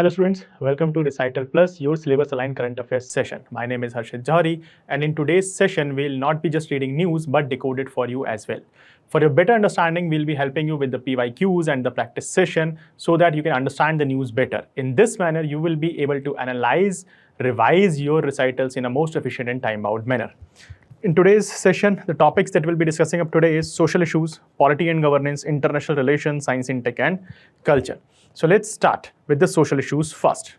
Hello students, welcome to Recital Plus, your syllabus aligned current affairs session. My name is Harshit Johari, and in today's session, we'll not be just reading news but decode it for you as well. For your better understanding, we'll be helping you with the PYQs and the practice session so that you can understand the news better. In this manner, you will be able to analyze, revise your recitals in a most efficient and time-bound manner. In today's session, the topics that we'll be discussing up today is social issues, polity and governance, international relations, science in tech, and culture. So let's start with the social issues first.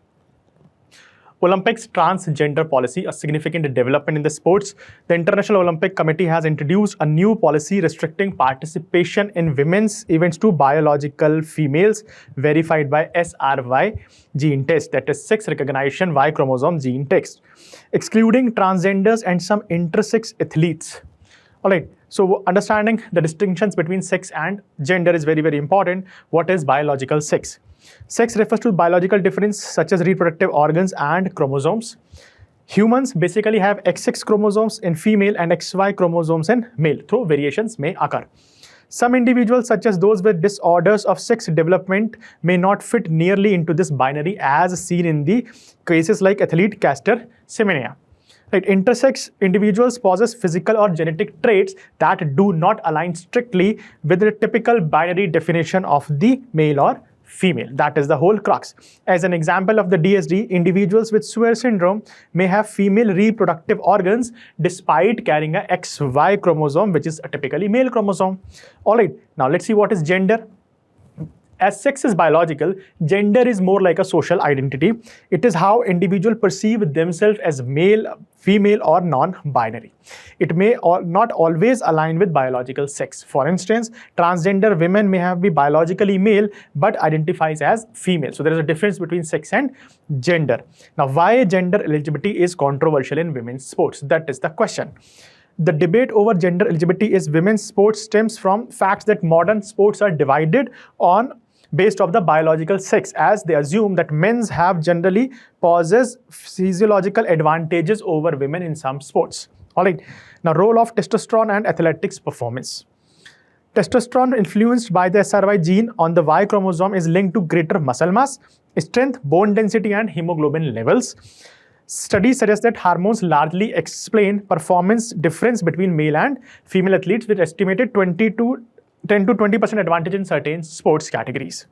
Olympics transgender policy, a significant development in the sports. The International Olympic Committee has introduced a new policy restricting participation in women's events to biological females verified by SRY gene test, that is sex recognition Y chromosome gene test, excluding transgenders and some intersex athletes. All right, so understanding the distinctions between sex and gender is very, very important. What is biological sex? Sex refers to biological difference such as reproductive organs and chromosomes. Humans basically have XX chromosomes in female and XY chromosomes in male, though variations may occur. Some individuals, such as those with disorders of sex development, may not fit nearly into this binary as seen in the cases like athlete Castor Semenya. Right, intersex individuals possess physical or genetic traits that do not align strictly with the typical binary definition of the male or female. That is the whole crux. As an example of the DSD, individuals with Swyer syndrome may have female reproductive organs despite carrying a XY chromosome, which is a typically male chromosome. All right, now let's see what is gender. As sex is biological, gender is more like a social identity. It is how individuals perceive themselves as male, female, or non-binary. It may not always align with biological sex. For instance, transgender women may be biologically male but identifies as female. So there is a difference between sex and gender. Now, why gender eligibility is controversial in women's sports? That is the question. The debate over gender eligibility in women's sports stems from facts that modern sports are divided on based of the biological sex, as they assume that men have generally possess physiological advantages over women in some sports. All right. Now, role of testosterone and athletics performance. Testosterone influenced by the SRY gene on the Y chromosome is linked to greater muscle mass, strength, bone density, and hemoglobin levels. Studies suggest that hormones largely explain performance difference between male and female athletes, with estimated 10 to 20% advantage in certain sports categories.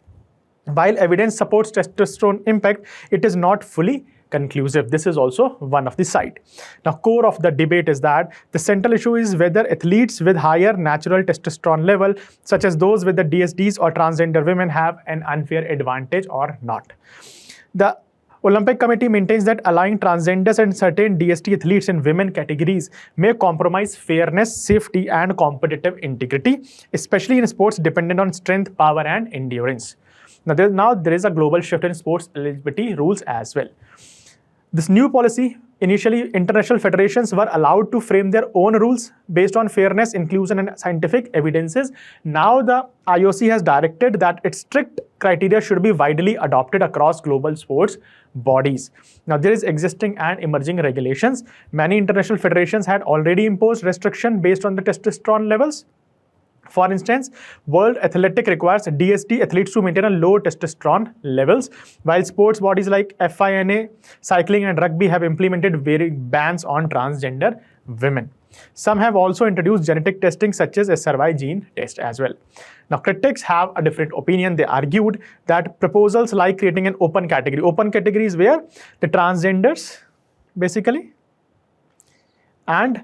While evidence supports testosterone impact, it is not fully conclusive. This is also one of the side. Now, core of the debate is that the central issue is whether athletes with higher natural testosterone level, such as those with the DSDs or transgender women, have an unfair advantage or not. The Olympic Committee maintains that allowing transgenders and certain DSD athletes in women categories may compromise fairness, safety, and competitive integrity, especially in sports dependent on strength, power, and endurance. Now there is a global shift in sports eligibility rules as well. This new policy, initially international federations were allowed to frame their own rules based on fairness, inclusion, and scientific evidences. Now the IOC has directed that its strict criteria should be widely adopted across global sports bodies. Now, there is existing and emerging regulations. Many international federations had already imposed restriction based on the testosterone levels. For instance, World Athletic requires DSD athletes to maintain a low testosterone levels, while sports bodies like FINA, cycling, and rugby have implemented varying bans on transgender women. Some have also introduced genetic testing such as SRY gene test as well. Now, critics have a different opinion. They argued that proposals like creating an open category is where the transgenders basically and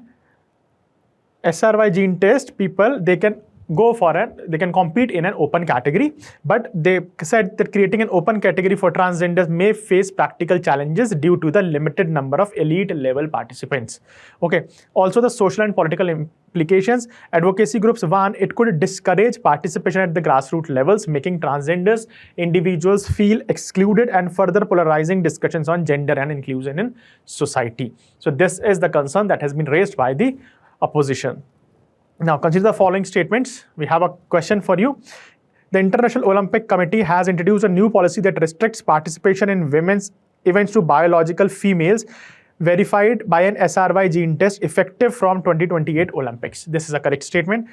SRY gene test people, they can compete in an open category, but they said that creating an open category for transgenders may face practical challenges due to the limited number of elite level participants. Okay. Also, the social and political implications. Advocacy groups warn it could discourage participation at the grassroots levels, making transgenders individuals feel excluded and further polarizing discussions on gender and inclusion in society. So this is the concern that has been raised by the opposition. Now, consider the following statements. We have a question for you. The International Olympic Committee has introduced a new policy that restricts participation in women's events to biological females verified by an SRY gene test effective from 2028 Olympics. This is a correct statement.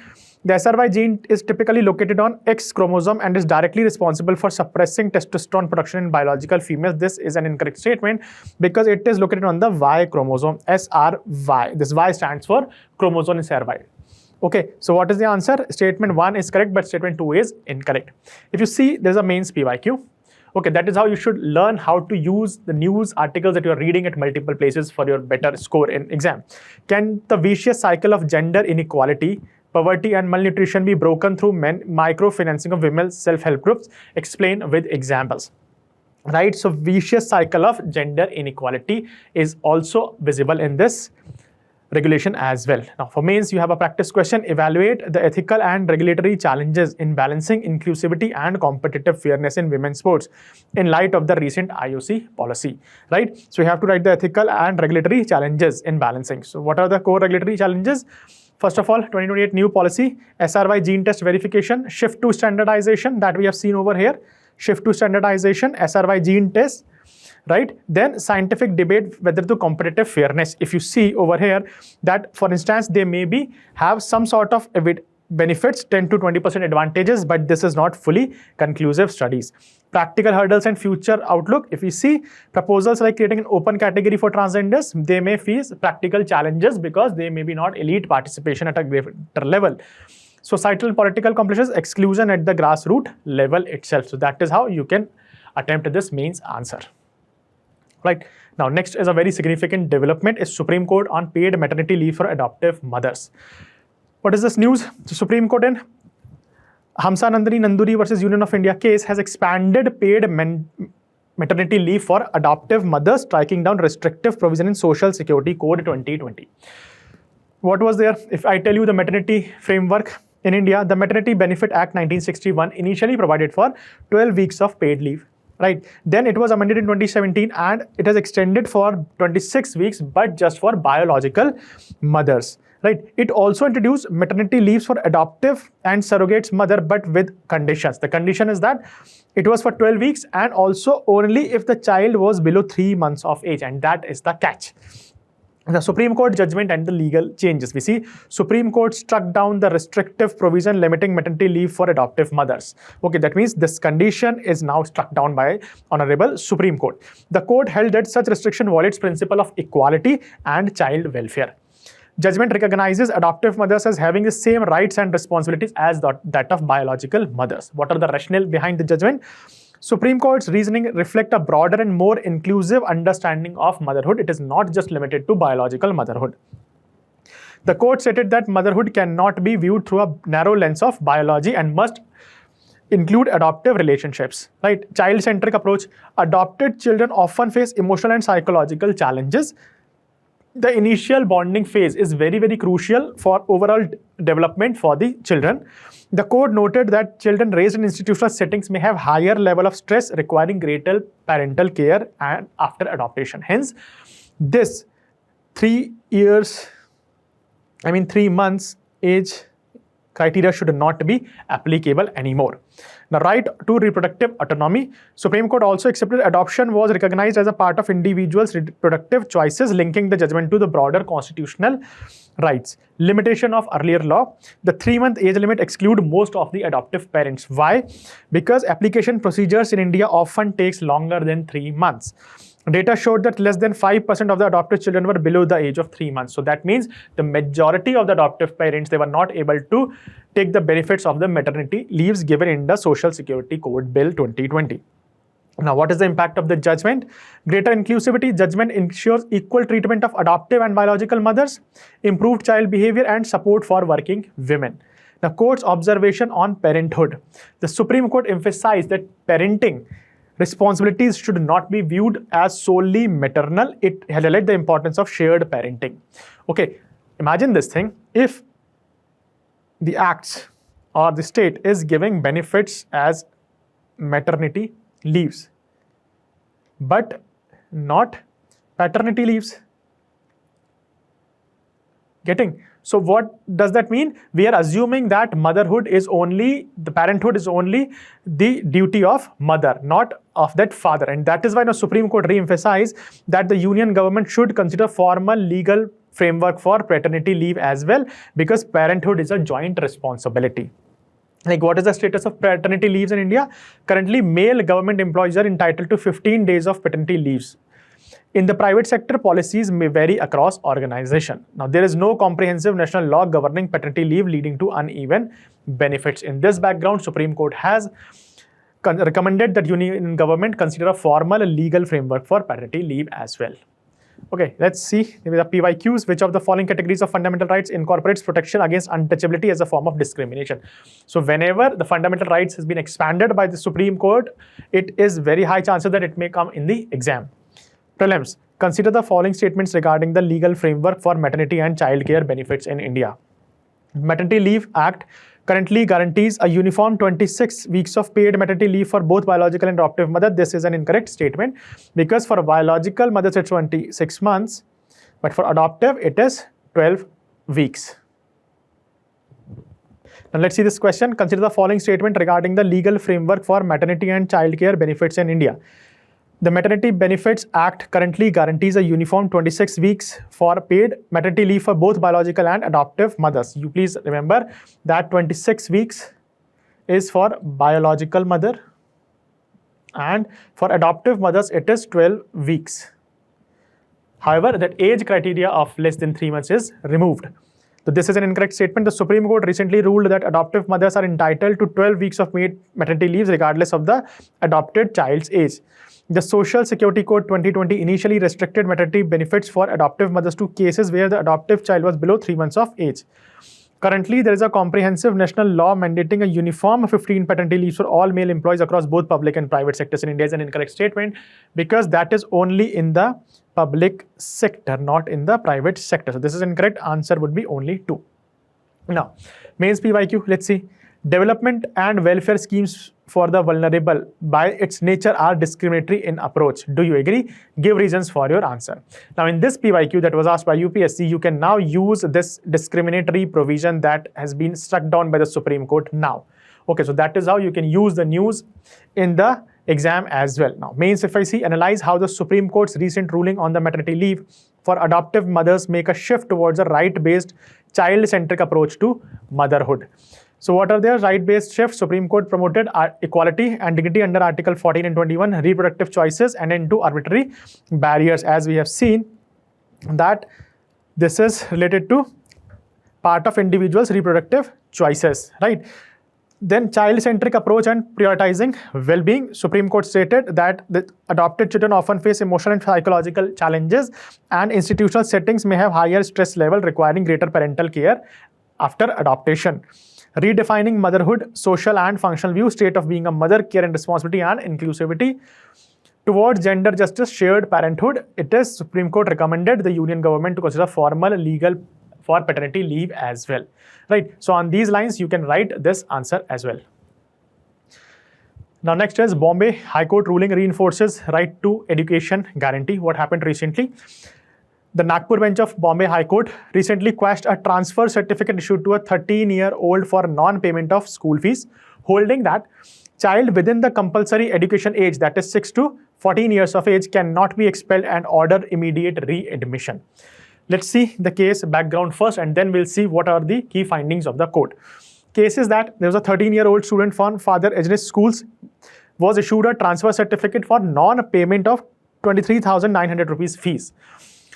The SRY gene is typically located on X chromosome and is directly responsible for suppressing testosterone production in biological females. This is an incorrect statement because it is located on the Y chromosome, SRY. This Y stands for chromosome SRY. Okay, so what is the answer? Statement 1 is correct, but statement 2 is incorrect. If you see, there's a mains PYQ. Okay, that is how you should learn how to use the news articles that you are reading at multiple places for your better score in exam. Can the vicious cycle of gender inequality, poverty and malnutrition be broken through microfinancing of women's self-help groups? Explain with examples. Right, so vicious cycle of gender inequality is also visible in this regulation as well. Now for mains, you have a practice question. Evaluate the ethical and regulatory challenges in balancing inclusivity and competitive fairness in women's sports in light of the recent IOC policy, right? So you have to write the ethical and regulatory challenges in balancing. So what are the core regulatory challenges? First of all, 2028 new policy, SRY gene test verification, shift to standardization that we have seen over here, shift to standardization, SRY gene test, right? Then scientific debate whether to competitive fairness. If you see over here that, for instance, they maybe have some sort of benefits, 10 to 20% advantages, but this is not fully conclusive studies. Practical hurdles and future outlook. If we see proposals like creating an open category for transgenders, they may face practical challenges because they may be not elite participation at a greater level. Societal and political completions, exclusion at the grassroots level itself. So that is how you can attempt this mains answer. Right. Now, next is a very significant development is Supreme Court on paid maternity leave for adoptive mothers. What is this news? The Supreme Court in Hamsa Nandini Nanduri versus Union of India case has expanded paid maternity leave for adoptive mothers, striking down restrictive provision in Social Security Code 2020. What was there? If I tell you the maternity framework in India, the Maternity Benefit Act 1961 initially provided for 12 weeks of paid leave. Right. Then it was amended in 2017 and it has extended for 26 weeks, but just for biological mothers. Right. It also introduced maternity leaves for adoptive and surrogates mother, but with conditions. The condition is that it was for 12 weeks and also only if the child was below 3 months of age, and that is the catch. The Supreme Court judgment and the legal changes. We see Supreme Court struck down the restrictive provision limiting maternity leave for adoptive mothers. Okay, that means this condition is now struck down by Honorable Supreme Court. The court held that such restriction violates principle of equality and child welfare. Judgment recognizes adoptive mothers as having the same rights and responsibilities as that of biological mothers. What are the rationale behind the judgment? Supreme Court's reasoning reflect a broader and more inclusive understanding of motherhood. It is not just limited to biological motherhood. The court stated that motherhood cannot be viewed through a narrow lens of biology and must include adoptive relationships, right? Child-centric approach. Adopted children often face emotional and psychological challenges. The initial bonding phase is very, very crucial for overall development for the children. The court noted that children raised in institutional settings may have higher level of stress requiring greater parental care and after adoption. Hence, this 3 months age criteria should not be applicable anymore. The right to reproductive autonomy. Supreme Court also accepted adoption was recognized as a part of individuals' reproductive choices, linking the judgment to the broader constitutional rights. Limitation of earlier law. The 3-month age limit exclude most of the adoptive parents. Why? Because application procedures in India often takes longer than 3 months. Data showed that less than 5% of the adopted children were below the age of 3 months. So that means the majority of the adoptive parents, they were not able to take the benefits of the maternity leaves given in the Social Security Code Bill 2020. Now, what is the impact of the judgment? Greater inclusivity. Judgment ensures equal treatment of adoptive and biological mothers, improved child behavior and support for working women. The court's observation on parenthood. The Supreme Court emphasized that parenting responsibilities should not be viewed as solely maternal. It highlighted the importance of shared parenting. Okay, imagine this thing. If the acts or the state is giving benefits as maternity leaves, but not paternity leaves. Getting? So what does that mean? We are assuming that parenthood is only the duty of mother, not of that father. And that is why the Supreme Court re-emphasized that the union government should consider formal legal framework for paternity leave as well, because parenthood is a joint responsibility. Like, what is the status of paternity leaves in India? Currently, male government employees are entitled to 15 days of paternity leaves. In the private sector, policies may vary across organization. Now, there is no comprehensive national law governing paternity leave, leading to uneven benefits. In this background, Supreme Court has recommended that union government consider a formal legal framework for paternity leave as well. Okay, let's see the PYQs. Which of the following categories of fundamental rights incorporates protection against untouchability as a form of discrimination? So whenever the fundamental rights has been expanded by the Supreme Court, it is very high chances that it may come in the exam. Prelims. Consider the following statements regarding the legal framework for maternity and childcare benefits in India. Maternity Leave Act currently guarantees a uniform 26 weeks of paid maternity leave for both biological and adoptive mother. This is an incorrect statement, because for biological mothers it's 26 months, but for adoptive it is 12 weeks. Now let's see this question. Consider the following statement regarding the legal framework for maternity and childcare benefits in India. The Maternity Benefits Act currently guarantees a uniform 26 weeks for paid maternity leave for both biological and adoptive mothers. You please remember that 26 weeks is for biological mother, and for adoptive mothers it is 12 weeks. However, that age criteria of less than 3 months is removed. So this is an incorrect statement. The Supreme Court recently ruled that adoptive mothers are entitled to 12 weeks of paid maternity leaves regardless of the adopted child's age. The Social Security Code 2020 initially restricted maternity benefits for adoptive mothers to cases where the adoptive child was below 3 months of age. Currently, there is a comprehensive national law mandating a uniform 15 paternity leaves for all male employees across both public and private sectors in India. Is an incorrect statement, because that is only in the public sector, not in the private sector. So this is incorrect. Answer would be only 2. Now, mains PYQ, let's see. Development and welfare schemes for the vulnerable by its nature are discriminatory in approach. Do you agree? Give reasons for your answer. Now, in this PYQ that was asked by UPSC, you can now use this discriminatory provision that has been struck down by the Supreme Court now. Okay, so that is how you can use the news in the exam as well. Now, mains, if I see, analyze how the Supreme Court's recent ruling on the maternity leave for adoptive mothers make a shift towards a right-based, child-centric approach to motherhood. So what are their right-based shifts? Supreme Court promoted equality and dignity under Article 14 and 21, reproductive choices, and into arbitrary barriers. As we have seen that this is related to part of individuals' reproductive choices, right? Then child-centric approach and prioritizing well-being. Supreme Court stated that the adopted children often face emotional and psychological challenges, and institutional settings may have higher stress level requiring greater parental care after adoption. Redefining motherhood, social and functional view, state of being a mother, care and responsibility, and inclusivity. Towards gender justice, shared parenthood, it is Supreme Court recommended the union government to consider formal legal for paternity leave as well, right? So on these lines, you can write this answer as well. Now next is Bombay High Court ruling reinforces right to education guarantee. What happened recently? The Nagpur bench of Bombay High Court recently quashed a transfer certificate issued to a 13-year-old for non-payment of school fees, holding that child within the compulsory education age, that is 6 to 14 years of age, cannot be expelled and order immediate readmission. Let's see the case background first, and then we'll see what are the key findings of the court. Case is that there was a 13-year-old student from Father Ejnis schools was issued a transfer certificate for non-payment of 23,900 rupees fees.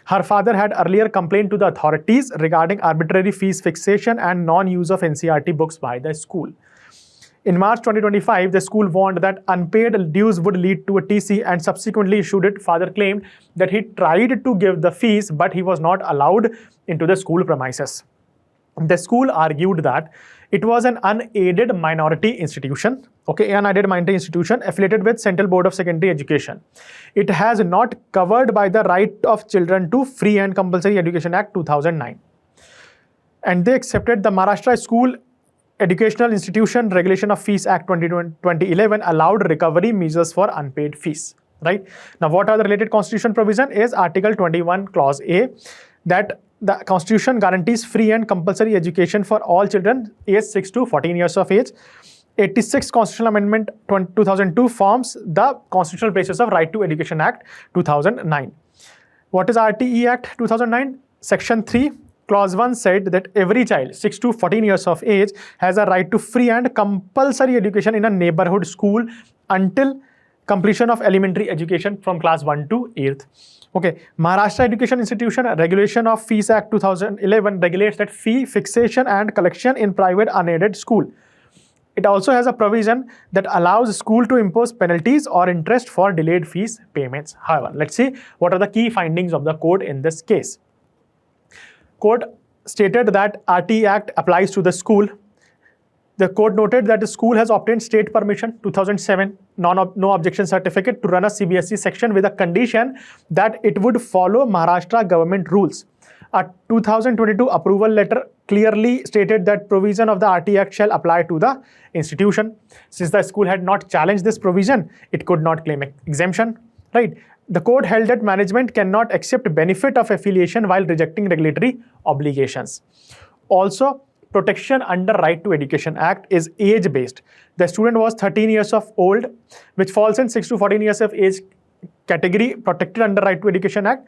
Her father had earlier complained to the authorities regarding arbitrary fees fixation and non-use of NCERT books by the school. In March 2025, the school warned that unpaid dues would lead to a TC and subsequently issued it. Father claimed that he tried to give the fees, but he was not allowed into the school premises. The school argued that it was an unaided minority institution, affiliated with Central Board of Secondary Education. It has not covered by the Right of Children to Free and Compulsory Education Act 2009. And they accepted the Maharashtra School Educational Institution Regulation of Fees Act 2011 allowed recovery measures for unpaid fees, right? Now, what are the related constitution provision is Article 21 Clause A, that the Constitution guarantees free and compulsory education for all children aged 6 to 14 years of age. 86 Constitutional Amendment 2002 forms the constitutional basis of Right to Education Act 2009. What is RTE Act 2009? Section 3, Clause 1 said that every child 6 to 14 years of age has a right to free and compulsory education in a neighborhood school until completion of elementary education from class 1 to 8th. Okay, Maharashtra Education Institution Regulation of Fees Act 2011 regulates that fee fixation and collection in private unaided school. It also has a provision that allows school to impose penalties or interest for delayed fees payments. However, let's see what are the key findings of the court in this case. Court stated that RT Act applies to the school. The court noted that the school has obtained state permission 2007 no objection certificate to run a CBSE section with a condition that it would follow Maharashtra government rules. A 2022 approval letter clearly stated that provision of the RT Act shall apply to the institution. Since the school had not challenged this provision, it could not claim exemption, right? The court held that management cannot accept benefit of affiliation while rejecting regulatory obligations. Also, protection under Right to Education Act is age-based. The student was 13 years of old, which falls in 6 to 14 years of age category protected under Right to Education Act.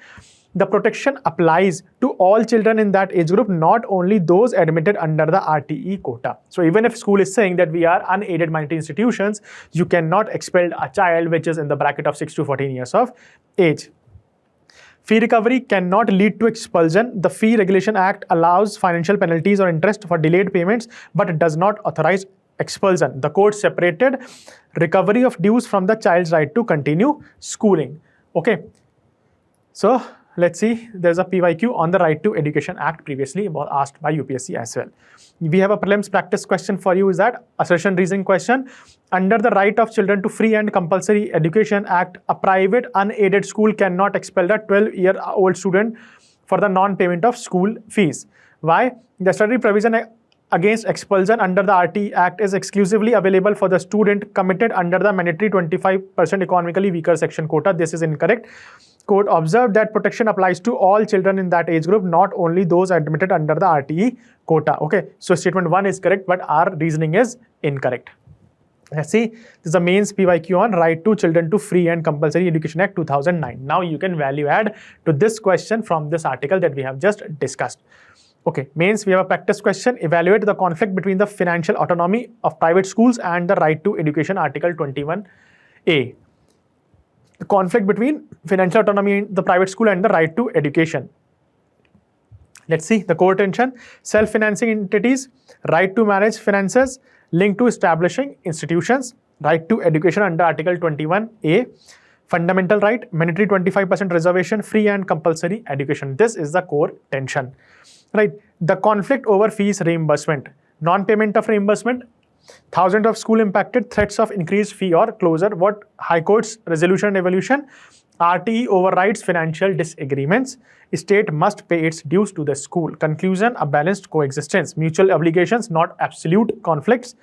The protection applies to all children in that age group, not only those admitted under the RTE quota. So even if school is saying that we are unaided minority institutions, you cannot expel a child which is in the bracket of 6 to 14 years of age. Fee recovery cannot lead to expulsion. The Fee Regulation Act allows financial penalties or interest for delayed payments, but it does not authorize expulsion. The court separated recovery of dues from the child's right to continue schooling. Okay, so let's see, there's a PYQ on the Right to Education Act previously asked by UPSC as well. We have a prelims practice question for you, is that assertion reasoning question. Under the Right of Children to Free and Compulsory Education Act, a private unaided school cannot expel a 12-year-old student for the non-payment of school fees. Why? The statutory provision against expulsion under the RT Act is exclusively available for the student committed under the mandatory 25% economically weaker section quota. This is incorrect. Court observed that protection applies to all children in that age group, not only those admitted under the RTE quota. Okay, so statement 1 is correct, but our reasoning is incorrect. Let's see, this is a mains PYQ on Right to Children to Free and Compulsory Education Act 2009. Now you can value add to this question from this article that we have just discussed. Okay, mains, we have a practice question. Evaluate the conflict between the financial autonomy of private schools and the Right to Education, Article 21A. The conflict between financial autonomy in the private school and the right to education. Let's see the core tension. Self-financing entities, right to manage finances, linked to establishing institutions, right to education under Article 21A, fundamental right, mandatory 25% reservation, free and compulsory education. This is the core tension, right? The conflict over fees reimbursement, non-payment of reimbursement, thousands of school impacted, threats of increased fee or closure. What High Court's resolution and evolution? RTE overrides financial disagreements. State must pay its dues to the school. Conclusion, a balanced coexistence. Mutual obligations, not absolute conflicts.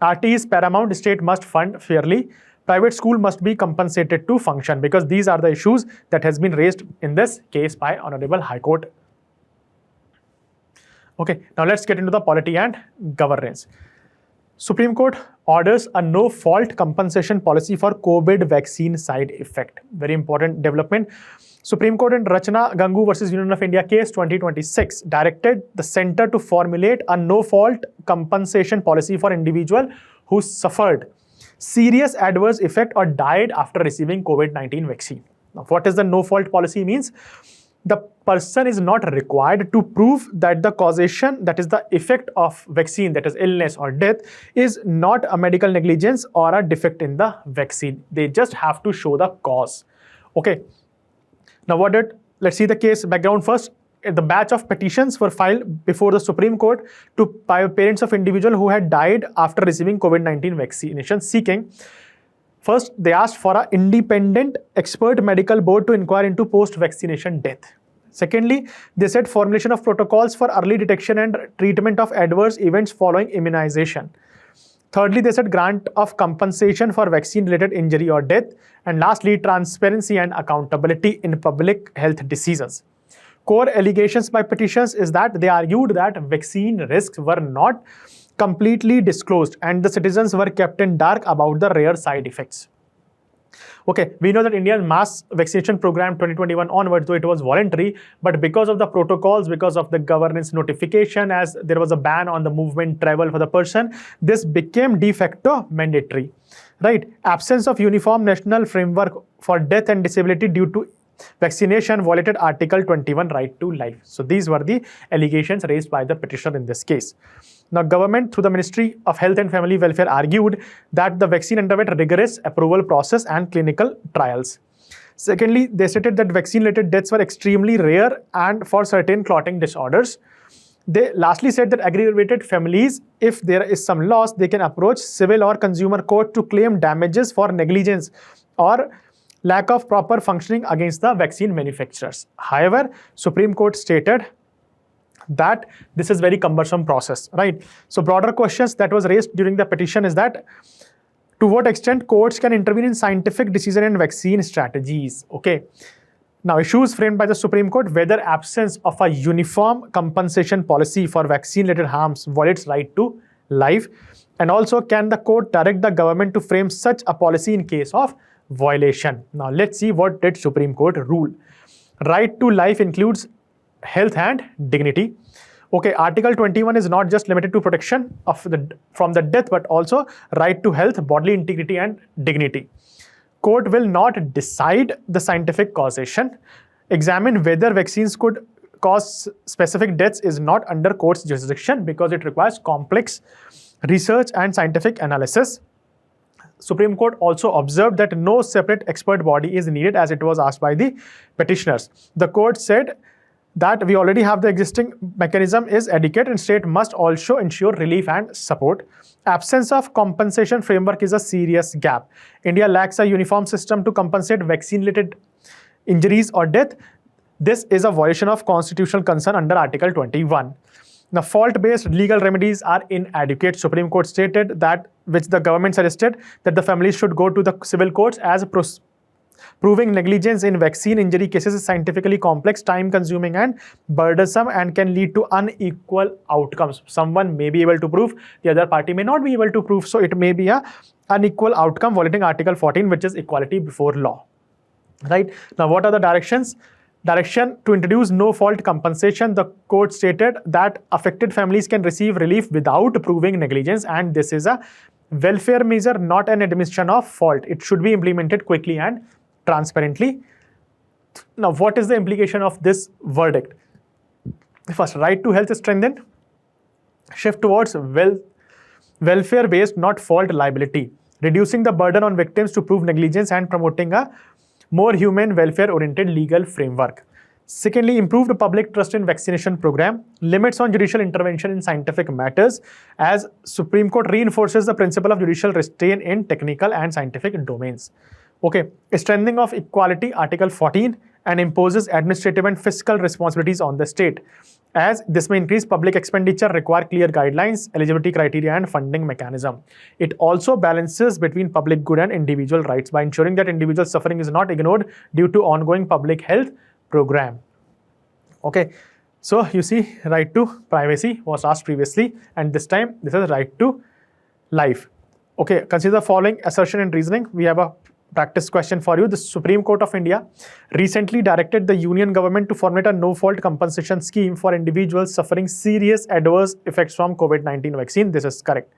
RTE is paramount. State must fund fairly. Private school must be compensated to function, because these are the issues that has been raised in this case by Honorable High Court. Okay, now let's get into the polity and governance. Supreme Court orders a no-fault compensation policy for COVID vaccine side effect. Very important development. Supreme Court in Rachna Gangu versus Union of India case 2026 directed the center to formulate a no-fault compensation policy for individual who suffered serious adverse effect or died after receiving COVID-19 vaccine. Now, what is the no-fault policy means? The person is not required to prove that the causation, that is the effect of vaccine, that is illness or death, is not a medical negligence or a defect in the vaccine. They just have to show the cause. Okay. Now let's see the case background first. The batch of petitions were filed before the Supreme Court by parents of individual who had died after receiving COVID-19 vaccination, seeking, first, they asked for an independent expert medical board to inquire into post-vaccination death. Secondly, they said formulation of protocols for early detection and treatment of adverse events following immunization. Thirdly, they said grant of compensation for vaccine-related injury or death. And lastly, transparency and accountability in public health decisions. Core allegations by petitions is that they argued that vaccine risks were not completely disclosed and the citizens were kept in dark about the rare side effects. Okay, we know that India's mass vaccination program 2021 onwards, though it was voluntary, but because of the protocols, because of the governance notification, as there was a ban on the movement travel for the person, this became de facto mandatory, right? Absence of uniform national framework for death and disability due to vaccination violated Article 21 right to life. So these were the allegations raised by the petitioner in this case. Now, government through the Ministry of Health and Family Welfare argued that the vaccine underwent rigorous approval process and clinical trials. Secondly, they stated that vaccine-related deaths were extremely rare and for certain clotting disorders. They lastly said that aggravated families, if there is some loss, they can approach civil or consumer court to claim damages for negligence or lack of proper functioning against the vaccine manufacturers. However, Supreme Court stated that this is very cumbersome process, right? So broader questions that was raised during the petition is that to what extent courts can intervene in scientific decision and vaccine strategies. Okay, now issues framed by the Supreme Court: whether absence of a uniform compensation policy for vaccine-related harms violates right to life, and also can the court direct the government to frame such a policy in case of violation. Now let's see what did Supreme Court rule. Right to life includes health and dignity. Okay, Article 21 is not just limited to protection from the death, but also right to health, bodily integrity and dignity. Court will not decide the scientific causation. Examine whether vaccines could cause specific deaths is not under court's jurisdiction because it requires complex research and scientific analysis. Supreme Court also observed that no separate expert body is needed as it was asked by the petitioners. The court said that we already have the existing mechanism is adequate and state must also ensure relief and support. Absence of compensation framework is a serious gap. India lacks a uniform system to compensate vaccine-related injuries or death. This is a violation of constitutional concern under Article 21. Now, fault-based legal remedies are inadequate. Supreme Court stated that, which the government suggested, that the families should go to the civil courts as proving negligence in vaccine injury cases is scientifically complex, time-consuming and burdensome and can lead to unequal outcomes. Someone may be able to prove, the other party may not be able to prove, so it may be a unequal outcome violating Article 14, which is equality before law. Right? Now, what are the directions? Direction to introduce no-fault compensation. The court stated that affected families can receive relief without proving negligence, and this is a welfare measure, not an admission of fault. It should be implemented quickly and transparently. Now, what is the implication of this verdict? First, right to health is strengthened. Shift towards welfare-based, not fault liability. Reducing the burden on victims to prove negligence and promoting a more human welfare-oriented legal framework. Secondly, improved public trust in vaccination program. Limits on judicial intervention in scientific matters, as Supreme Court reinforces the principle of judicial restraint in technical and scientific domains. Okay, strengthening of equality, Article 14, and imposes administrative and fiscal responsibilities on the state, as this may increase public expenditure, require clear guidelines, eligibility criteria, and funding mechanism. It also balances between public good and individual rights by ensuring that individual suffering is not ignored due to ongoing public health program. Okay, so you see, right to privacy was asked previously, and this time this is right to life. Okay, consider the following assertion and reasoning. We have a practice question for you. The Supreme Court of India recently directed the Union government to formulate a no-fault compensation scheme for individuals suffering serious adverse effects from COVID-19 vaccine. This is correct.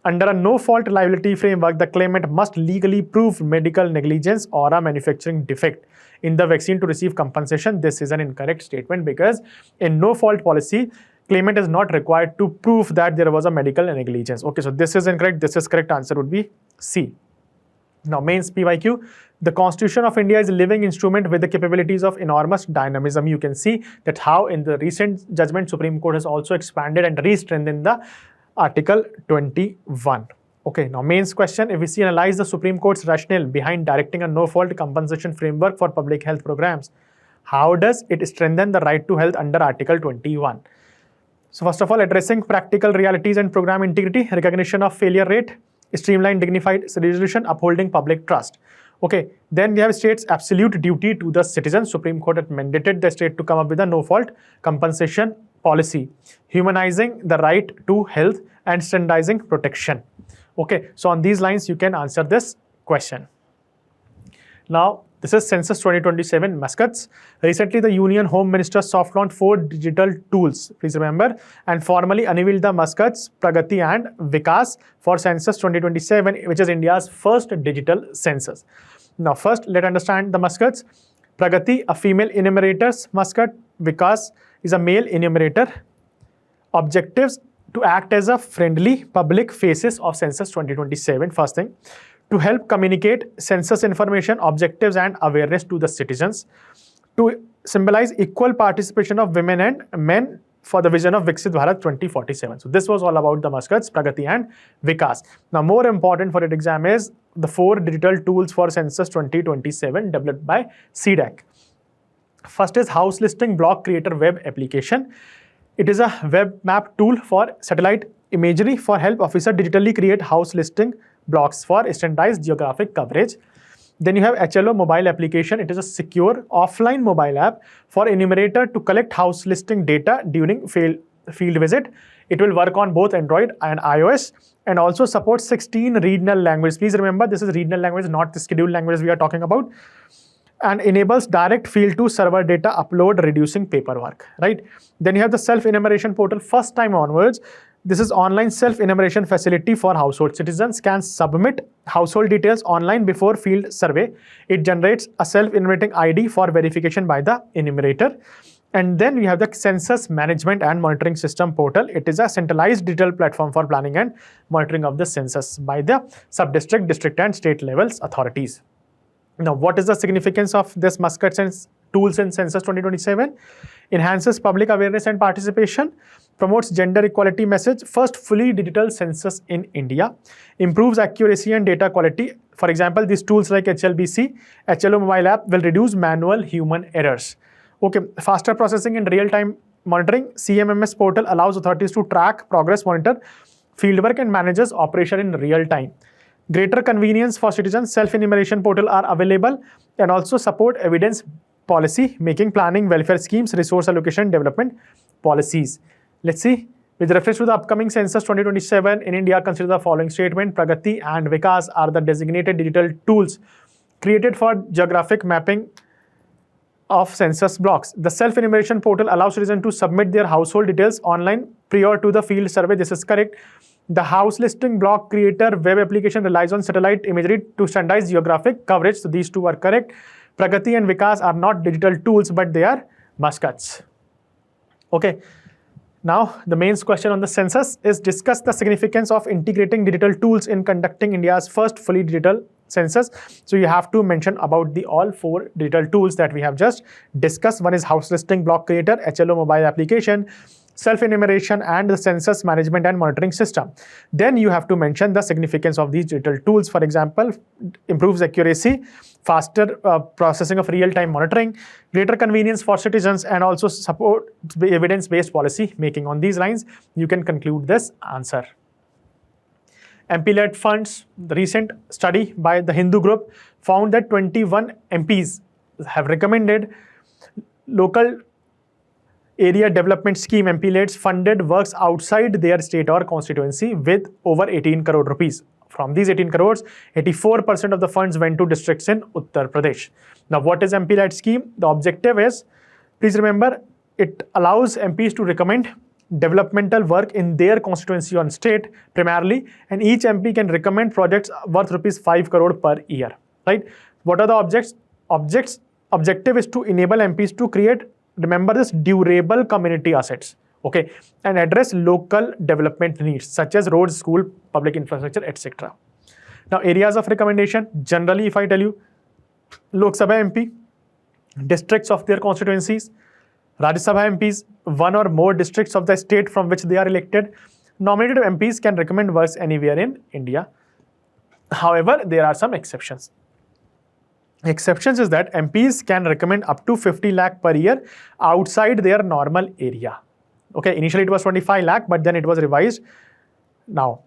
Under a no-fault liability framework, the claimant must legally prove medical negligence or a manufacturing defect in the vaccine to receive compensation. This is an incorrect statement because in no-fault policy, claimant is not required to prove that there was a medical negligence. Okay, so this is incorrect. This is correct answer would be C. Now, mains PYQ. The Constitution of India is a living instrument with the capabilities of enormous dynamism. You can see that how in the recent judgment, Supreme Court has also expanded and re-strengthened the Article 21. Okay, now mains question. If we see analyze the Supreme Court's rationale behind directing a no-fault compensation framework for public health programs, how does it strengthen the right to health under Article 21? So first of all, addressing practical realities and program integrity, recognition of failure rate, streamlined dignified resolution, upholding public trust. Okay, then we have state's absolute duty to the citizen. Supreme Court had mandated the state to come up with a no-fault compensation policy, humanizing the right to health and standardizing protection. Okay, so on these lines, you can answer this question. Now, this is Census 2027 mascots. Recently, the Union Home Minister soft launched 4 digital tools, please remember, and formally unveiled the mascots Pragati and Vikas for Census 2027, which is India's first digital census. Now, first, let's understand the mascots. Pragati, a female enumerator's mascot. Vikas is a male enumerator. Objectives: to act as a friendly public faces of Census 2027, first thing. To help communicate census information, objectives and awareness to the citizens. To symbolize equal participation of women and men for the vision of Viksit Bharat 2047. So this was all about the mascots, Pragati and Vikas. Now, more important for your exam is the 4 digital tools for Census 2027 developed by CDAC. First is House Listing Block Creator web application. It is a web map tool for satellite imagery for help officer digitally create house listing blocks for standardized geographic coverage. Then you have HLO mobile application. It is a secure offline mobile app for enumerator to collect house listing data during field visit. It will work on both Android and iOS and also supports 16 regional languages. Please remember, this is regional language, not the scheduled language we are talking about. And enables direct field to server data upload, reducing paperwork, right? Then you have the self-enumeration portal. First time onwards, this is online self-enumeration facility for household. Citizens can submit household details online before field survey. It generates a self-enumerating ID for verification by the enumerator. And then we have the Census Management and Monitoring System portal. It is a centralized digital platform for planning and monitoring of the census by the sub-district, district and state levels authorities. Now, what is the significance of this mascots and tools in Census 2027? Enhances public awareness and participation, promotes gender equality message, first fully digital census in India, improves accuracy and data quality. For example, these tools like HLBC, HLO mobile app will reduce manual human errors. Okay, faster processing and real-time monitoring. CMMS portal allows authorities to track, progress, monitor fieldwork and manages operation in real time. Greater convenience for citizens. Self-enumeration portal are available and also support evidence policy, making planning, welfare schemes, resource allocation, development policies. Let's see. With reference to the upcoming Census 2027 in India, consider the following statement. Pragati and Vikas are the designated digital tools created for geographic mapping of census blocks. The self-enumeration portal allows citizens to submit their household details online prior to the field survey. This is correct. The house listing block creator web application relies on satellite imagery to standardize geographic coverage. So these two are correct. Pragati and Vikas are not digital tools, but they are mascots. Okay. Now, the main question on the census is discuss the significance of integrating digital tools in conducting India's first fully digital census. So you have to mention about the all 4 digital tools that we have just discussed. One is house listing block creator, HLO mobile application, self-enumeration and the census management and monitoring system. Then you have to mention the significance of these digital tools. For example, improves accuracy, faster processing of real-time monitoring, greater convenience for citizens, and also support evidence-based policy making. On these lines, you can conclude this answer. MP-led funds. The recent study by the Hindu group found that 21 MPs have recommended local area development scheme MP-led funded works outside their state or constituency with over 18 crore rupees. From these 18 crores, 84% of the funds went to districts in Uttar Pradesh. Now, what is MP-led scheme? The objective is, please remember, it allows MPs to recommend developmental work in their constituency or state primarily, and each MP can recommend projects worth rupees 5 crore per year, right? What are the objective is to enable MPs to create, remember this, durable community assets, okay, and address local development needs such as roads, school, public infrastructure, etc. Now, areas of recommendation, generally if I tell you, Lok Sabha MP, districts of their constituencies, Rajya Sabha MPs, one or more districts of the state from which they are elected. Nominated MPs can recommend works anywhere in India. However, there are some exceptions. Exceptions is that MPs can recommend up to 50 lakh per year outside their normal area. Okay, initially it was 25 lakh, but then it was revised. Now,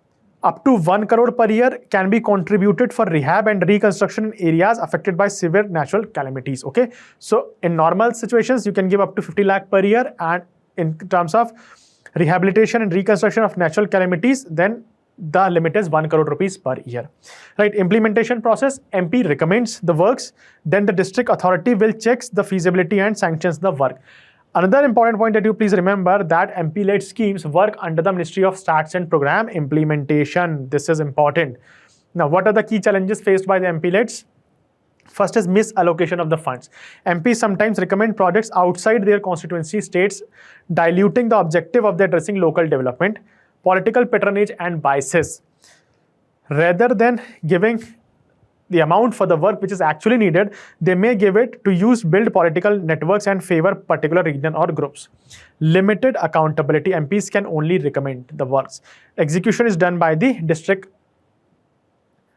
up to 1 crore per year can be contributed for rehab and reconstruction in areas affected by severe natural calamities. Okay, so in normal situations, you can give up to 50 lakh per year, and in terms of rehabilitation and reconstruction of natural calamities, then the limit is 1 crore rupees per year. Right, implementation process, MP recommends the works, then the district authority will check the feasibility and sanctions the work. Another important point that you please remember that MP-led schemes work under the Ministry of Stats and Program Implementation. This is important. Now, what are the key challenges faced by the MP-leds? First is misallocation of the funds. MPs sometimes recommend projects outside their constituency states, diluting the objective of addressing local development. Political patronage and biases. Rather than giving the amount for the work which is actually needed, they may give it to use build political networks and favor particular region or groups. Limited accountability. MPs can only recommend the works. Execution is done by the district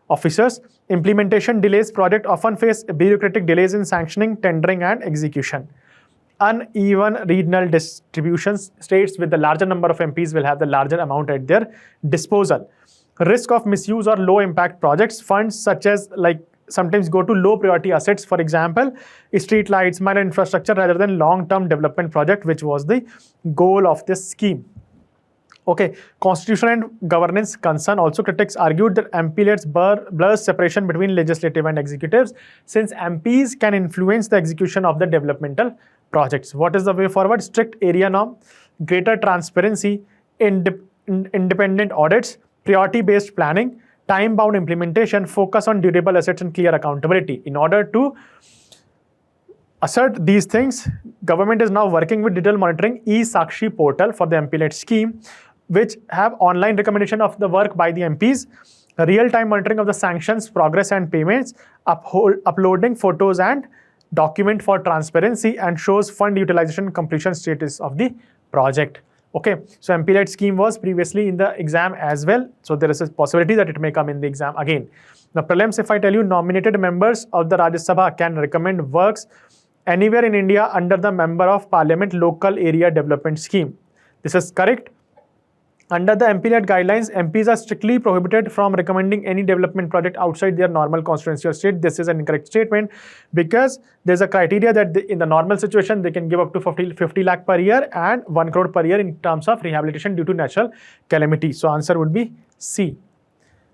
officers. Implementation delays. Project often face bureaucratic delays in sanctioning, tendering and execution. Uneven regional distributions. States with the larger number of MPs will have the larger amount at their disposal. Risk of misuse or low impact projects. Funds such as sometimes go to low priority assets, for example, street lights, minor infrastructure rather than long-term development project, which was the goal of this scheme. Okay, constitution and governance concern. Also, critics argued that MP-leds blurs separation between legislative and executives, since MPs can influence the execution of the developmental projects. What is the way forward? Strict area norm, greater transparency, independent audits, priority-based planning, time-bound implementation, focus on durable assets and clear accountability. In order to assert these things, government is now working with digital monitoring e-Sakshi portal for the MP-led scheme, which have online recommendation of the work by the MPs, real-time monitoring of the sanctions, progress and payments, uploading photos and document for transparency, and shows fund utilization completion status of the project. Okay, so MP-led scheme was previously in the exam as well, so there is a possibility that it may come in the exam again. Now, prelims, if I tell you, nominated members of the Rajya Sabha can recommend works anywhere in India under the Member of Parliament Local Area Development Scheme. This is correct. Under the MP-led guidelines, MPs are strictly prohibited from recommending any development project outside their normal constituency or state. This is an incorrect statement, because there's a criteria that in the normal situation, they can give up to 50 lakh per year and 1 crore per year in terms of rehabilitation due to natural calamity. So answer would be C.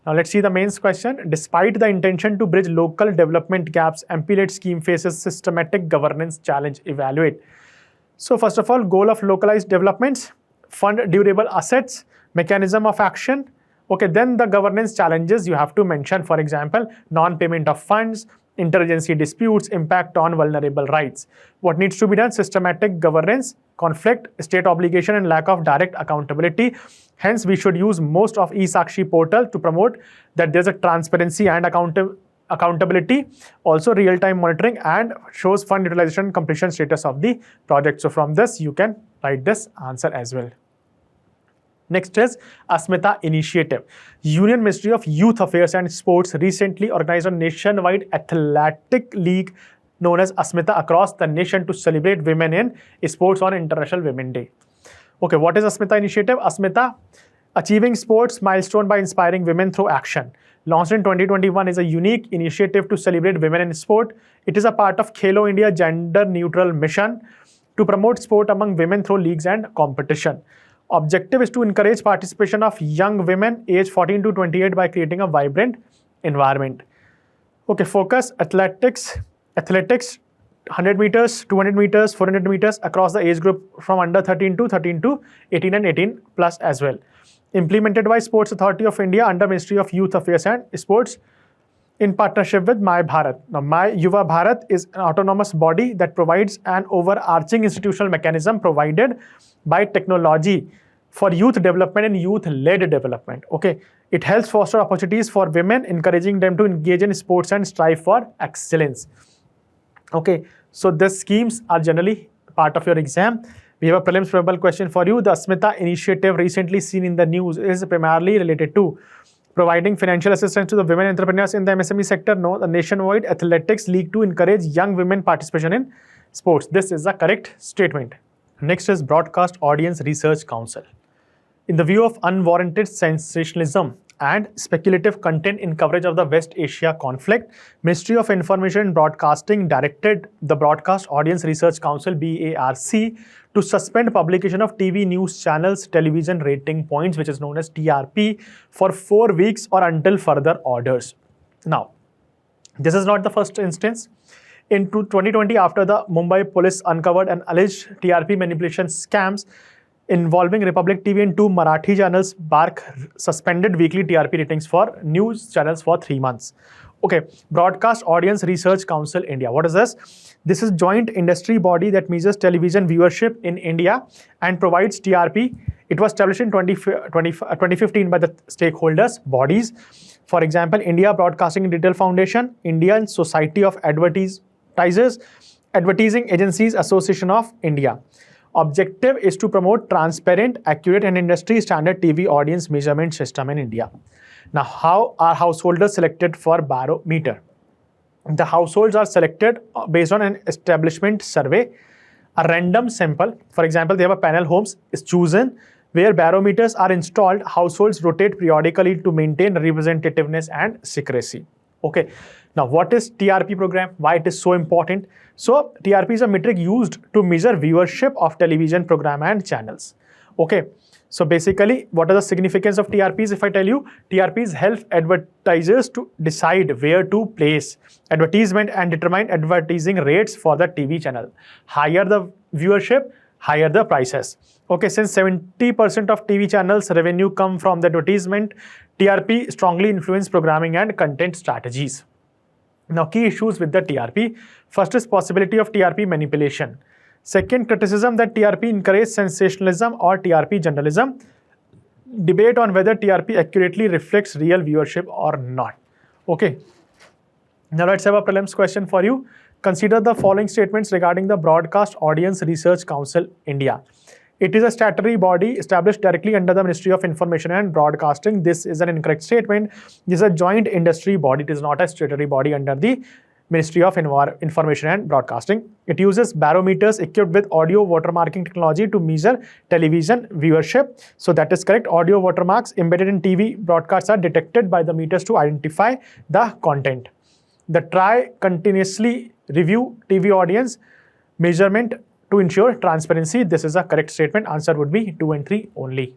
Now let's see the mains question. Despite the intention to bridge local development gaps, MP-led scheme faces systematic governance challenge. Evaluate. So first of all, goal of localized developments, fund durable assets, mechanism of action. Okay, then the governance challenges you have to mention, for example, non-payment of funds, interagency disputes, impact on vulnerable rights. What needs to be done? Systematic governance, conflict, state obligation and lack of direct accountability. Hence, we should use most of e-Sakshi portal to promote that there's a transparency and accountability, also real-time monitoring, and shows fund utilization completion status of the project. So from this, you can write this answer as well. Next is Asmita Initiative. Union Ministry of Youth Affairs and Sports recently organized a nationwide athletic league known as Asmita across the nation to celebrate women in sports on International Women's Day. Okay, what is Asmita Initiative? Asmita, achieving sports milestone by inspiring women through action. Launched in 2021, is a unique initiative to celebrate women in sport. It is a part of Khelo India gender neutral mission to promote sport among women through leagues and competition. Objective is to encourage participation of young women aged 14 to 28 by creating a vibrant environment. Okay, focus athletics, 100 meters, 200 meters, 400 meters across the age group from under 13 to 18 and 18 plus as well. Implemented by Sports Authority of India under Ministry of Youth Affairs and Sports in partnership with My Bharat. Now, My Yuva Bharat is an autonomous body that provides an overarching institutional mechanism provided by technology for youth development and youth-led development. Okay, it helps foster opportunities for women, encouraging them to engage in sports and strive for excellence. Okay, so these schemes are generally part of your exam. We have a prelims probable question for you. The Asmita Initiative recently seen in the news is primarily related to providing financial assistance to the women entrepreneurs in the MSME sector. No, the nationwide athletics league to encourage young women participation in sports. This is the correct statement. Next is Broadcast Audience Research Council. In the view of unwarranted sensationalism and speculative content in coverage of the West Asia conflict. Ministry of Information and Broadcasting directed the Broadcast Audience Research Council BARC to suspend publication of TV news channels television rating points, which is known as TRP, for 4 weeks or until further orders. Now, this is not the first instance. In 2020, after the Mumbai police uncovered an alleged TRP manipulation scams involving Republic TV and 2 Marathi channels, BARC suspended weekly TRP ratings for news channels for 3 months. Okay, Broadcast Audience Research Council India. What is this? This is joint industry body that measures television viewership in India and provides TRP. It was established in 2015 by the stakeholders bodies. For example, India Broadcasting and Retail Foundation, Indian Society of Advertisers, Advertising Agencies Association of India. Objective is to promote transparent, accurate and industry standard TV audience measurement system in India. Now, how are householders selected for barometer? The households are selected based on an establishment survey. A random sample, for example, they have a panel homes, is chosen where barometers are installed. Households rotate periodically to maintain representativeness and secrecy. Okay. Now, what is TRP program? Why it is so important? So, TRP is a metric used to measure viewership of television program and channels. Okay. So, basically, what are the significance of TRPs? If I tell you, TRPs help advertisers to decide where to place advertisement and determine advertising rates for the TV channel. Higher the viewership, higher the prices. Okay, since 70% of TV channels revenue come from the advertisement, TRP strongly influence programming and content strategies. Now, key issues with the TRP. First is possibility of TRP manipulation. Second, criticism that TRP encourages sensationalism or TRP journalism. Debate on whether TRP accurately reflects real viewership or not. Okay. Now, let's have a prelims question for you. Consider the following statements regarding the Broadcast Audience Research Council India. It is a statutory body established directly under the Ministry of Information and Broadcasting. This is an incorrect statement. This is a joint industry body. It is not a statutory body under the Ministry of Information and Broadcasting. It uses barometers equipped with audio watermarking technology to measure television viewership. So that is correct. Audio watermarks embedded in TV broadcasts are detected by the meters to identify the content. The TRI continuously review TV audience measurement to ensure transparency. This is a correct statement. Answer would be 2 and 3 only.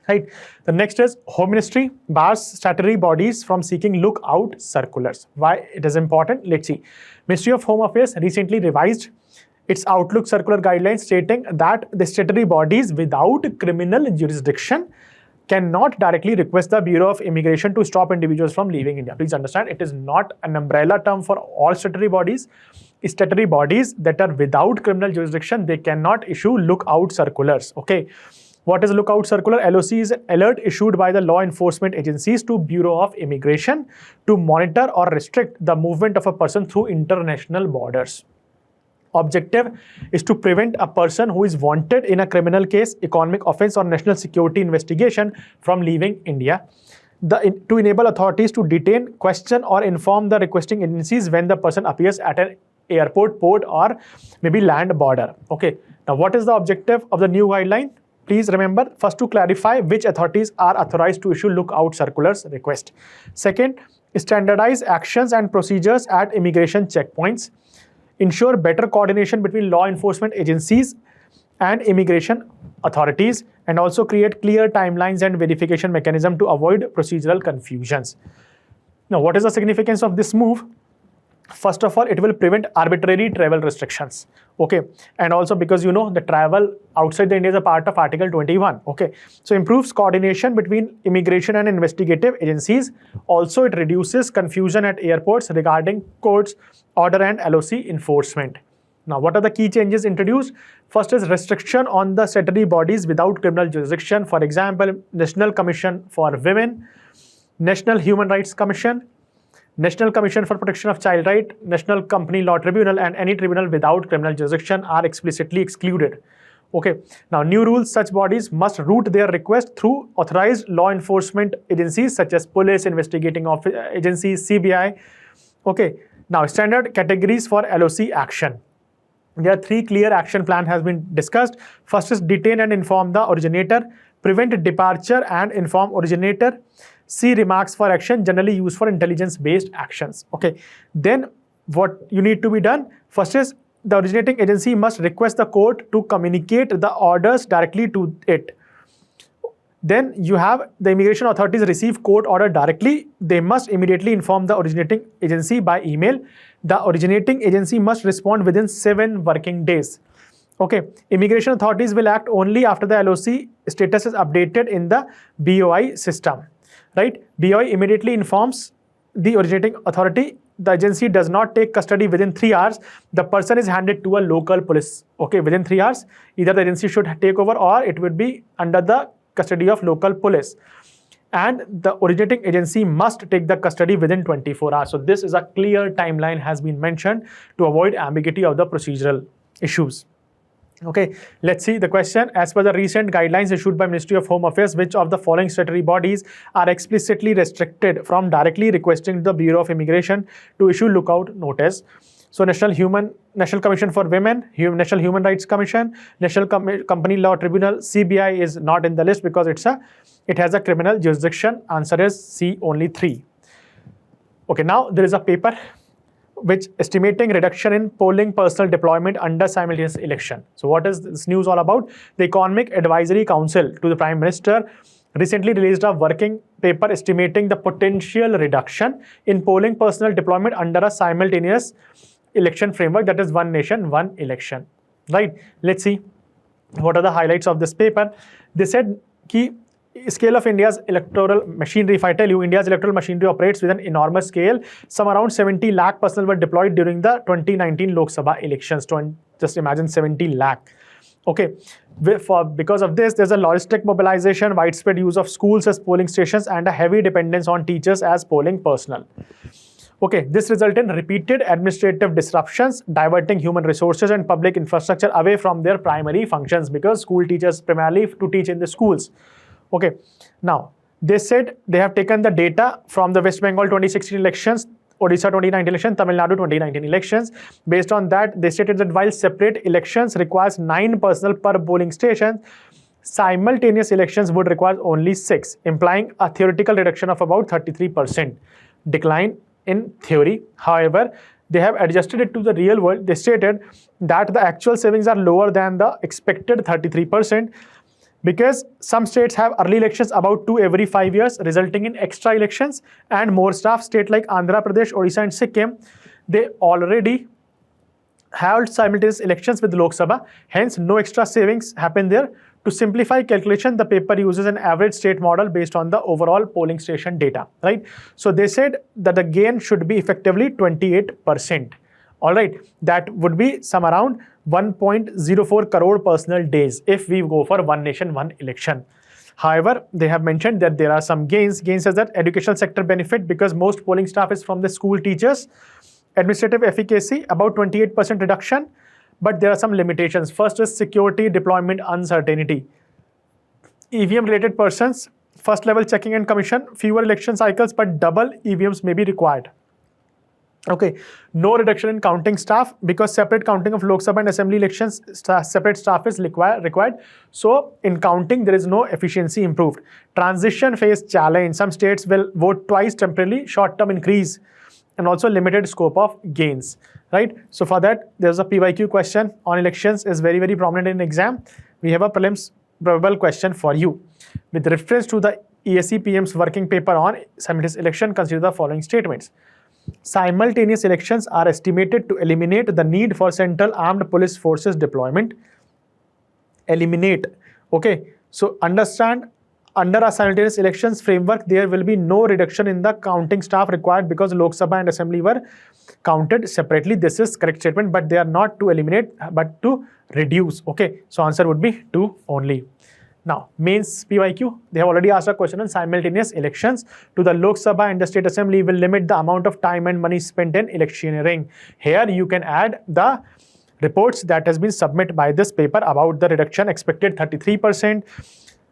Right. The next is Home Ministry bars statutory bodies from seeking lookout circulars. Why it is important? Let's see. Ministry of Home Affairs recently revised its Outlook circular guidelines stating that the statutory bodies without criminal jurisdiction cannot directly request the Bureau of Immigration to stop individuals from leaving India. Please understand, it is not an umbrella term for all statutory bodies. Statutory bodies that are without criminal jurisdiction, they cannot issue lookout circulars. Okay. What is a lookout circular? LOC is an alert issued by the law enforcement agencies to Bureau of Immigration to monitor or restrict the movement of a person through international borders. Objective is to prevent a person who is wanted in a criminal case, economic offense or national security investigation from leaving India. To enable authorities to detain, question or inform the requesting agencies when the person appears at an airport, port or maybe land border. Okay. Now, what is the objective of the new guideline? Please remember, first to clarify which authorities are authorized to issue lookout circulars request. Second, standardize actions and procedures at immigration checkpoints. Ensure better coordination between law enforcement agencies and immigration authorities, and also create clear timelines and verification mechanism to avoid procedural confusions. Now, what is the significance of this move? First of all, it will prevent arbitrary travel restrictions. Okay. And also because you know the travel outside the India is a part of Article 21. Okay. So improves coordination between immigration and investigative agencies. Also, it reduces confusion at airports regarding courts, order and LOC enforcement. Now, what are the key changes introduced? First is restriction on the statutory bodies without criminal jurisdiction. For example, National Commission for Women, National Human Rights Commission, National Commission for Protection of Child Rights, National Company Law Tribunal and any tribunal without criminal jurisdiction are explicitly excluded. Okay. Now, new rules, such bodies must route their request through authorized law enforcement agencies such as police, investigating agencies, CBI. Okay. Now, standard categories for LOC action. There are 3 clear action plan has been discussed. First is detain and inform the originator, prevent departure and inform originator. C, remarks for action, generally used for intelligence-based actions. Okay, then what you need to be done? First is the originating agency must request the court to communicate the orders directly to it. Then you have the immigration authorities receive court order directly. They must immediately inform the originating agency by email. The originating agency must respond within 7 working days. Okay, immigration authorities will act only after the LOC status is updated in the BOI system, right? BOI immediately informs the originating authority. The agency does not take custody within 3 hours. The person is handed to a local police. Okay, within 3 hours, either the agency should take over or it would be under the custody of local police. And the originating agency must take the custody within 24 hours. So this is a clear timeline has been mentioned to avoid ambiguity of the procedural issues. Okay, let's see the question. As per the recent guidelines issued by Ministry of Home Affairs, which of the following statutory bodies are explicitly restricted from directly requesting the Bureau of Immigration to issue lookout notice? So National Commission for Women, National Human Rights Commission, National Company Law Tribunal. CBI is not in the list because it has a criminal jurisdiction. Answer is C, only 3. Okay, now there is a paper which estimating reduction in polling personnel deployment under simultaneous election. So what is this news all about? The Economic Advisory Council to the Prime Minister recently released a working paper estimating the potential reduction in polling personnel deployment under a simultaneous election framework, that is one nation, one election, right? Let's see what are the highlights of this paper. They said key scale of India's electoral machinery. If I tell you India's electoral machinery operates with an enormous scale, some around 70 lakh personnel were deployed during the 2019 Lok Sabha elections. Just imagine 70 lakh. Okay, because of this, there's a logistic mobilization, widespread use of schools as polling stations, and a heavy dependence on teachers as polling personnel. Okay, this resulted in repeated administrative disruptions, diverting human resources and public infrastructure away from their primary functions, because school teachers primarily to teach in the schools. Okay, now they said they have taken the data from the West Bengal 2016 elections, Odisha 2019 election, Tamil Nadu 2019 elections. Based on that, they stated that while separate elections requires 9 personnel per polling station, simultaneous elections would require only 6, implying a theoretical reduction of about 33% decline in theory. However, they have adjusted it to the real world. They stated that the actual savings are lower than the expected 33%, because some states have early elections about 2 every 5 years, resulting in extra elections and more staff. States like Andhra Pradesh, Odisha and Sikkim, they already held simultaneous elections with Lok Sabha, hence no extra savings happen there. To simplify calculation, the paper uses an average state model based on the overall polling station data, right? So they said that the gain should be effectively 28%. All right, that would be some around 1.04 crore personal days if we go for one nation, one election. However, they have mentioned that there are some gains. Gains as that educational sector benefit, because most polling staff is from the school teachers. Administrative efficacy, about 28% reduction, but there are some limitations. First is security deployment uncertainty. EVM related persons, first level checking and commission, fewer election cycles, but double EVMs may be required. Okay, no reduction in counting staff, because separate counting of Lok Sabha and Assembly elections, separate staff is required. So in counting, there is no efficiency improved. Transition phase challenge, some states will vote twice temporarily, short-term increase, and also limited scope of gains, right? So for that, there's a PYQ question on elections is very, very prominent in exam. We have a prelims probable question for you. With reference to the ESE PM's working paper on simultaneous election, consider the following statements. Simultaneous elections are estimated to eliminate the need for central armed police forces deployment. Eliminate. Okay, so understand, under a simultaneous elections framework, there will be no reduction in the counting staff required, because Lok Sabha and Assembly were counted separately. This is correct statement, but they are not to eliminate but to reduce. Okay, so answer would be 2 only. Now, mains PYQ, they have already asked a question on simultaneous elections to the Lok Sabha and the State Assembly will limit the amount of time and money spent in electioneering. Here you can add the reports that has been submitted by this paper about the reduction expected 33%,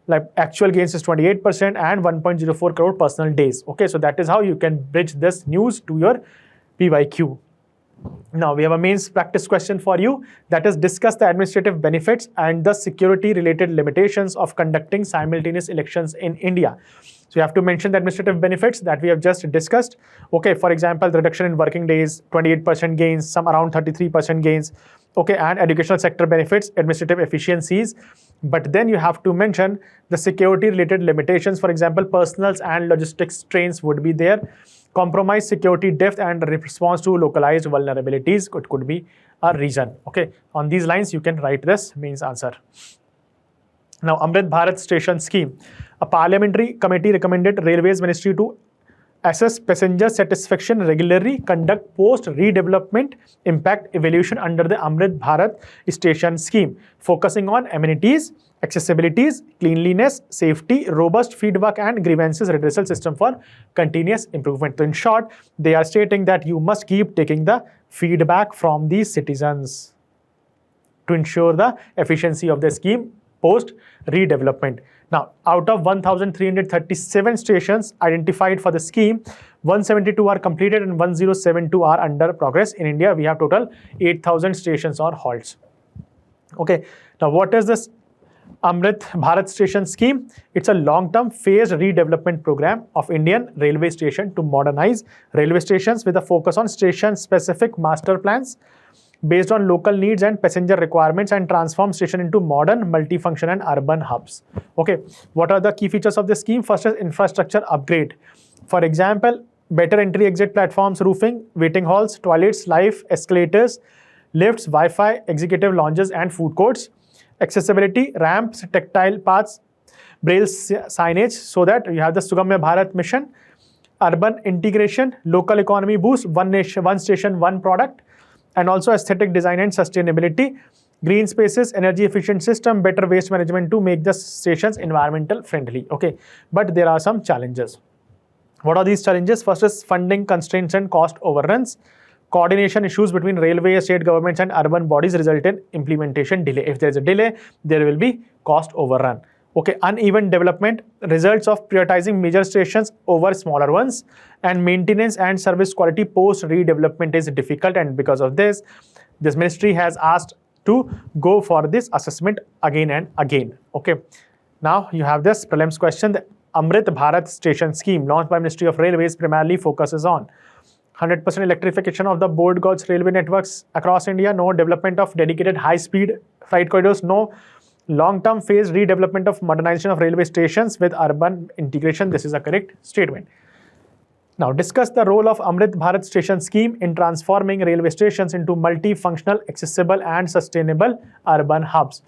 like actual gains is 28% and 1.04 crore personal days. Okay, so that is how you can bridge this news to your PYQ. Now we have a mains practice question for you, that is, discuss the administrative benefits and the security related limitations of conducting simultaneous elections in India. So you have to mention the administrative benefits that we have just discussed. Okay, for example, the reduction in working days, 28% gains, some around 33% gains. Okay, and educational sector benefits, administrative efficiencies. But then you have to mention the security related limitations. For example, personals and logistics strains would be there. Compromised security depth and response to localized vulnerabilities could be a reason. Okay, on these lines you can write this mains answer. Now, Amrit Bharat Station Scheme. A parliamentary committee recommended Railways Ministry to assess passenger satisfaction regularly, conduct post-redevelopment impact evaluation under the Amrit Bharat Station Scheme, focusing on amenities, accessibilities, cleanliness, safety, robust feedback and grievances redressal system for continuous improvement. So in short, they are stating that you must keep taking the feedback from the citizens to ensure the efficiency of the scheme post redevelopment. Now, out of 1,337 stations identified for the scheme, 172 are completed and 1072 are under progress. In India, we have total 8,000 stations or halts. Okay, now what is this Amrit Bharat Station Scheme? It's a long-term phased redevelopment program of Indian railway station to modernize railway stations with a focus on station-specific master plans based on local needs and passenger requirements and transform station into modern, multifunction and urban hubs. Okay, what are the key features of the scheme? First is infrastructure upgrade. For example, better entry-exit platforms, roofing, waiting halls, toilets, live escalators, lifts, Wi-Fi, executive lounges and food courts. Accessibility, ramps, tactile paths, braille signage, so that you have the Sugamya Bharat mission. Urban integration, local economy boost, one nation, one station, one product. And also aesthetic design and sustainability, green spaces, energy efficient system, better waste management to make the stations environmental friendly. Okay, but there are some challenges. What are these challenges? First is funding constraints and cost overruns. Coordination issues between railway, state governments and urban bodies result in implementation delay. If there is a delay, there will be cost overrun. Okay, uneven development, results of prioritizing major stations over smaller ones, and maintenance and service quality post redevelopment is difficult, and because of this ministry has asked to go for this assessment again and again. Okay, now you have this prelims question. The Amrit Bharat Station Scheme launched by Ministry of Railways primarily focuses on 100% electrification of the board gauge railway networks across India, no development of dedicated high-speed freight corridors, no long-term phase redevelopment of modernization of railway stations with urban integration. This is a correct statement. Now, discuss the role of Amrit Bharat Station Scheme in transforming railway stations into multifunctional, accessible and sustainable urban hubs.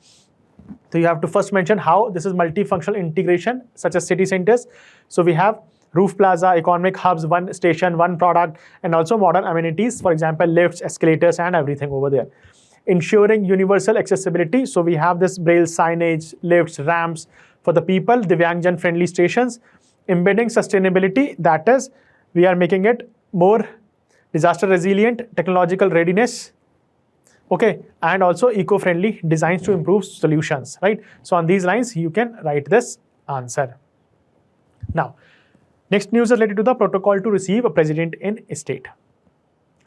So you have to first mention how this is multifunctional integration, such as city centers. So we have roof plaza, economic hubs, one station, one product, and also modern amenities, for example, lifts, escalators and everything over there. Ensuring universal accessibility. So we have this braille signage, lifts, ramps for the people, Divyangjan friendly stations. Embedding sustainability, that is, we are making it more disaster resilient, technological readiness, okay, and also eco-friendly designs to improve solutions, right? So on these lines, you can write this answer. Now, next news is related to the protocol to receive a president in a state.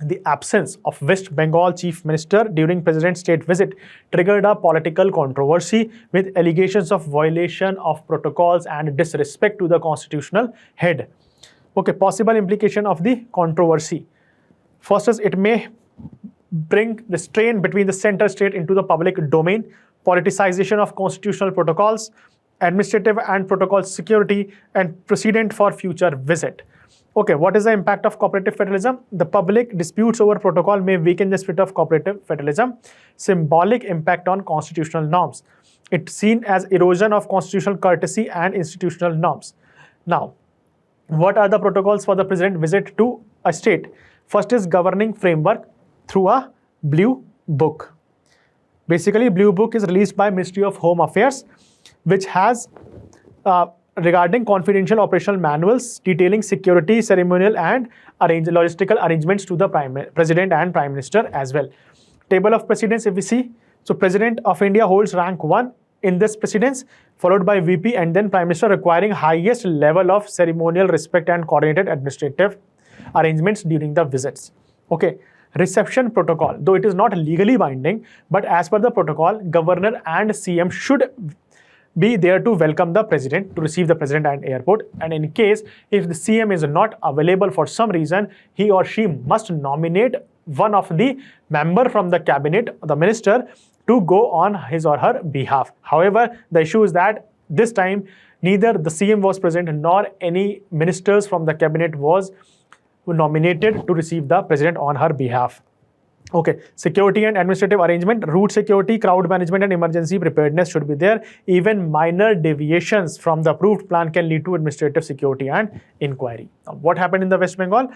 The absence of West Bengal Chief Minister during President's state visit triggered a political controversy with allegations of violation of protocols and disrespect to the constitutional head. Okay, possible implication of the controversy. First is it may bring the strain between the center state into the public domain, politicization of constitutional protocols, administrative and protocol security, and precedent for future visit. Okay, what is the impact of cooperative federalism? The public disputes over protocol may weaken the spirit of cooperative federalism. Symbolic impact on constitutional norms. It's seen as erosion of constitutional courtesy and institutional norms. Now, what are the protocols for the president visit to a state? First is governing framework through a blue book. Basically, blue book is released by Ministry of Home Affairs, which has regarding confidential operational manuals detailing security, ceremonial and logistical arrangements to the President and Prime Minister as well. Table of precedence, if we see, so President of India holds rank 1 in this precedence, followed by VP and then Prime Minister, requiring highest level of ceremonial respect and coordinated administrative arrangements during the visits. Okay, reception protocol, though it is not legally binding, but as per the protocol, governor and CM should be there to welcome the president, to receive the president at airport. And in case if the CM is not available for some reason, he or she must nominate one of the member from the cabinet, the minister, to go on his or her behalf. However, the issue is that this time neither the CM was present nor any ministers from the cabinet was nominated to receive the president on her behalf. Okay, security and administrative arrangement, route security, crowd management and emergency preparedness should be there. Even minor deviations from the approved plan can lead to administrative security and inquiry. Now, what happened in the West Bengal?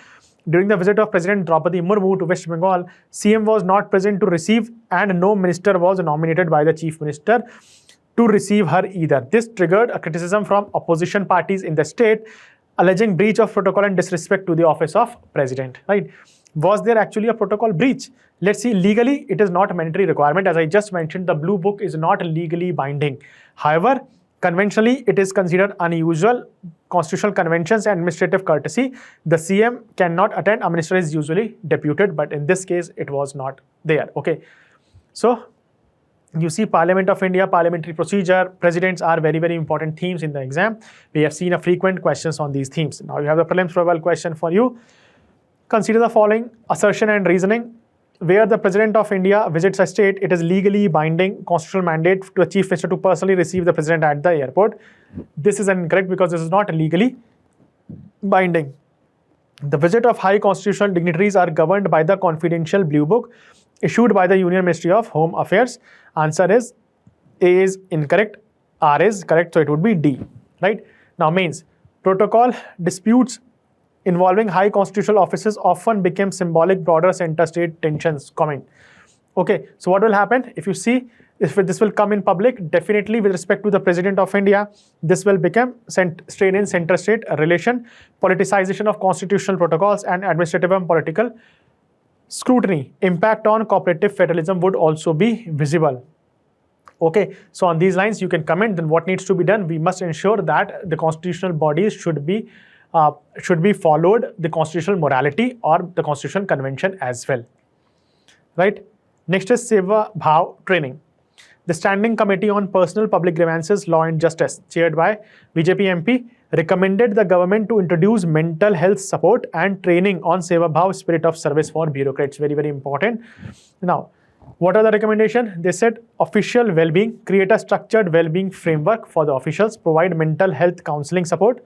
During the visit of President Draupadi Murmu to West Bengal, CM was not present to receive and no minister was nominated by the chief minister to receive her either. This triggered a criticism from opposition parties in the state, alleging breach of protocol and disrespect to the office of president, right? Was there actually a protocol breach? Let's see. Legally, it is not a mandatory requirement. As I just mentioned, the blue book is not legally binding. However, conventionally, it is considered unusual. Constitutional conventions and administrative courtesy. The CM cannot attend. A minister is usually deputed, but in this case, it was not there. Okay. So, you see, Parliament of India, parliamentary procedure, presidents are very, very important themes in the exam. We have seen a frequent questions on these themes. Now, you have the prelims probable question for you. Consider the following assertion and reasoning. Where the President of India visits a state, it is legally binding constitutional mandate to the Chief Minister to personally receive the President at the airport. This is incorrect because this is not legally binding. The visit of high constitutional dignitaries are governed by the confidential blue book issued by the Union Ministry of Home Affairs. Answer is A is incorrect, R is correct, so it would be D, right? Now, mains. Protocol disputes involving high constitutional offices often became symbolic broader center-state tensions. Comment. Okay, so what will happen? If you see, if this will come in public, definitely with respect to the President of India, this will become strain in center-state relation, politicization of constitutional protocols and administrative and political scrutiny. Impact on cooperative federalism would also be visible. Okay, so on these lines, you can comment. Then what needs to be done? We must ensure that the constitutional bodies should be followed the constitutional morality or the constitutional convention as well, right? Next is Seva Bhav training. The Standing Committee on Personal Public Grievances, Law and Justice, chaired by BJP MP, recommended the government to introduce mental health support and training on Seva Bhav, spirit of service for bureaucrats. Very, very important. Now, what are the recommendations? They said official well-being, create a structured well-being framework for the officials, provide mental health counseling support,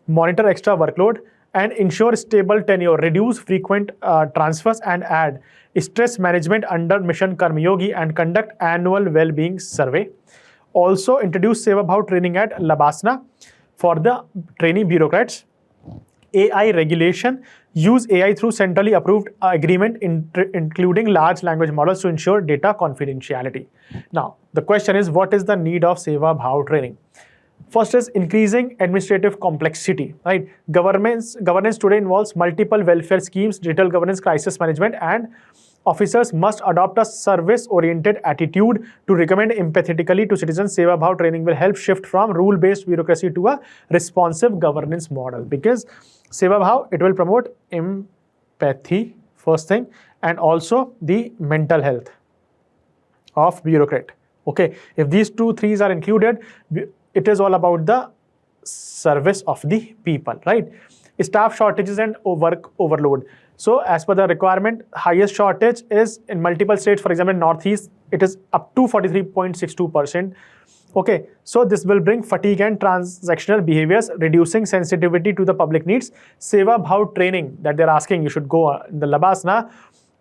monitor extra workload, and ensure stable tenure, reduce frequent transfers, and add stress management under Mission Karma Yogi and conduct annual well-being survey. Also introduce Seva Bhav training at Labasna for the trainee bureaucrats. AI regulation, use AI through centrally approved agreement including large language models to ensure data confidentiality. Now, the question is, what is the need of Seva Bhav training? First is increasing administrative complexity, right? Governance today involves multiple welfare schemes, digital governance, crisis management, and officers must adopt a service-oriented attitude to recommend empathetically to citizens. Seva Bhav training will help shift from rule-based bureaucracy to a responsive governance model, because Seva Bhav, it will promote empathy, first thing, and also the mental health of bureaucrat. Okay, if these two threes are included, it is all about the service of the people, right? Staff shortages and work overload. So as per the requirement, highest shortage is in multiple states. For example, in Northeast, it is up to 43.62%. Okay, so this will bring fatigue and transactional behaviors, reducing sensitivity to the public needs. Seva Bhav training that they're asking, you should go in the Labasna,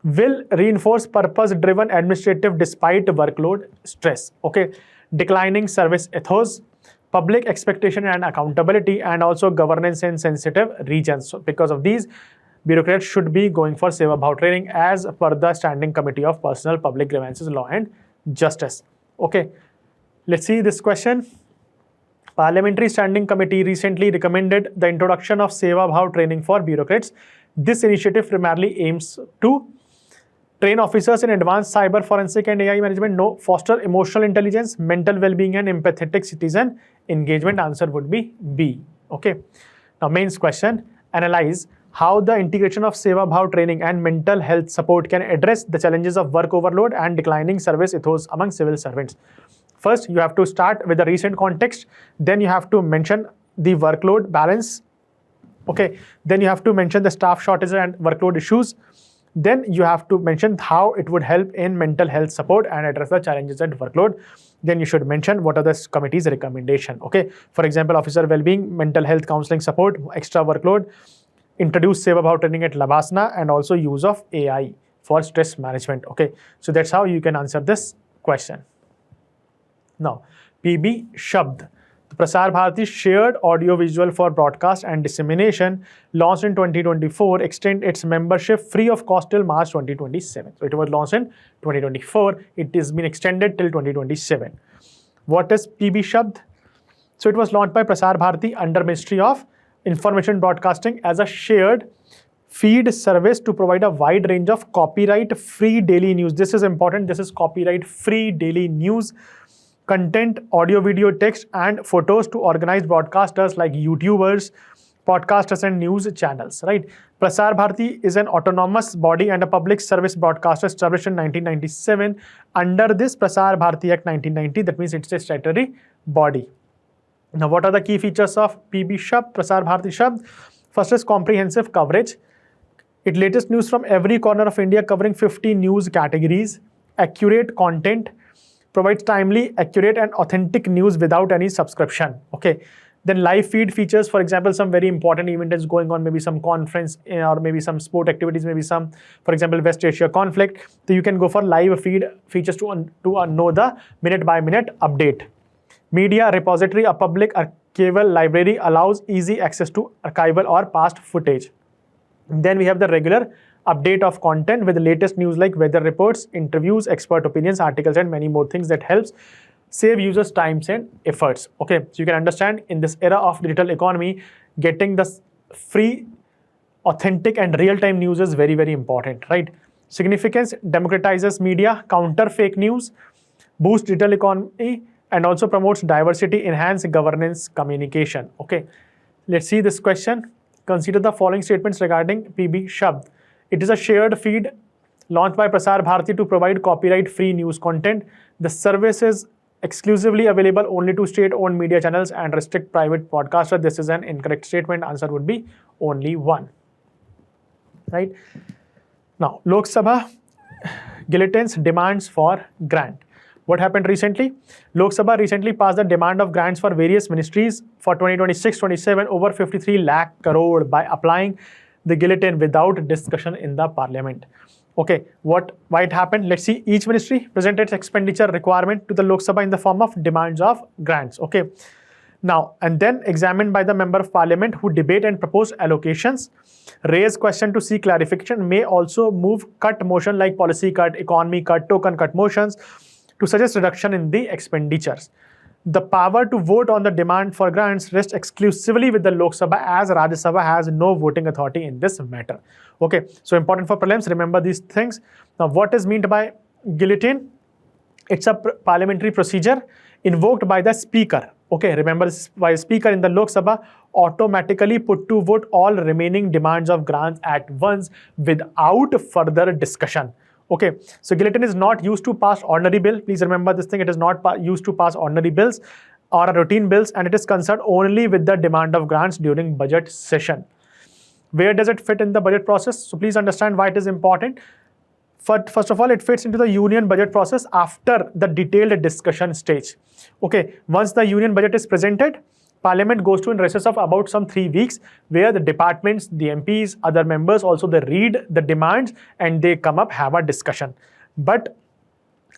will reinforce purpose-driven administrative despite workload stress. Okay, declining service ethos, public expectation and accountability, and also governance in sensitive regions. So because of these, bureaucrats should be going for Seva Bhav training as per the Standing Committee of Personal Public Grievances, Law and Justice. Okay, let's see this question. Parliamentary Standing Committee recently recommended the introduction of Seva Bhav training for bureaucrats. This initiative primarily aims to train officers in advanced cyber forensic and AI management, foster emotional intelligence, mental well-being, and empathetic citizen engagement. Answer would be B. Okay. Now, mains question. Analyze how the integration of Seva Bhav training and mental health support can address the challenges of work overload and declining service ethos among civil servants. First, you have to start with the recent context, then you have to mention the workload balance, okay, then you have to mention the staff shortages and workload issues, then you have to mention how it would help in mental health support and address the challenges and workload. Then you should mention what are the committee's recommendation. Okay, for example, officer well-being, mental health counseling support, extra workload, introduce Seva Bhav training at Labasna, and also use of AI for stress management. Okay, so that's how you can answer this question. Now, PB Shabd, the Prasar Bharati shared audio visual for broadcast and dissemination, launched in 2024, extend its membership free of cost till March 2027. So it was launched in 2024. It has been extended till 2027. What is PB Shabd? So it was launched by Prasar Bharati under Ministry of Information Broadcasting as a shared feed service to provide a wide range of copyright-free daily news. This is important. This is copyright-free daily news, content, audio, video, text, and photos to organized broadcasters like YouTubers, podcasters, and news channels, right? Prasar Bharati is an autonomous body and a public service broadcaster established in 1997 under this Prasar Bharati Act 1990. That means it's a statutory body. Now, what are the key features of PB Shabd, Prasar Bharati Shabd? First is comprehensive coverage. It latest news from every corner of India covering 50 news categories, accurate content, provides timely, accurate, and authentic news without any subscription. Okay. Then live feed features, for example, some very important event is going on, maybe some conference or maybe some sport activities, maybe some, for example, West Asia conflict. So you can go for live feed features to know the minute by minute update. Media repository, a public archival library, allows easy access to archival or past footage. Then we have the regular update of content with the latest news like weather reports, interviews, expert opinions, articles, and many more things that helps save users times and efforts. Okay, so you can understand in this era of digital economy, getting the free, authentic, and real-time news is very, very important, right? Significance: democratizes media, counter fake news, boosts digital economy, and also promotes diversity, enhance governance communication. Okay, let's see this question. Consider the following statements regarding PB Shabd. It is a shared feed launched by Prasar Bharati to provide copyright-free news content. The service is exclusively available only to state-owned media channels and restrict private podcasters. This is an incorrect statement. Answer would be only one. Right? Now, Lok Sabha guillotines demands for grant. What happened recently? Lok Sabha recently passed the demand of grants for various ministries for 2026-27 over 53 lakh crore by applying the guillotine without discussion in the parliament. Okay, why it happened? Let's see. Each ministry presented its expenditure requirement to the Lok Sabha in the form of demands of grants. Okay, now and then examined by the member of parliament who debate and propose allocations, raise question to seek clarification, may also move cut motion like policy cut, economy cut, token cut motions to suggest reduction in the expenditures. The power to vote on the demand for grants rests exclusively with the Lok Sabha, as Rajya Sabha has no voting authority in this matter. Okay, so important for prelims, remember these things. Now, what is meant by guillotine? It's a parliamentary procedure invoked by the speaker. Okay, remember this, by speaker in the Lok Sabha automatically put to vote all remaining demands of grants at once without further discussion. Okay, so guillotine is not used to pass ordinary bill. Please remember this thing. It is not used to pass ordinary bills or routine bills, and it is concerned only with the demand of grants during budget session. Where does it fit in the budget process? So please understand why it is important. First of all, it fits into the union budget process after the detailed discussion stage. Okay, once the union budget is presented, Parliament goes to a recess of about some 3 weeks, where the departments, the MPs, other members also they read the demands and they come up, have a discussion. But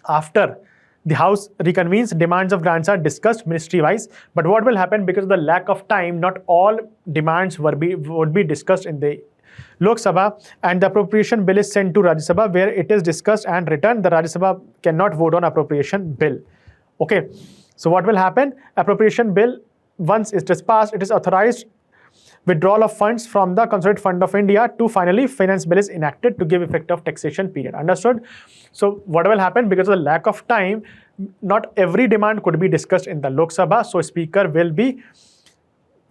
after the House reconvenes, demands of grants are discussed ministry-wise. But what will happen, because of the lack of time, not all demands would be discussed in the Lok Sabha, and the appropriation bill is sent to Rajya Sabha, where it is discussed and returned. The Rajya Sabha cannot vote on appropriation bill. Okay, so what will happen? Appropriation bill, once it is passed, it is authorized withdrawal of funds from the Consolidated Fund of India to finally finance bill is enacted to give effect of taxation period. Understood? So what will happen, because of the lack of time, not every demand could be discussed in the Lok Sabha. So speaker will be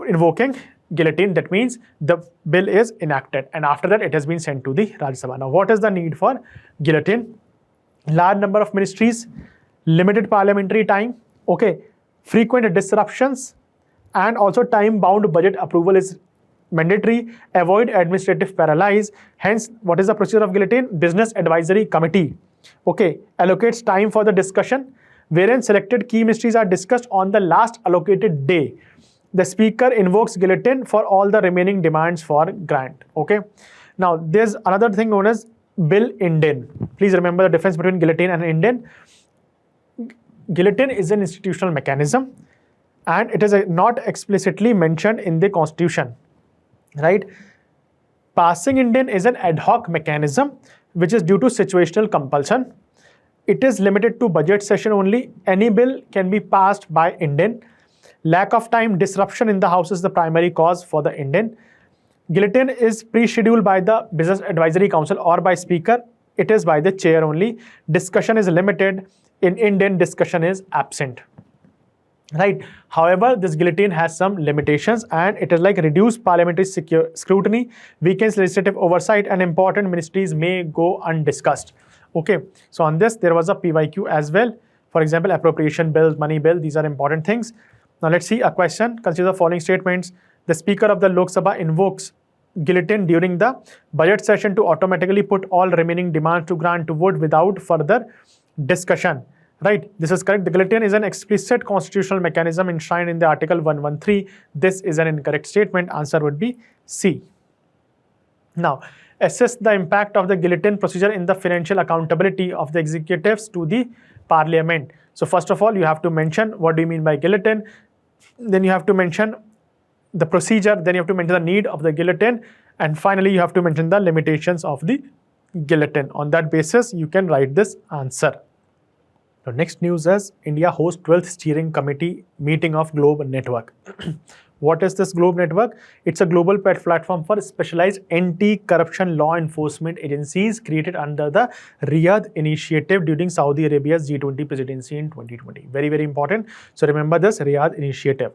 invoking guillotine. That means the bill is enacted and after that it has been sent to the Rajya Sabha. Now what is the need for guillotine? Large number of ministries, limited parliamentary time, okay, frequent disruptions, and also time-bound budget approval is mandatory. Avoid administrative paralysis. Hence, what is the procedure of guillotine? Business Advisory Committee, okay, allocates time for the discussion, wherein selected key ministries are discussed on the last allocated day. The speaker invokes guillotine for all the remaining demands for grant, okay. Now, there's another thing known as bill indent. Please remember the difference between guillotine and indent. Guillotine is an institutional mechanism and it is not explicitly mentioned in the constitution, right? Passing indent is an ad hoc mechanism which is due to situational compulsion. It is limited to budget session only. Any bill can be passed by indent. Lack of time disruption in the house is the primary cause for the indent. Guillotine is pre-scheduled by the Business Advisory Council or by speaker. It is by the chair only. Discussion is limited. In indent, discussion is absent, right? However, this guillotine has some limitations and it is like reduced parliamentary scrutiny, weakens legislative oversight, and important ministries may go undiscussed. Okay, so on this there was a PYQ as well. For example, appropriation bill, money bill, these are important things. Now let's see a question. Consider the following statements. The Speaker of the Lok Sabha invokes guillotine during the budget session to automatically put all remaining demands to grant to vote without further discussion, right? This is correct. The guillotine is an explicit constitutional mechanism enshrined in the Article 113. This is an incorrect statement. Answer would be C. Now, assess the impact of the guillotine procedure in the financial accountability of the executives to the parliament. So first of all, you have to mention what do you mean by guillotine. Then you have to mention the procedure. Then you have to mention the need of the guillotine. And finally, you have to mention the limitations of the guillotine. On that basis, you can write this answer. The next news is India hosts 12th Steering Committee meeting of Globe Network. What is this Globe Network? It's a global platform for specialized anti-corruption law enforcement agencies created under the Riyadh initiative during Saudi Arabia's G20 presidency in 2020. Very, very important. So remember this Riyadh initiative.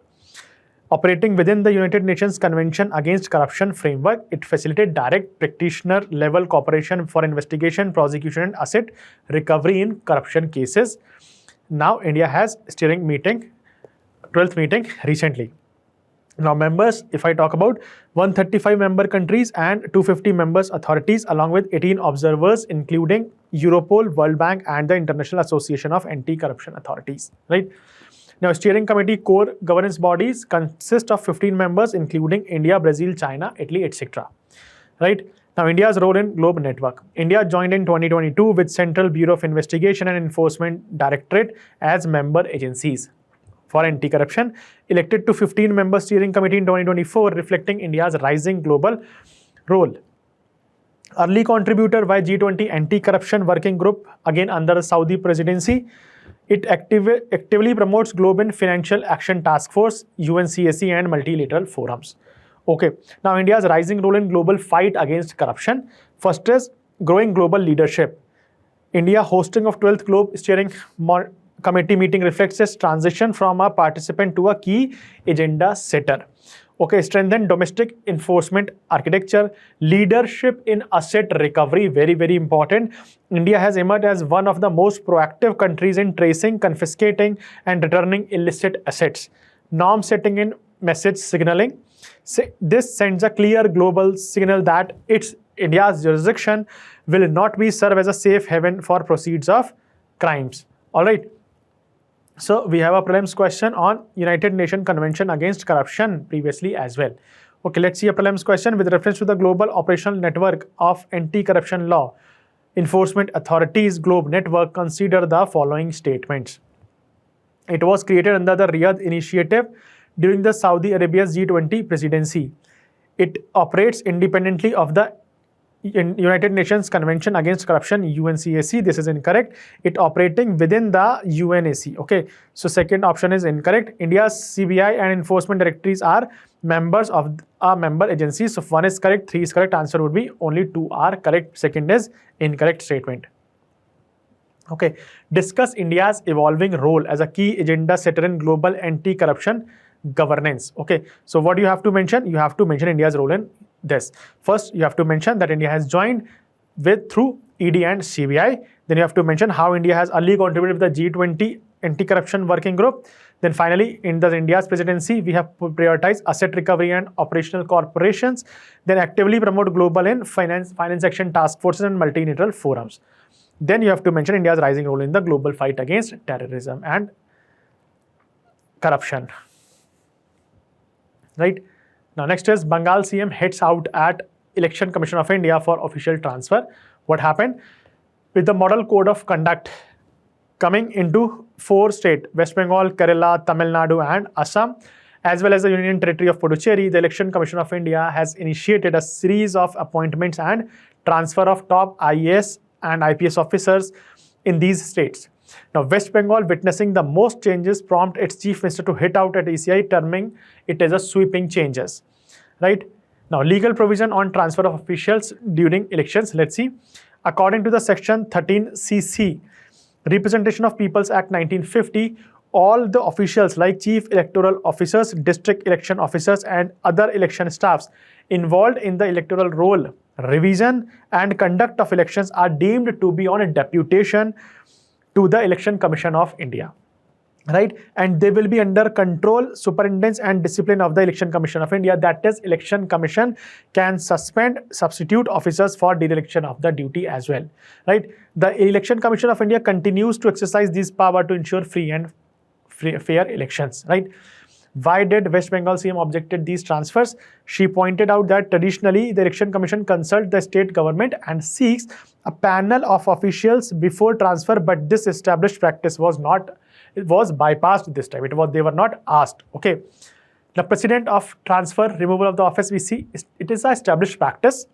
Operating within the United Nations Convention Against Corruption framework, it facilitates direct practitioner-level cooperation for investigation, prosecution, and asset recovery in corruption cases. Now, India has steering meeting, 12th meeting recently. Now, members, if I talk about 135 member countries and 250 members authorities, along with 18 observers, including Europol, World Bank, and the International Association of Anti-Corruption Authorities, right? Now, steering committee core governance bodies consist of 15 members, including India, Brazil, China, Italy, etc. Right? Now, India's role in Globe Network. India joined in 2022 with Central Bureau of Investigation and Enforcement Directorate as member agencies for anti-corruption, elected to 15-member steering committee in 2024, reflecting India's rising global role. Early contributor by G20 Anti-Corruption Working Group, again under the Saudi presidency. It actively promotes Global Financial Action Task Force, UN CSE, and multilateral forums. Okay, now India's rising role in global fight against corruption. First is growing global leadership. India hosting of 12th Globe Steering Committee meeting reflects its transition from a participant to a key agenda setter. Okay, strengthen domestic enforcement architecture, leadership in asset recovery, very, very important. India has emerged as one of the most proactive countries in tracing, confiscating, and returning illicit assets. Norm setting in message signaling. This sends a clear global signal that India's jurisdiction will not be served as a safe haven for proceeds of crimes. All right. So we have a prelims question on United Nations Convention Against Corruption previously as well. Okay, let's see a prelims question with reference to the Global Operational Network of Anti-Corruption Law Enforcement Authorities Globe Network. Consider the following statements. It was created under the Riyadh initiative during the Saudi Arabia's G20 presidency. It operates independently of the United Nations Convention Against Corruption, UNCAC. This is incorrect. It operating within the UNAC. Okay, so second option is incorrect. India's CBI and enforcement directories are members of a member agency. So 1 is correct, 3 is correct. Answer would be only 2 are correct. Second is incorrect statement. Okay, discuss India's evolving role as a key agenda setter in global anti-corruption governance. Okay, so what do you have to mention? You have to mention India's role in this. First, you have to mention that India has joined through ED and CBI. Then you have to mention how India has early contributed with the G20 anti-corruption working group. Then finally, in India's presidency, we have prioritized asset recovery and operational corporations. Then actively promote global and finance action task forces and multilateral forums. Then you have to mention India's rising role in the global fight against terrorism and corruption. Right? Now next is Bengal CM heads out at Election Commission of India for official transfer. What happened? With the model code of conduct coming into 4 states, West Bengal, Kerala, Tamil Nadu and Assam, as well as the Union Territory of Puducherry, the Election Commission of India has initiated a series of appointments and transfer of top IAS and IPS officers in these states. Now, West Bengal, witnessing the most changes, prompt its chief minister to hit out at ECI, terming it as a sweeping changes. Right? Now, legal provision on transfer of officials during elections. Let's see. According to the Section 13cc, Representation of Peoples Act 1950, all the officials like chief electoral officers, district election officers and other election staffs involved in the electoral roll, revision and conduct of elections are deemed to be on a deputation to the Election Commission of India. Right? And they will be under control, superintendence and discipline of the Election Commission of India. That is, Election Commission can suspend substitute officers for dereliction of the duty as well. Right? The Election Commission of India continues to exercise this power to ensure free and fair elections. Right? Why did West Bengal CM objected these transfers? She pointed out that traditionally the Election Commission consults the state government and seeks a panel of officials before transfer, but this established practice was bypassed this time. They were not asked. Okay. The precedent of transfer, removal of the office, we see it is an established practice.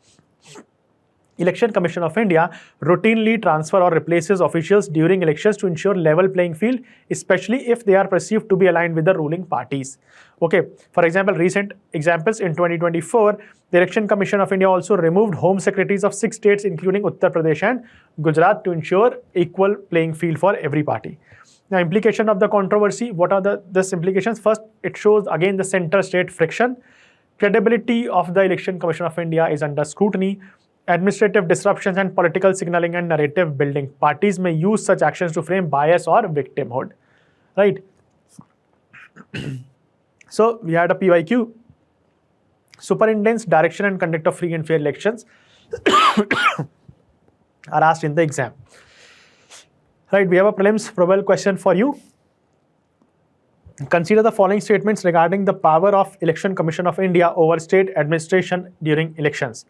Election Commission of India routinely transfer or replaces officials during elections to ensure level playing field, especially if they are perceived to be aligned with the ruling parties. Okay, for example, recent examples in 2024, the Election Commission of India also removed home secretaries of 6 states, including Uttar Pradesh and Gujarat, to ensure equal playing field for every party. Now, implication of the controversy, what are these implications? First, it shows again the center-state friction. Credibility of the Election Commission of India is under scrutiny. Administrative disruptions and political signaling and narrative building. Parties may use such actions to frame bias or victimhood. Right? So, we had a PYQ. Superintendent's direction and conduct of free and fair elections are asked in the exam. Right, we have a prelims probable question for you. Consider the following statements regarding the power of Election Commission of India over state administration during elections.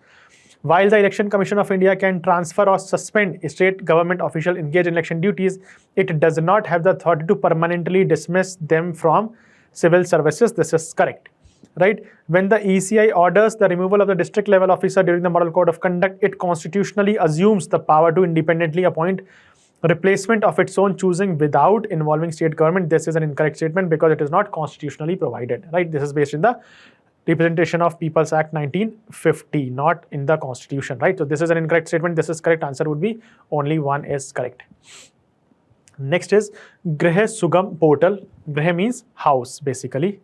While the Election Commission of India can transfer or suspend a state government official engaged in election duties, it does not have the authority to permanently dismiss them from civil services. This is correct. Right? When the ECI orders the removal of the district level officer during the Model Code of Conduct, it constitutionally assumes the power to independently appoint replacement of its own choosing without involving state government. This is an incorrect statement because it is not constitutionally provided. Right? This is based in the Representation of Peoples Act 1950, not in the Constitution. Right? So this is an incorrect statement. This is correct. Answer would be only one is correct. Next is Griha Sugam portal. Griha means house basically.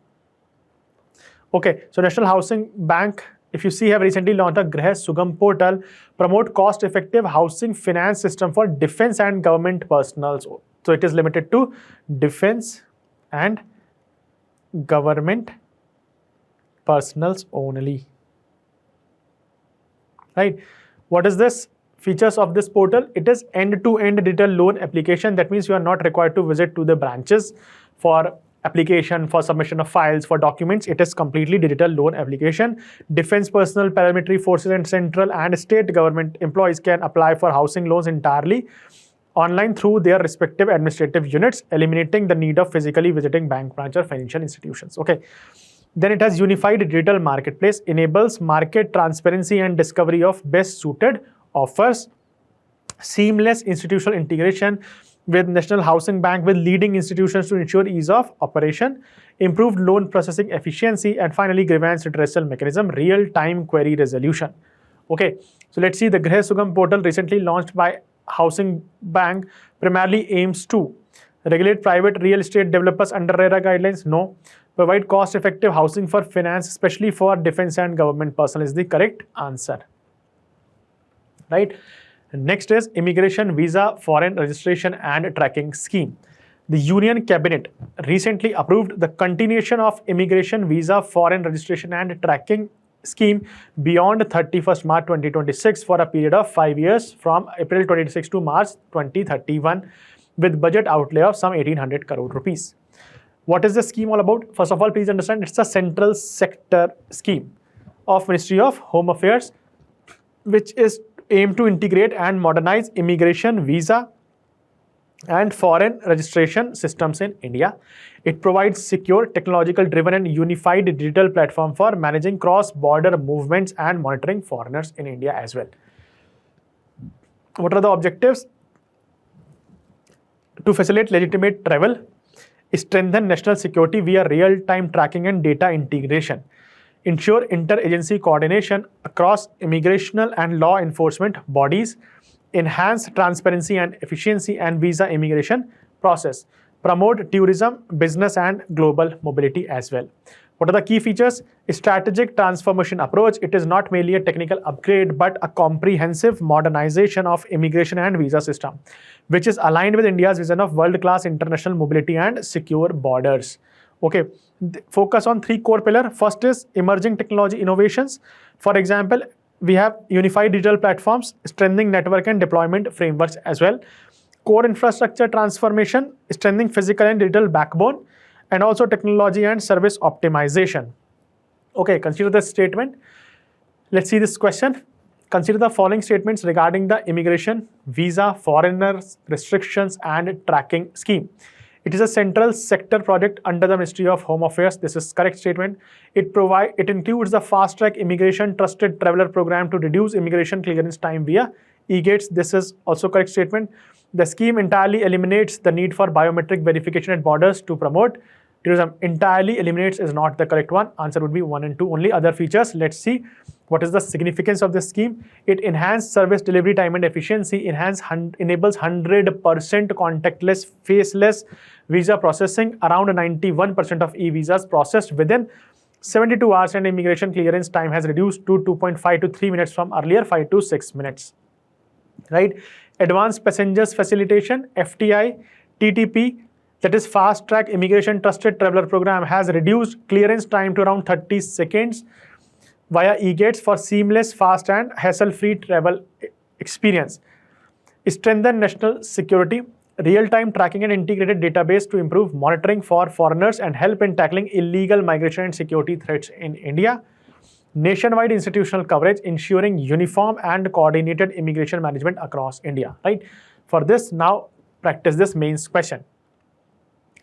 Okay, so National Housing Bank, if you see, have recently launched a Griha Sugam portal, promote cost-effective housing finance system for defense and government personnel. So it is limited to defense and government personnel only. Right? What is this? Features of this portal? It is end-to-end digital loan application. That means you are not required to visit to the branches for application, for submission of files, for documents. It is completely digital loan application. Defense personnel, paramilitary forces and central and state government employees can apply for housing loans entirely online through their respective administrative units, eliminating the need of physically visiting bank branch or financial institutions. Okay. Then it has unified digital marketplace, enables market transparency and discovery of best suited offers, seamless institutional integration with National Housing Bank with leading institutions to ensure ease of operation, improved loan processing efficiency, and finally grievance redressal mechanism, real-time query resolution. Okay, so let's see the Griha Sugam portal recently launched by Housing Bank primarily aims to Regulate private real estate developers under RERA guidelines? No. Provide cost-effective housing for finance, especially for defense and government personnel is the correct answer. Right. Next is Immigration Visa Foreign Registration and Tracking Scheme. The Union Cabinet recently approved the continuation of Immigration Visa Foreign Registration and Tracking Scheme beyond 31st March 2026 for a period of 5 years from April 2026 to March 2031 with budget outlay of some 1800 crore rupees. What is the scheme all about? First of all, please understand it's a central sector scheme of Ministry of Home Affairs which is aimed to integrate and modernize immigration, visa and foreign registration systems in India. It provides secure, technological-driven and unified digital platform for managing cross-border movements and monitoring foreigners in India as well. What are the objectives? To facilitate legitimate travel, strengthen national security via real-time tracking and data integration, ensure inter-agency coordination across immigrational and law enforcement bodies, enhance transparency and efficiency and visa immigration process, promote tourism, business and global mobility as well. What are the key features? A strategic transformation approach. It is not merely a technical upgrade but a comprehensive modernization of immigration and visa system, which is aligned with India's vision of world-class international mobility and secure borders. Okay, focus on 3 core pillars. First is emerging technology innovations. For example, we have unified digital platforms, strengthening network and deployment frameworks as well. Core infrastructure transformation, strengthening physical and digital backbone, and also technology and service optimization. Okay, consider this statement. Let's see this question. Consider the following statements regarding the immigration, visa, foreigners, restrictions, and tracking scheme. It is a central sector project under the Ministry of Home Affairs. This is correct statement. It includes the fast-track immigration trusted traveler program to reduce immigration clearance time via e-gates. This is also correct statement. The scheme entirely eliminates the need for biometric verification at borders to promote tourism. Entirely eliminates is not the correct one. Answer would be 1 and 2 only. Other features, let's see. What is the significance of this scheme? It enhances service delivery time and efficiency, enables 100% contactless, faceless visa processing, around 91% of e-visas processed within 72 hours, and immigration clearance time has reduced to 2.5 to 3 minutes from earlier 5 to 6 minutes. Right? Advanced Passengers Facilitation, FTI, TTP, that is Fast Track Immigration Trusted Traveler Program, has reduced clearance time to around 30 seconds via e-gates for seamless, fast and hassle-free travel experience. Strengthen national security, real-time tracking and integrated database to improve monitoring for foreigners and help in tackling illegal migration and security threats in India. Nationwide institutional coverage, ensuring uniform and coordinated immigration management across India. Right? For this, now practice this mains question.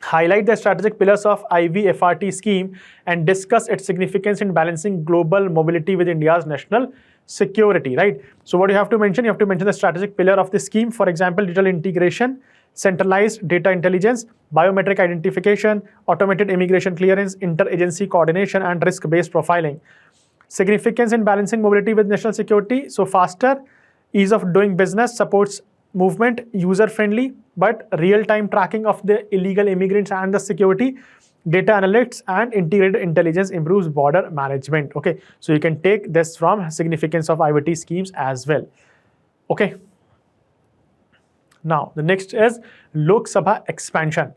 Highlight the strategic pillars of IVFRT scheme and discuss its significance in balancing global mobility with India's national security, right? So what you have to mention? You have to mention the strategic pillar of the scheme. For example, digital integration, centralized data intelligence, biometric identification, automated immigration clearance, inter-agency coordination, and risk-based profiling. Significance in balancing mobility with national security. So faster, ease of doing business, supports movement, user-friendly, but real-time tracking of the illegal immigrants and the security, data analytics and integrated intelligence improves border management. Okay, so you can take this from significance of IVT schemes as well. Okay. Now, the next is Lok Sabha expansion.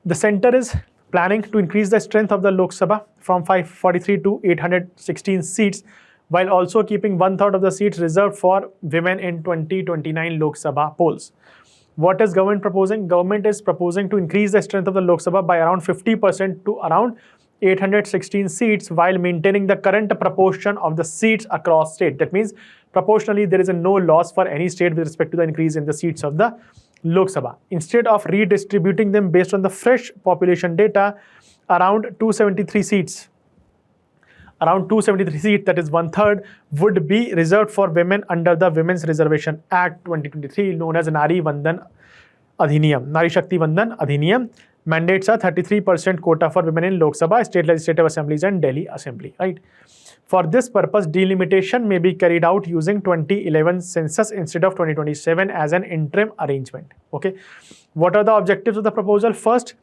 The center is planning to increase the strength of the Lok Sabha from 543 to 816 seats, while also keeping 1/3 of the seats reserved for women in 2029 Lok Sabha polls. What is government proposing? Government is proposing to increase the strength of the Lok Sabha by around 50% to around 816 seats while maintaining the current proportion of the seats across state. That means proportionally there is a no loss for any state with respect to the increase in the seats of the Lok Sabha. Instead of redistributing them based on the fresh population data, around 273 seats, that is 1/3, would be reserved for women under the Women's Reservation Act 2023, known as Nari Shakti Vandan Adhiniyam. Mandates a 33% quota for women in Lok Sabha, state legislative assemblies and Delhi Assembly. Right? For this purpose, delimitation may be carried out using 2011 census instead of 2027 as an interim arrangement. Okay. What are the objectives of the proposal? First,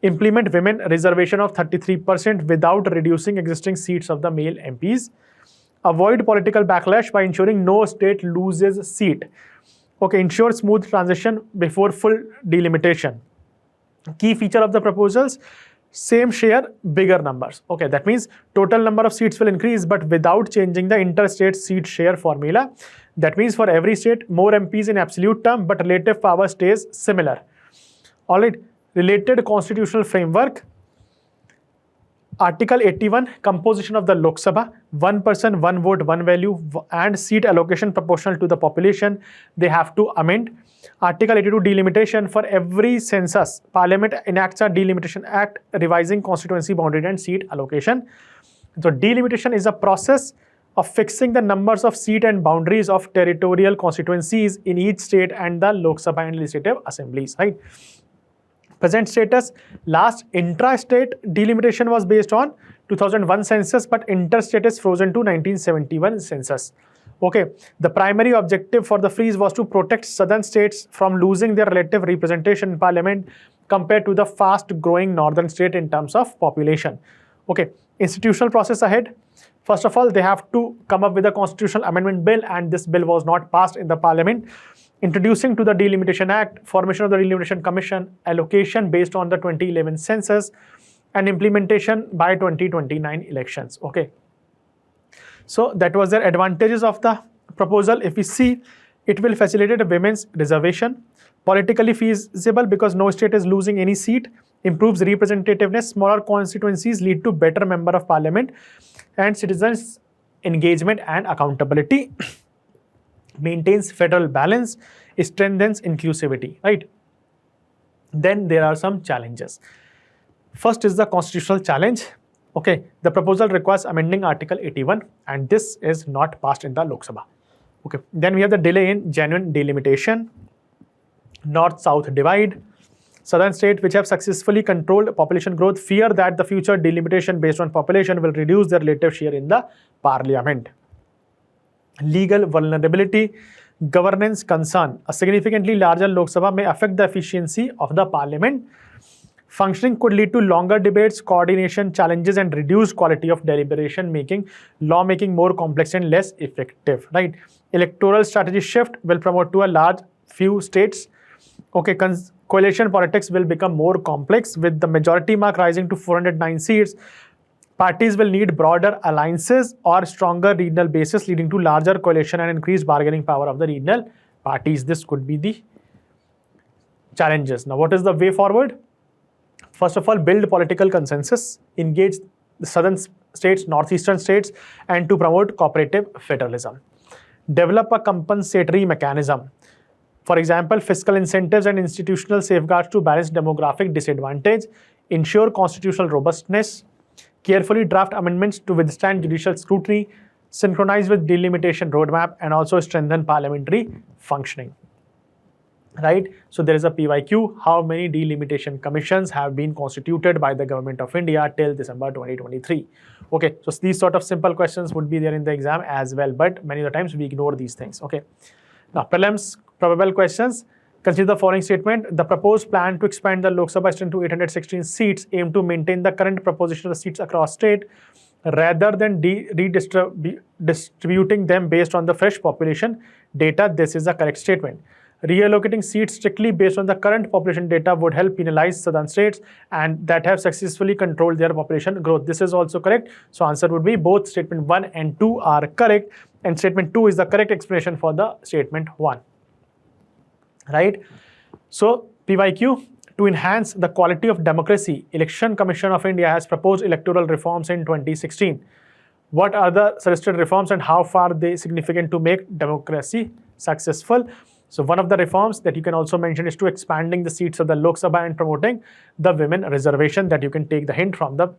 implement women reservation of 33% without reducing existing seats of the male MPs. Avoid political backlash by ensuring no state loses seat. Okay, ensure smooth transition before full delimitation. Key feature of the proposals, same share, bigger numbers. Okay, that means total number of seats will increase, but without changing the interstate seat share formula. That means for every state, more MPs in absolute term, but relative power stays similar. All right, related constitutional framework. Article 81, composition of the Lok Sabha, one person, one vote, one value, and seat allocation proportional to the population. They have to amend. Article 82, delimitation. For every census, Parliament enacts a delimitation act revising constituency boundary and seat allocation. So delimitation is a process of fixing the numbers of seat and boundaries of territorial constituencies in each state and the Lok Sabha and legislative assemblies, right? Present status, last intra-state delimitation was based on 2001 census, but interstate is frozen to 1971 census. Okay, the primary objective for the freeze was to protect southern states from losing their relative representation in parliament compared to the fast-growing northern state in terms of population. Okay, institutional process ahead. First of all, they have to come up with a constitutional amendment bill, and this bill was not passed in the parliament. Introducing to the Delimitation Act, formation of the Delimitation Commission, allocation based on the 2011 census, and implementation by 2029 elections. Okay. So that was the advantages of the proposal. If we see, it will facilitate a women's reservation, politically feasible because no state is losing any seat, improves representativeness, smaller constituencies lead to better member of parliament, and citizens' engagement and accountability. Maintains federal balance, strengthens inclusivity, right? Then there are some challenges. First is the constitutional challenge. Okay, the proposal requires amending Article 81, and this is not passed in the Lok Sabha. Okay, then we have the delay in genuine delimitation, north-south divide. Southern states which have successfully controlled population growth fear that the future delimitation based on population will reduce their relative share in the parliament. Legal vulnerability, governance concern. A significantly larger Lok Sabha may affect the efficiency of the parliament. Functioning could lead to longer debates, coordination challenges, and reduced quality of deliberation, making lawmaking more complex and less effective, right? Electoral strategy shift will promote to a large few states. Okay, coalition politics will become more complex with the majority mark rising to 409 seats. Parties will need broader alliances or stronger regional bases, leading to larger coalition and increased bargaining power of the regional parties. This could be the challenges. Now, what is the way forward? First of all, build political consensus, engage the southern states, northeastern states, and to promote cooperative federalism. Develop a compensatory mechanism. For example, fiscal incentives and institutional safeguards to balance demographic disadvantage. Ensure constitutional robustness. Carefully draft amendments to withstand judicial scrutiny, synchronize with delimitation roadmap, and also strengthen parliamentary functioning. Right? So there is a PYQ. How many delimitation commissions have been constituted by the government of India till December 2023? Okay, so these sort of simple questions would be there in the exam as well, but many of the times we ignore these things. Okay. Now, prelims probable questions. Consider the following statement. The proposed plan to expand the Lok Sabha strength to 816 seats aim to maintain the current proportion of the seats across state rather than redistributing them based on the fresh population data. This is a correct statement. Reallocating seats strictly based on the current population data would help penalize southern states and that have successfully controlled their population growth. This is also correct. So answer would be both statement 1 and 2 are correct, and statement 2 is the correct explanation for the statement 1. Right? So PYQ, to enhance the quality of democracy, Election Commission of India has proposed electoral reforms in 2016. What are the suggested reforms and how far they significant to make democracy successful? So one of the reforms that you can also mention is to expanding the seats of the Lok Sabha and promoting the women reservation, that you can take the hint from the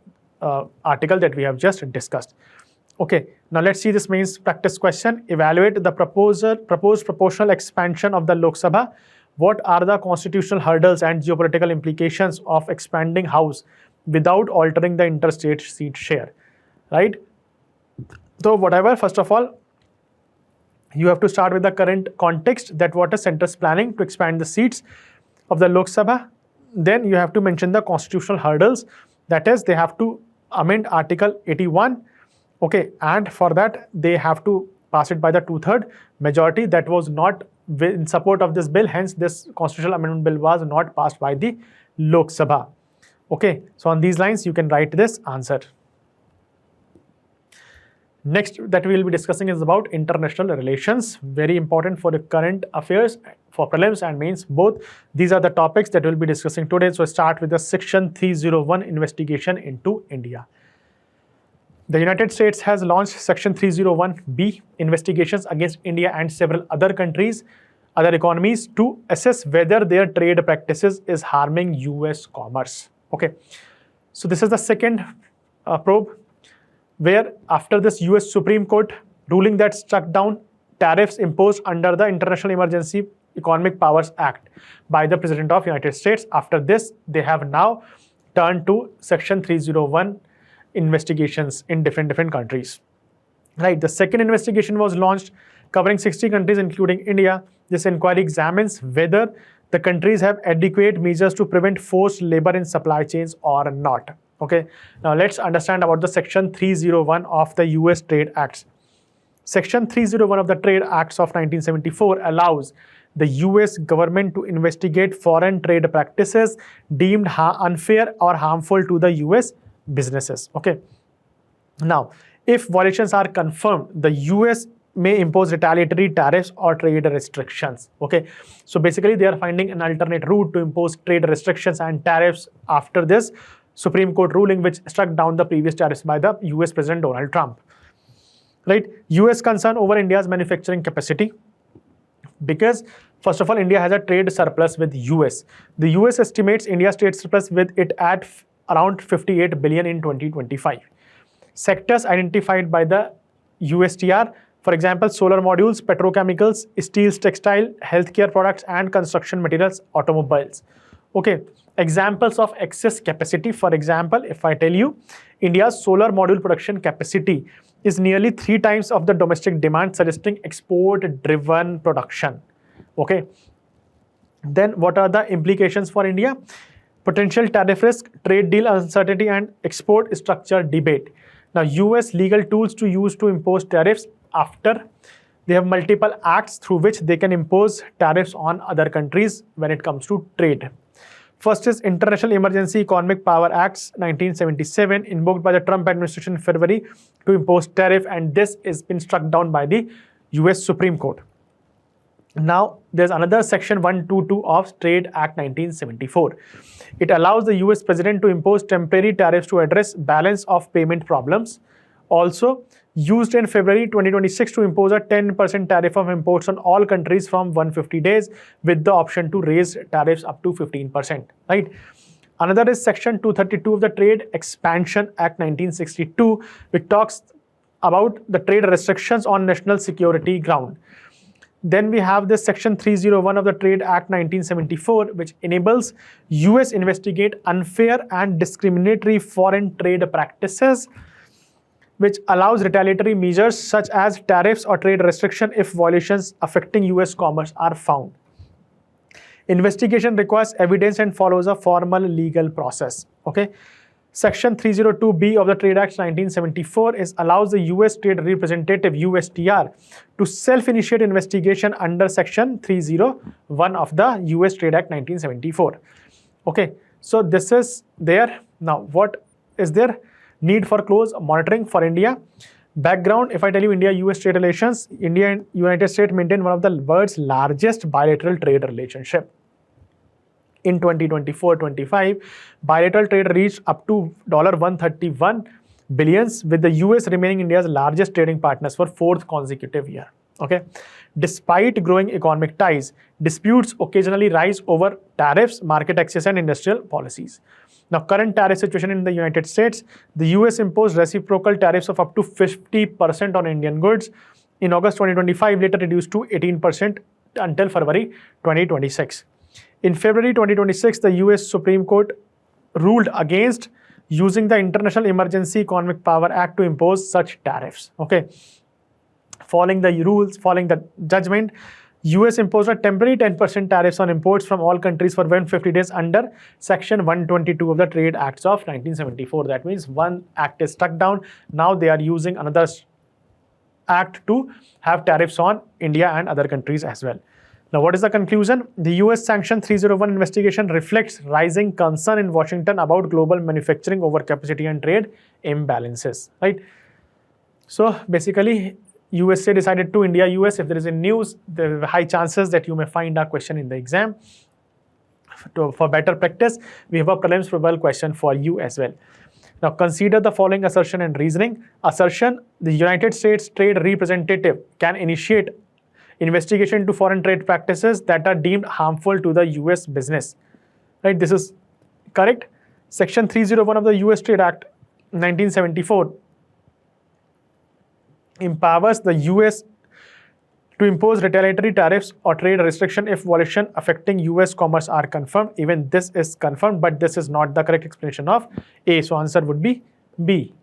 article that we have just discussed. Okay, now let's see this mains practice question. Evaluate the proposed proportional expansion of the Lok Sabha. What are the constitutional hurdles and geopolitical implications of expanding House without altering the interstate seat share? Right? So whatever, first of all, you have to start with the current context, that what is centre's planning to expand the seats. of the Lok Sabha. Then you have to mention the constitutional hurdles. That is, they have to amend Article 81. Okay, and for that they have to pass it by the 2/3 majority. That was not in support of this bill. Hence, this constitutional amendment bill was not passed by the Lok Sabha. Okay, so on these lines you can write this answer. Next that we will be discussing is about international relations. Very important for the current affairs for prelims and mains both. These are the topics that we'll be discussing today. So start with the section 301 investigation into India. The United States has launched section 301B investigations against India and several other countries, other economies to assess whether their trade practices is harming US commerce. Okay, so this is the second probe, where after this US Supreme Court ruling that struck down tariffs imposed under the International Emergency Economic Powers Act by the President of United States. After this, they have now turned to section 301 investigations in different countries. Right, the second investigation was launched covering 60 countries including India. This inquiry examines whether the countries have adequate measures to prevent forced labor in supply chains or not. Okay, now let's understand about the section 301 of the US Trade Acts. Section 301 of the Trade Acts of 1974 allows the US government to investigate foreign trade practices deemed unfair or harmful to the US businesses. Okay, now if violations are confirmed, the US may impose retaliatory tariffs or trade restrictions. Okay, so basically they are finding an alternate route to impose trade restrictions and tariffs after this Supreme Court ruling which struck down the previous tariffs by the US President Donald Trump. Right, US concern over India's manufacturing capacity, because first of all, India has a trade surplus with US. The US estimates India's trade surplus with it at around 58 billion in 2025. Sectors identified by the USTR, for example, solar modules, petrochemicals, steels, textile, healthcare products, and construction materials, automobiles. Okay, examples of excess capacity. For example, if I tell you India's solar module production capacity is nearly 3 times of the domestic demand, suggesting export-driven production. Okay, then what are the implications for India? Potential tariff risk, trade deal uncertainty, and export structure debate. Now, US legal tools to use to impose tariffs after they have multiple acts through which they can impose tariffs on other countries when it comes to trade. First is International Emergency Economic Power Acts 1977, invoked by the Trump administration in February to impose tariff, and this has been struck down by the US Supreme Court. Now, there's another section 122 of Trade Act 1974. It allows the US President to impose temporary tariffs to address balance of payment problems. Also, used in February 2026 to impose a 10% tariff of imports on all countries from 150 days with the option to raise tariffs up to 15%. Right? Another is Section 232 of the Trade Expansion Act 1962, which talks about the trade restrictions on national security ground. Then we have this Section 301 of the Trade Act 1974, which enables US investigate unfair and discriminatory foreign trade practices, which allows retaliatory measures such as tariffs or trade restriction if violations affecting US commerce are found. Investigation requires evidence and follows a formal legal process. Okay. Section 302B of the Trade Act 1974 allows the US Trade Representative USTR to self-initiate investigation under Section 301 of the US Trade Act 1974. Okay, so this is there. Now, what is there? Need for close monitoring for India. Background, if I tell you India-US trade relations, India and United States maintain one of the world's largest bilateral trade relationship. In 2024-25, bilateral trade reached up to $131 billion, with the US remaining India's largest trading partners for 4th consecutive year. Okay, despite growing economic ties, disputes occasionally rise over tariffs, market access, and industrial policies. Now, current tariff situation in the United States, the US imposed reciprocal tariffs of up to 50% on Indian goods in August 2025, later reduced to 18% until February 2026. In February 2026, the US Supreme Court ruled against using the International Emergency Economic Power Act to impose such tariffs. Okay. Following the rules, following the judgment, US imposed a temporary 10% tariffs on imports from all countries for 150 days under Section 122 of the Trade Acts of 1974. That means one act is struck down. Now they are using another act to have tariffs on India and other countries as well. Now, what is the conclusion? The US Sanction 301 investigation reflects rising concern in Washington about global manufacturing overcapacity and trade imbalances, right? So basically, USA decided to India, US. If there is a news, there are high chances that you may find a question in the exam. For better practice, we have a prelims probable question for you as well. Now, consider the following assertion and reasoning. Assertion: the United States Trade Representative can initiate investigation into foreign trade practices that are deemed harmful to the US business. Right? This is correct. Section 301 of the US Trade Act 1974 empowers the US to impose retaliatory tariffs or trade restriction if violation affecting US commerce are confirmed. Even this is confirmed, but this is not the correct explanation of A. So answer would be B.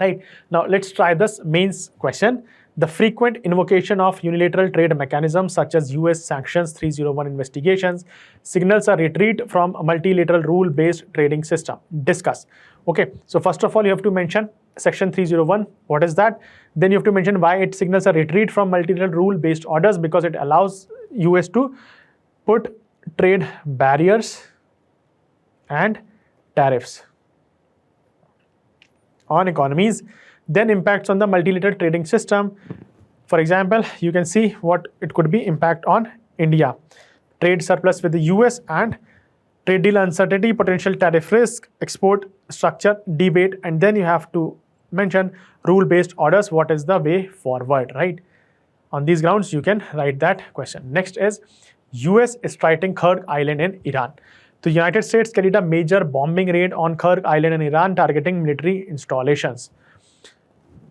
Right. Now let's try this mains question. The frequent invocation of unilateral trade mechanisms such as US Sanctions 301 investigations signals a retreat from a multilateral rule-based trading system. Discuss. Okay, so first of all, you have to mention Section 301. What is that? Then you have to mention why it signals a retreat from multilateral rule-based orders, because it allows US to put trade barriers and tariffs on economies, then impacts on the multilateral trading system. For example, you can see what it could be: impact on India, trade surplus with the US and trade deal uncertainty, potential tariff risk, export structure debate, and then you have to mention rule-based orders. What is the way forward, right? On these grounds, you can write that question. Next is US is striking Kharg Island in Iran. The United States carried a major bombing raid on Kharg Island in Iran, targeting military installations.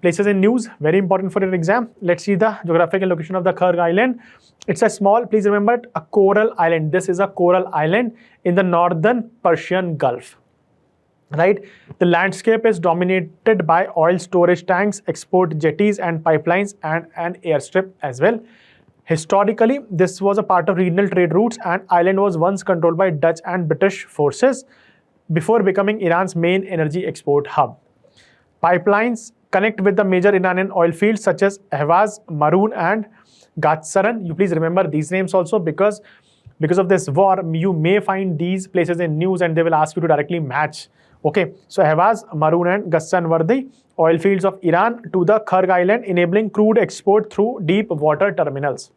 Places in news, very important for your exam. Let's see the geographical location of the Kharg Island. It's a small, please remember, a coral island. This is a coral island in the northern Persian Gulf, right? The landscape is dominated by oil storage tanks, export jetties and pipelines, and an airstrip as well. Historically, this was a part of regional trade routes, and island was once controlled by Dutch and British forces before becoming Iran's main energy export hub. Pipelines connect with the major Iranian oil fields such as Ahvaz, Marun and Gatsaran. You please remember these names also, because of this war, you may find these places in news and they will ask you to directly match. Okay, so Ahvaz, Marun and Ghassan were the oil fields of Iran to the Kharg Island, enabling crude export through deep water terminals.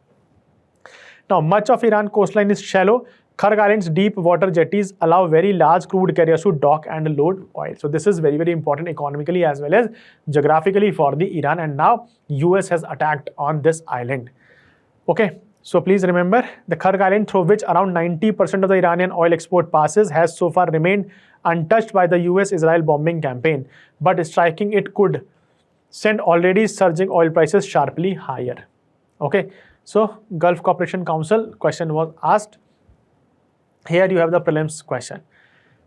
Now, much of Iran coastline is shallow. Kharg Island's deep water jetties allow very large crude carriers to dock and load oil. So this is very, very important economically as well as geographically for the Iran, and now US has attacked on this island. Okay, so please remember the Kharg Island, through which around 90% of the Iranian oil export passes, has so far remained untouched by the US-Israel bombing campaign, but striking it could send already surging oil prices sharply higher. Okay, so Gulf Cooperation Council question was asked. Here you have the prelims question.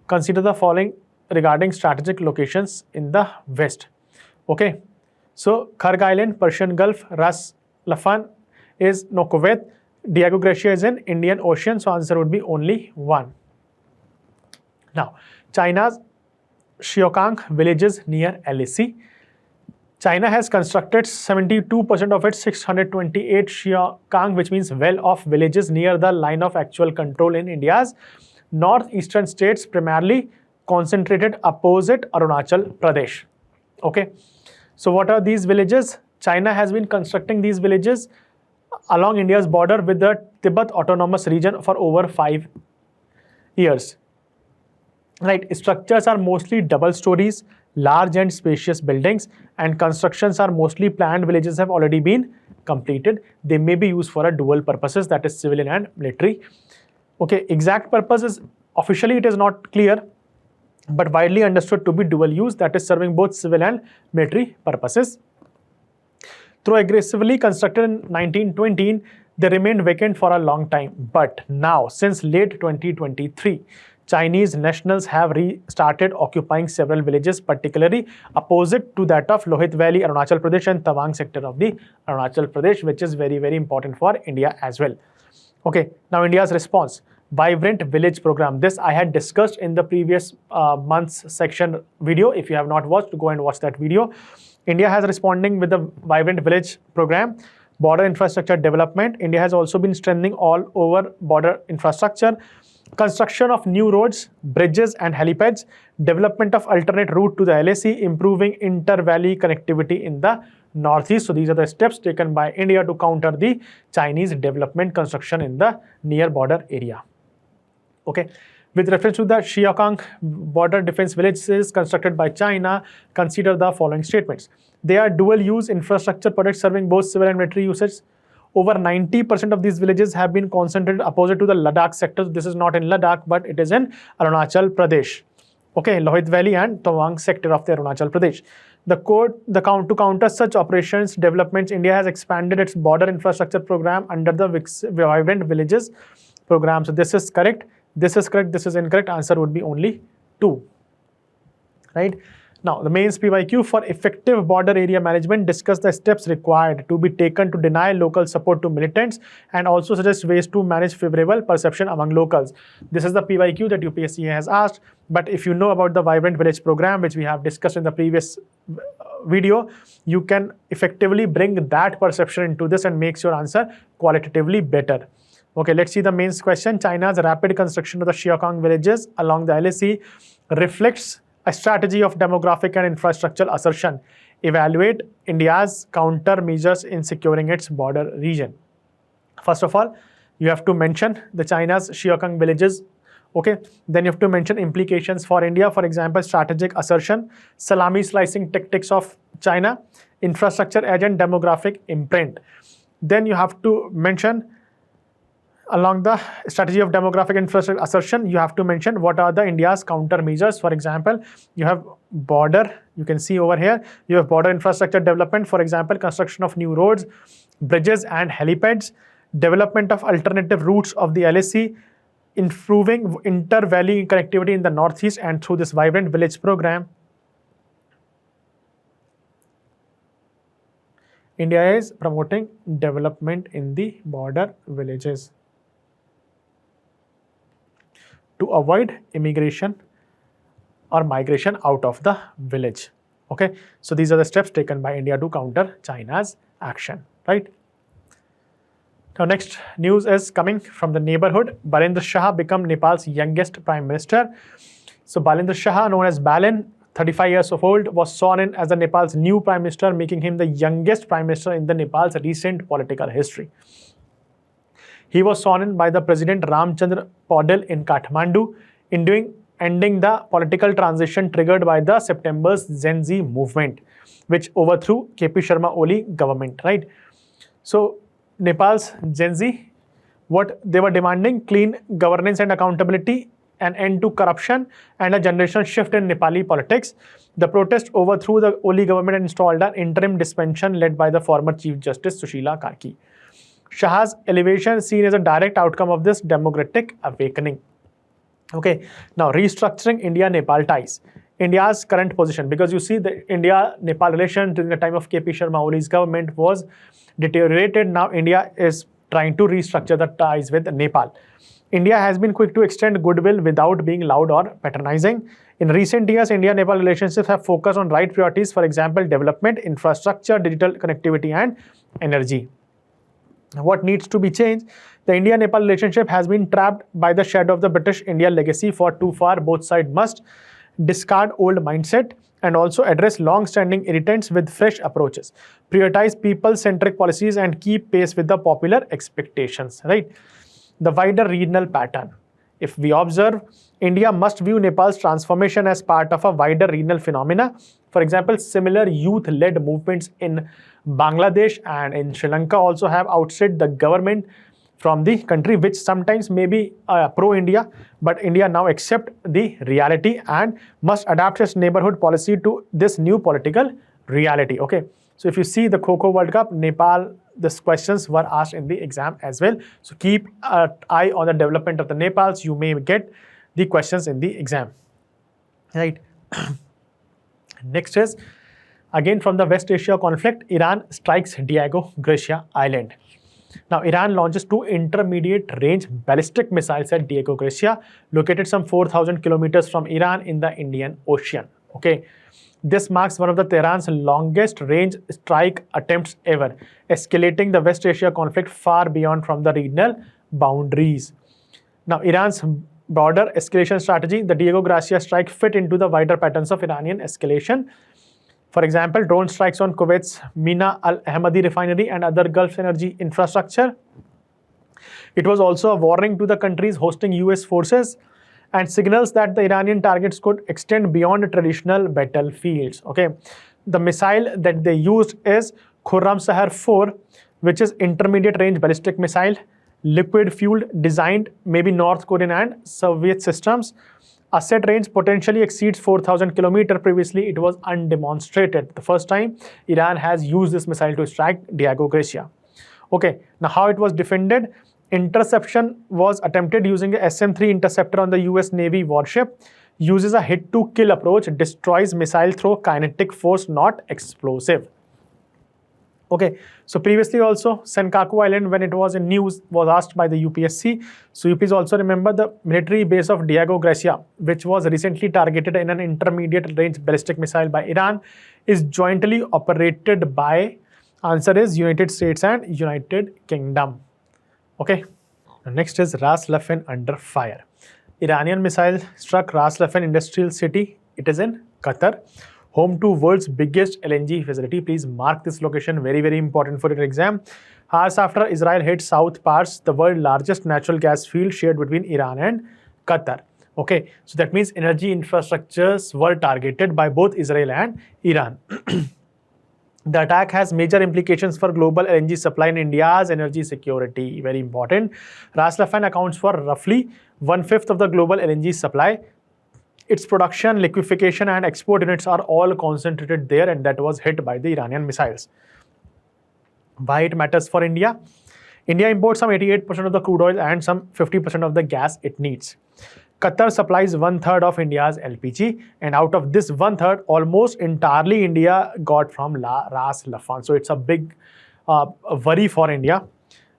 Consider the following regarding strategic locations in the West. Okay, so Kharg Island, Persian Gulf, Ras Laffan is Kuwait, Diego Garcia is in Indian Ocean, so answer would be only one. Now, China's Xiaokang villages near LAC. China has constructed 72% of its 628 Xiaokang, which means well-off villages, near the line of actual control in India's northeastern states, primarily concentrated opposite Arunachal Pradesh. Okay, so what are these villages? China has been constructing these villages along India's border with the Tibet Autonomous Region for over 5 years. Right, structures are mostly double stories, large and spacious buildings, and constructions are mostly planned. Villages have already been completed. They may be used for a dual purposes, that is civilian and military. Okay, exact purpose is officially it is not clear, but widely understood to be dual use, that is serving both civil and military purposes. Though aggressively constructed in 1920, they remained vacant for a long time. But now, since late 2023, Chinese nationals have restarted occupying several villages, particularly opposite to that of Lohit Valley, Arunachal Pradesh, and Tawang sector of the Arunachal Pradesh, which is very, very important for India as well. Okay, now India's response. Vibrant Village Program. This I had discussed in the previous month's section video. If you have not watched, go and watch that video. India has responding with the Vibrant Village Program. Border infrastructure development. India has also been strengthening all over border infrastructure. Construction of new roads, bridges and helipads. Development of alternate route to the LAC. Improving inter-valley connectivity in the northeast. So these are the steps taken by India to counter the Chinese development construction in the near border area. Okay, with reference to the Xiaokang border defense villages constructed by China, consider the following statements. They are dual-use infrastructure projects serving both civil and military usage. Over 90% of these villages have been concentrated opposite to the Ladakh sector. This is not in Ladakh, but it is in Arunachal Pradesh. Okay, Lohit Valley and Tawang sector of the Arunachal Pradesh. To counter such operations developments, India has expanded its border infrastructure program under the Vibrant Villages program. So this is correct. This is correct. This is incorrect. Answer would be only 2. Right? Now, the mains PYQ for effective border area management, discuss the steps required to be taken to deny local support to militants and also suggest ways to manage favorable perception among locals. This is the PYQ that UPSC has asked. But if you know about the Vibrant Village program, which we have discussed in the previous video, you can effectively bring that perception into this and makes your answer qualitatively better. Okay, let's see the mains question. China's rapid construction of the Xiaokang villages along the LAC reflects a strategy of demographic and infrastructural assertion. Evaluate India's countermeasures in securing its border region. First of all, you have to mention the China's Xiaokang villages. Okay, then you have to mention implications for India. For example, strategic assertion, salami slicing tactics of China, infrastructure agent, demographic imprint. Then you have to mention along the strategy of demographic infrastructure assertion, you have to mention what are the India's countermeasures. For example, you have border, you can see over here, you have border infrastructure development, for example, construction of new roads, bridges and helipads, development of alternative routes of the LAC, improving inter-valley connectivity in the northeast, and through this Vibrant Village program, India is promoting development in the border villages to avoid immigration or migration out of the village. Okay, so these are the steps taken by India to counter China's action, right? Now, next news is coming from the neighborhood. Balendra Shah become Nepal's youngest prime minister. So Balendra Shah, known as Balen, 35 years of old, was sworn in as the Nepal's new prime minister, making him the youngest prime minister in the Nepal's recent political history. He was sworn in by the President Ramchandra Paudel in Kathmandu, ending the political transition triggered by the September's Gen Z movement, which overthrew KP Sharma Oli government, right? So Nepal's Gen Z, what they were demanding: clean governance and accountability, an end to corruption, and a generational shift in Nepali politics. The protest overthrew the Oli government and installed an interim dispensation led by the former Chief Justice Sushila Karki. Shah's elevation is seen as a direct outcome of this democratic awakening. Okay, now restructuring India-Nepal ties. India's current position, because you see the India-Nepal relation during the time of KP Sharma Oli's government was deteriorated. Now India is trying to restructure the ties with Nepal. India has been quick to extend goodwill without being loud or patronizing. In recent years, India-Nepal relationships have focused on right priorities, for example, development, infrastructure, digital connectivity, and energy. What needs to be changed? The India-Nepal relationship has been trapped by the shadow of the British-India legacy for too far. Both sides must discard old mindset and also address long-standing irritants with fresh approaches. Prioritize people-centric policies and keep pace with the popular expectations, right? The wider regional pattern. If we observe, India must view Nepal's transformation as part of a wider regional phenomena. For example, similar youth-led movements in Bangladesh and in Sri Lanka also have ousted the government from the country, which sometimes may be pro-India, but India now accepts the reality and must adapt its neighborhood policy to this new political reality. Okay, so if you see the Kho World Cup, Nepal, these questions were asked in the exam as well. So keep an eye on the development of the Nepals. You may get the questions in the exam, right? Next is, again from the West Asia conflict, Iran strikes Diego Garcia Island. Now, Iran launches 2 intermediate-range ballistic missiles at Diego Garcia, located some 4,000 kilometers from Iran in the Indian Ocean. Okay, this marks one of the Tehran's longest-range strike attempts ever, escalating the West Asia conflict far beyond from the regional boundaries. Now, Iran's broader escalation strategy, the Diego Garcia strike, fit into the wider patterns of Iranian escalation. For example, drone strikes on Kuwait's Mina al-Ahmadi refinery and other Gulf energy infrastructure. It was also a warning to the countries hosting US forces and signals that the Iranian targets could extend beyond traditional battlefields. Okay, the missile that they used is Khurram Sahar 4, which is intermediate range ballistic missile, liquid fueled, designed maybe North Korean and Soviet systems. A set range potentially exceeds 4,000 kilometers. Previously, it was undemonstrated. The first time Iran has used this missile to strike Diego Garcia. Okay, now how it was defended? Interception was attempted using a SM-3 interceptor on the US Navy warship. Uses a hit-to-kill approach, destroys missile through kinetic force, not explosive. Okay, so previously also Senkaku Island, when it was in news, was asked by the UPSC. So you please also remember the military base of Diego Garcia, which was recently targeted in an intermediate range ballistic missile by Iran, is jointly operated by, answer is United States and United Kingdom. Okay, next is Ras Laffan under fire. Iranian missile struck Ras Laffan industrial city. It is in Qatar, home to world's biggest LNG facility. Please mark this location, very, very important for your exam. Hours after Israel hit South Pars, the world's largest natural gas field shared between Iran and Qatar. Okay, so that means energy infrastructures were targeted by both Israel and Iran. The attack has major implications for global LNG supply and India's energy security. Very important. Ras Laffan accounts for roughly 1/5 of the global LNG supply. Its production, liquefaction and export units are all concentrated there, and that was hit by the Iranian missiles. Why it matters for India? India imports some 88% of the crude oil and some 50% of the gas it needs. Qatar supplies 1/3 of India's LPG, and out of this 1/3, almost entirely India got from Ras Laffan. So it's a big worry for India,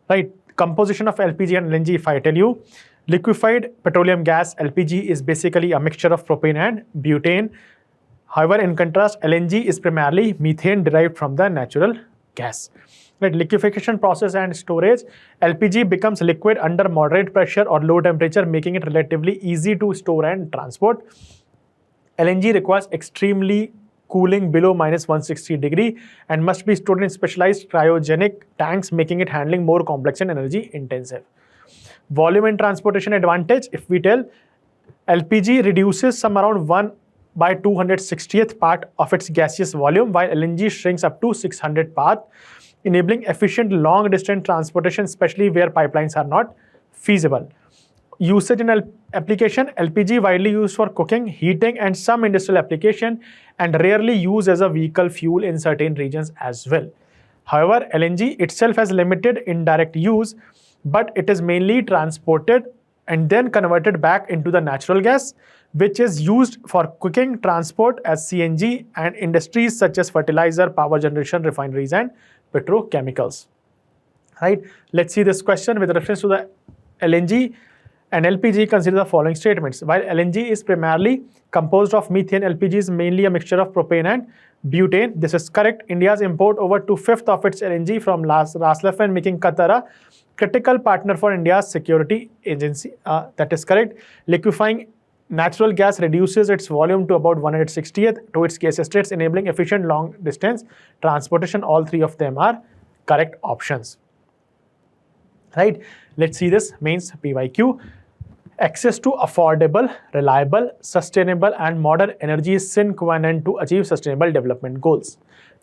right? Composition of LPG and LNG, if I tell you, liquefied petroleum gas, LPG, is basically a mixture of propane and butane. However, in contrast, LNG is primarily methane derived from the natural gas. Right, liquefaction process and storage, LPG becomes liquid under moderate pressure or low temperature, making it relatively easy to store and transport. LNG requires extremely cooling below -160 degrees and must be stored in specialized cryogenic tanks, making it handling more complex and energy intensive. Volume and transportation advantage, if we tell, LPG reduces some around 1/260th part of its gaseous volume, while LNG shrinks up to 600 part, enabling efficient long-distance transportation, especially where pipelines are not feasible. Usage in application, LPG widely used for cooking, heating, and some industrial application, and rarely used as a vehicle fuel in certain regions as well. However, LNG itself has limited indirect use, but it is mainly transported and then converted back into the natural gas, which is used for cooking, transport as CNG, and industries such as fertilizer, power generation, refineries, and petrochemicals. Right? Let's see this question with reference to the LNG and LPG. Consider the following statements. While LNG is primarily composed of methane, LPG is mainly a mixture of propane and butane. This is correct. India's import over 2/5 of its LNG from Ras Laffan, making Qatar a critical partner for India's security agency. That is correct. Liquefying natural gas reduces its volume to about 1/160th to its gaseous states, enabling efficient long-distance transportation. All three of them are correct options. Right? Let's see this mains PYQ. Access to affordable, reliable, sustainable, and modern energy is sine qua non to achieve sustainable development goals.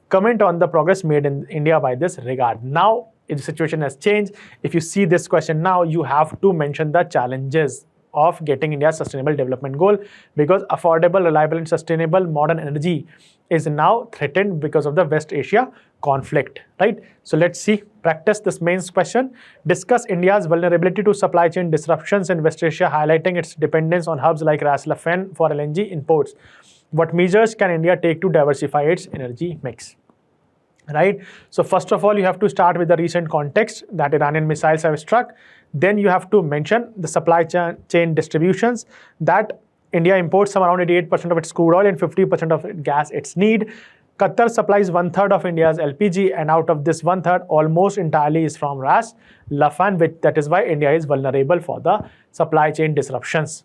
Comment on the progress made in India by this regard. Now, if the situation has changed, if you see this question now, you have to mention the challenges. of getting India's sustainable development goal, because affordable, reliable and sustainable modern energy is now threatened because of the West Asia conflict, right? So let's see, practice this mains question. Discuss India's vulnerability to supply chain disruptions in West Asia, highlighting its dependence on hubs like Ras Al Khaimah for LNG imports. What measures can India take to diversify its energy mix? Right? So first of all, you have to start with the recent context that Iranian missiles have struck. Then you have to mention the supply chain distributions, that India imports some around 88% of its crude oil and 50% of gas its need. Qatar supplies 1/3 of India's LPG, and out of this 1/3, almost entirely is from Ras Al Khaimah, that is why India is vulnerable for the supply chain disruptions,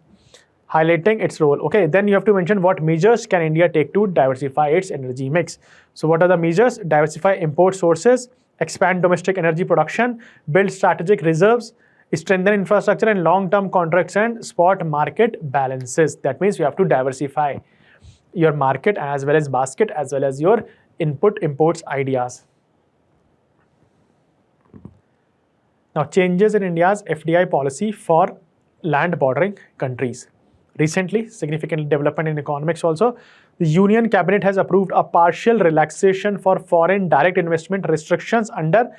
highlighting its role. Okay, then you have to mention what measures can India take to diversify its energy mix. So what are the measures? Diversify import sources, expand domestic energy production, build strategic reserves, strengthen infrastructure and long-term contracts and spot market balances. That means you have to diversify your market as well as basket as well as your imports ideas. Now, changes in India's FDI policy for land bordering countries. Recently, significant development in economics also. The Union Cabinet has approved a partial relaxation for foreign direct investment restrictions under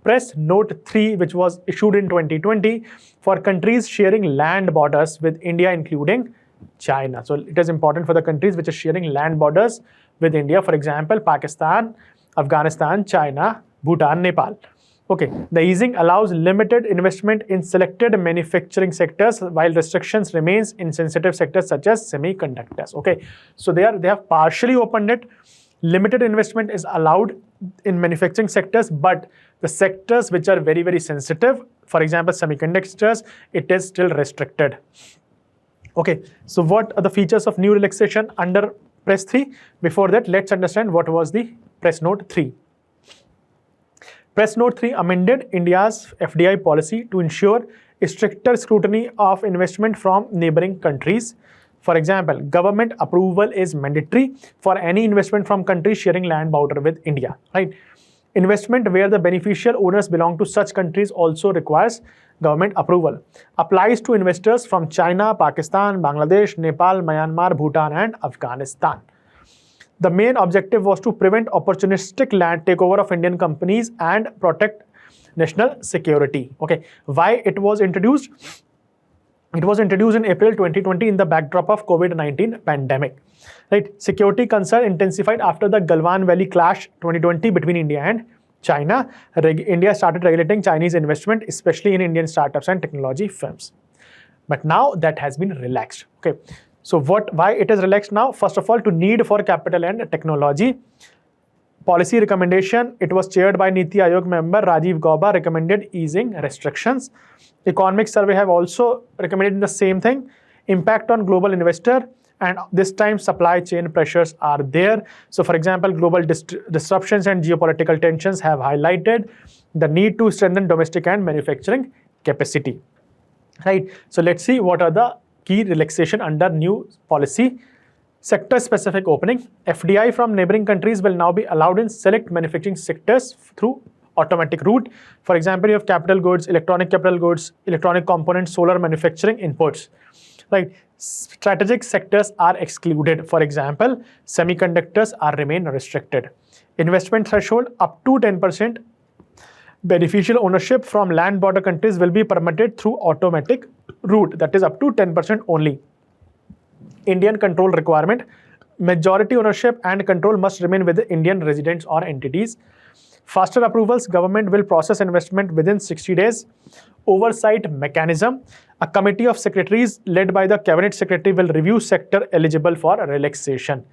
Press Note 3, which was issued in 2020 for countries sharing land borders with India, including China. So it is important for the countries which are sharing land borders with India, for example, Pakistan, Afghanistan, China, Bhutan, Nepal. Okay, the easing allows limited investment in selected manufacturing sectors while restrictions remains in sensitive sectors such as semiconductors. Okay, so they have partially opened it. Limited investment is allowed in manufacturing sectors, but the sectors which are very, very sensitive, for example, semiconductors, it is still restricted. Okay, so what are the features of new relaxation under Press 3? Before that, let's understand what was the Press Note 3. Press Note 3 amended India's FDI policy to ensure stricter scrutiny of investment from neighboring countries. For example, government approval is mandatory for any investment from countries sharing land border with India, right? Investment where the beneficial owners belong to such countries also requires government approval. Applies to investors from China, Pakistan, Bangladesh, Nepal, Myanmar, Bhutan and Afghanistan. The main objective was to prevent opportunistic land takeover of Indian companies and protect national security. Okay, why it was introduced? It was introduced in April 2020 in the backdrop of COVID-19 pandemic. Right? Security concern intensified after the Galwan Valley clash 2020 between India and China. India started regulating Chinese investment, especially in Indian startups and technology firms. But now that has been relaxed. Okay. So why it is relaxed now? First of all, to need for capital and technology. Policy recommendation, it was chaired by Niti Aayog member Rajiv Gauba, recommended easing restrictions. Economic survey have also recommended the same thing. Impact on global investor, and this time supply chain pressures are there. So for example, global disruptions and geopolitical tensions have highlighted the need to strengthen domestic and manufacturing capacity. Right. So let's see what are the key relaxation under new policy. Sector specific opening. FDI from neighboring countries will now be allowed in select manufacturing sectors through automatic route. For example, you have capital goods, electronic components, solar manufacturing imports. Right. Strategic sectors are excluded. For example, semiconductors are remain restricted. Investment threshold up to 10%. Beneficial ownership from land border countries will be permitted through automatic route, that is up to 10% only. Indian control requirement. Majority ownership and control must remain with the Indian residents or entities. Faster approvals, government will process investment within 60 days. Oversight mechanism. A committee of secretaries led by the cabinet secretary will review sector eligible for relaxation.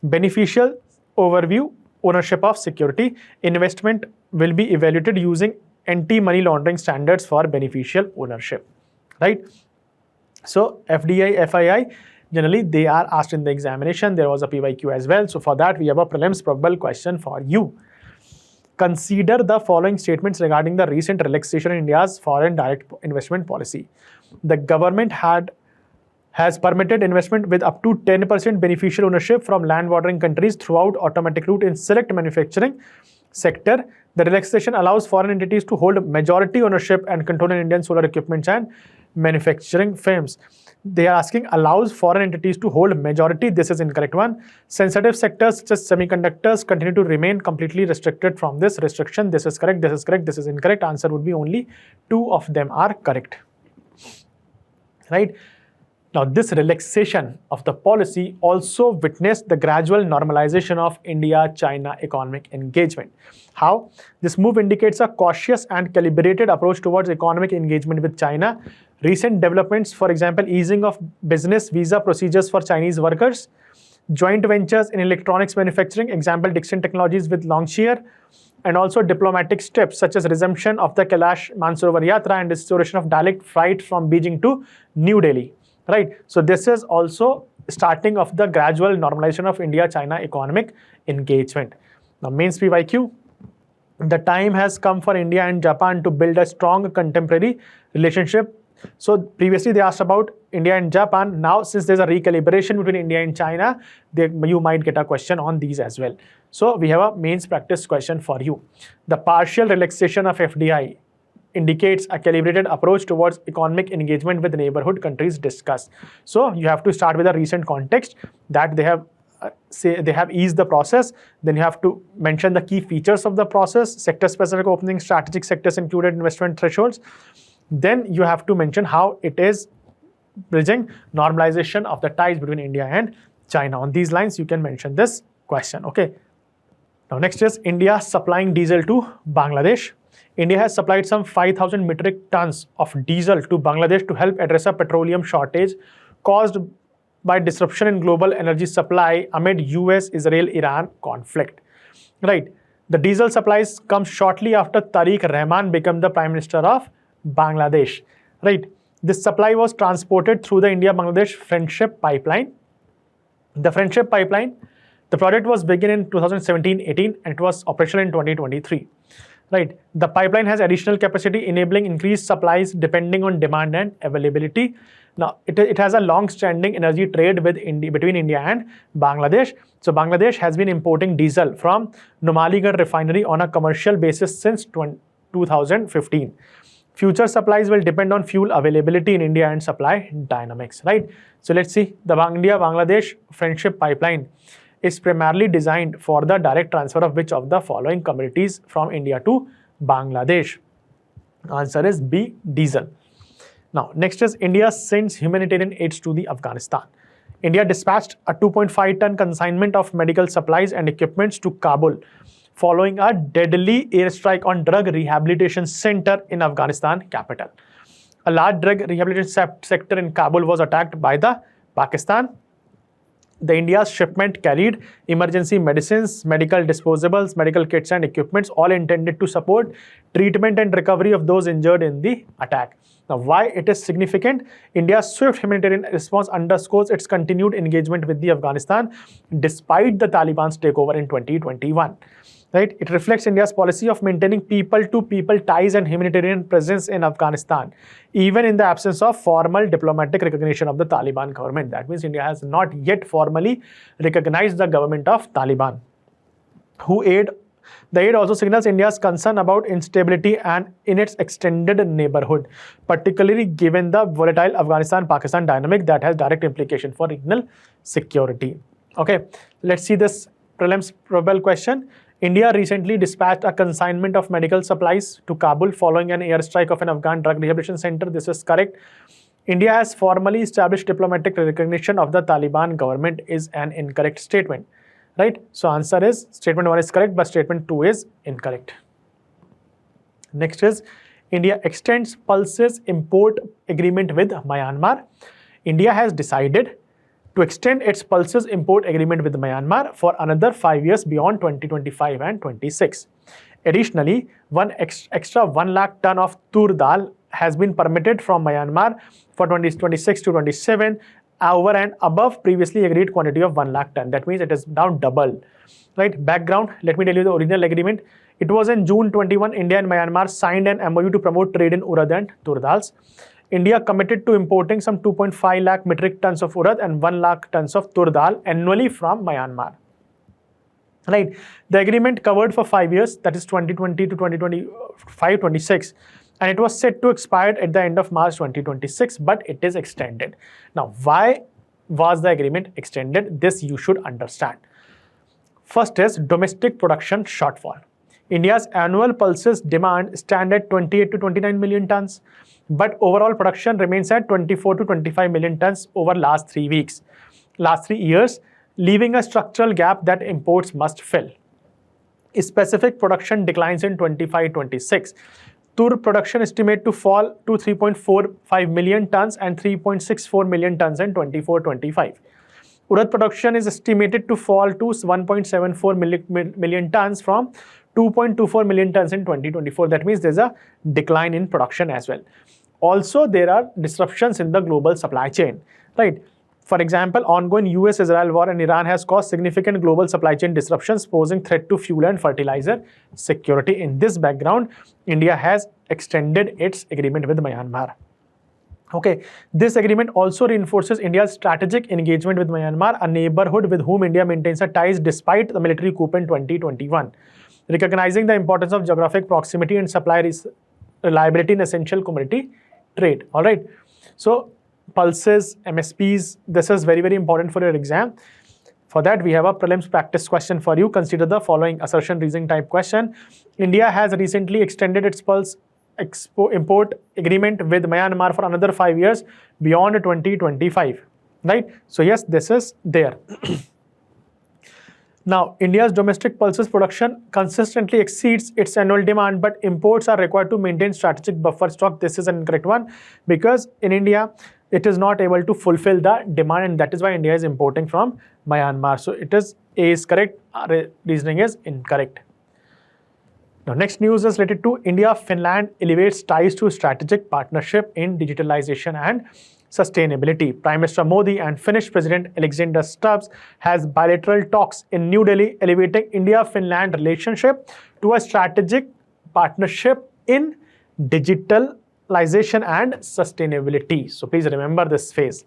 Beneficial overview, ownership of security. Investment will be evaluated using anti-money laundering standards for beneficial ownership. Right? So FDI, FII, generally they are asked in the examination. There was a PYQ as well. So for that, we have a prelims probable question for you. Consider the following statements regarding the recent relaxation in India's foreign direct investment policy. The government has permitted investment with up to 10% beneficial ownership from land bordering countries throughout automatic route in select manufacturing sector. The relaxation allows foreign entities to hold majority ownership and control in Indian solar equipment and manufacturing firms. They are asking allows foreign entities to hold majority. This is incorrect one. Sensitive sectors such as semiconductors continue to remain completely restricted from this restriction. This is correct. This is correct. This is incorrect. Answer would be only 2 of them are correct. Right. Now, this relaxation of the policy also witnessed the gradual normalization of India-China economic engagement. How? This move indicates a cautious and calibrated approach towards economic engagement with China. Recent developments, for example, easing of business visa procedures for Chinese workers, joint ventures in electronics manufacturing, example Dixon Technologies with Longcheer, and also diplomatic steps such as resumption of the Kailash Mansarovar Yatra and restoration of direct flight from Beijing to New Delhi. Right. So this is also starting of the gradual normalization of India-China economic engagement. Now, mains PYQ. The time has come for India and Japan to build a strong contemporary relationship. So previously they asked about India and Japan. Now, since there's a recalibration between India and China, you might get a question on these as well. So we have a mains practice question for you. The partial relaxation of FDI indicates a calibrated approach towards economic engagement with neighborhood countries discussed. So you have to start with a recent context that they have eased the process. Then you have to mention the key features of the process, sector specific opening, strategic sectors included, investment thresholds. Then you have to mention how it is bridging normalization of the ties between India and China. On these lines, you can mention this question. Okay. Now next is India supplying diesel to Bangladesh. India has supplied some 5,000 metric tons of diesel to Bangladesh to help address a petroleum shortage caused by disruption in global energy supply amid US-Israel-Iran conflict. Right. The diesel supplies come shortly after Tariq Rahman became the Prime Minister of Bangladesh. Right. This supply was transported through the India-Bangladesh Friendship Pipeline. The Friendship Pipeline, the project was begun in 2017-18 and it was operational in 2023. Right. The pipeline has additional capacity enabling increased supplies depending on demand and availability. Now, it has a long-standing energy trade with between India and Bangladesh. So, Bangladesh has been importing diesel from Numaligarh refinery on a commercial basis since 2015. Future supplies will depend on fuel availability in India and supply dynamics. Right. So, let's see the India-Bangladesh Friendship Pipeline is primarily designed for the direct transfer of which of the following commodities from India to Bangladesh? Answer is B, diesel. Now, next is India sends humanitarian aids to the Afghanistan. India dispatched a 2.5-ton consignment of medical supplies and equipments to Kabul following a deadly airstrike on drug rehabilitation center in Afghanistan capital. A large drug rehabilitation sector in Kabul was attacked by the Pakistan. The India's shipment carried emergency medicines, medical disposables, medical kits and equipments, all intended to support treatment and recovery of those injured in the attack. Now, why it is significant? India's swift humanitarian response underscores its continued engagement with the Afghanistan despite the Taliban's takeover in 2021. Right? It reflects India's policy of maintaining people-to-people ties and humanitarian presence in Afghanistan, even in the absence of formal diplomatic recognition of the Taliban government. That means India has not yet formally recognized the government of Taliban. The aid also signals India's concern about instability and in its extended neighborhood, particularly given the volatile Afghanistan-Pakistan dynamic that has direct implication for regional security. Okay, let's see this prelims probable question. India recently dispatched a consignment of medical supplies to Kabul following an airstrike of an Afghan drug rehabilitation center. This is correct. India has formally established diplomatic recognition of the Taliban government is an incorrect statement. Right? So answer is statement 1 is correct, but statement 2 is incorrect. Next is India extends pulses import agreement with Myanmar. India has decided to extend its pulses import agreement with Myanmar for another 5 years beyond 2025 and 26. Additionally, extra 1 lakh ton of tur dal has been permitted from Myanmar for 2026 to 27 over and above previously agreed quantity of 1 lakh ton. That means it is now double. Right? Background, let me tell you the original agreement. It was in June 21, India and Myanmar signed an MOU to promote trade in urad and tur dals. India committed to importing some 2.5 lakh metric tons of urad and 1 lakh tons of tur dal annually from Myanmar. Right. The agreement covered for 5 years, that is 2020 to 2025-26, and it was set to expire at the end of March 2026, but it is extended. Now, why was the agreement extended? This you should understand. First is domestic production shortfall. India's annual pulses demand stand at 28 to 29 million tons, but overall production remains at 24 to 25 million tons over last 3 years, leaving a structural gap that imports must fill. Specific production declines in 25-26. Tur production estimate to fall to 3.45 million tons and 3.64 million tons in 24-25. Urad production is estimated to fall to 1.74 million tons from 2.24 million tons in 2024. That means there's a decline in production as well. Also, there are disruptions in the global supply chain, right? For example, ongoing US-Israel war and Iran has caused significant global supply chain disruptions, posing threat to fuel and fertilizer security. In this background, India has extended its agreement with Myanmar. Okay, this agreement also reinforces India's strategic engagement with Myanmar, a neighborhood with whom India maintains a ties despite the military coup in 2021. Recognizing the importance of geographic proximity and supply reliability in essential commodity trade. All right, so pulses, MSPs, this is very, very important for your exam. For that, we have a prelims practice question for you. Consider the following assertion reasoning type question. India has recently extended its pulse import agreement with Myanmar for another 5 years beyond 2025, right? So yes, this is there. Now, India's domestic pulses production consistently exceeds its annual demand, but imports are required to maintain strategic buffer stock. This is an incorrect one, because in India, it is not able to fulfill the demand, and that is why India is importing from Myanmar. So it is A is correct, reasoning is incorrect. Now, next news is related to India-Finland elevates ties to strategic partnership in digitalization and sustainability. Prime Minister Modi and Finnish President Alexander Stubbs has bilateral talks in New Delhi, elevating India-Finland relationship to a strategic partnership in digitalization and sustainability. So please remember this phase.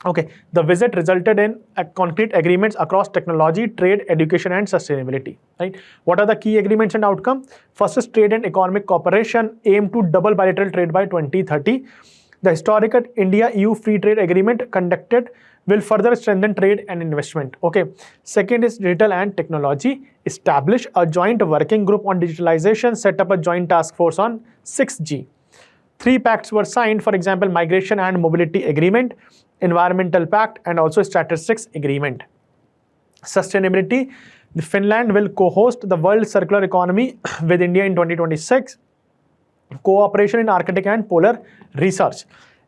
Okay, the visit resulted in concrete agreements across technology, trade, education, and sustainability. Right? What are the key agreements and outcome? First is trade and economic cooperation, aim to double bilateral trade by 2030. The historical India-EU Free Trade Agreement conducted will further strengthen trade and investment. Okay. Second is digital and technology. Establish a joint working group on digitalization, set up a joint task force on 6G. 3 pacts were signed, for example, Migration and Mobility Agreement, Environmental Pact, and also Statistics Agreement. Sustainability. Finland will co-host the World Circular Economy with India in 2026. Cooperation in Arctic and polar research.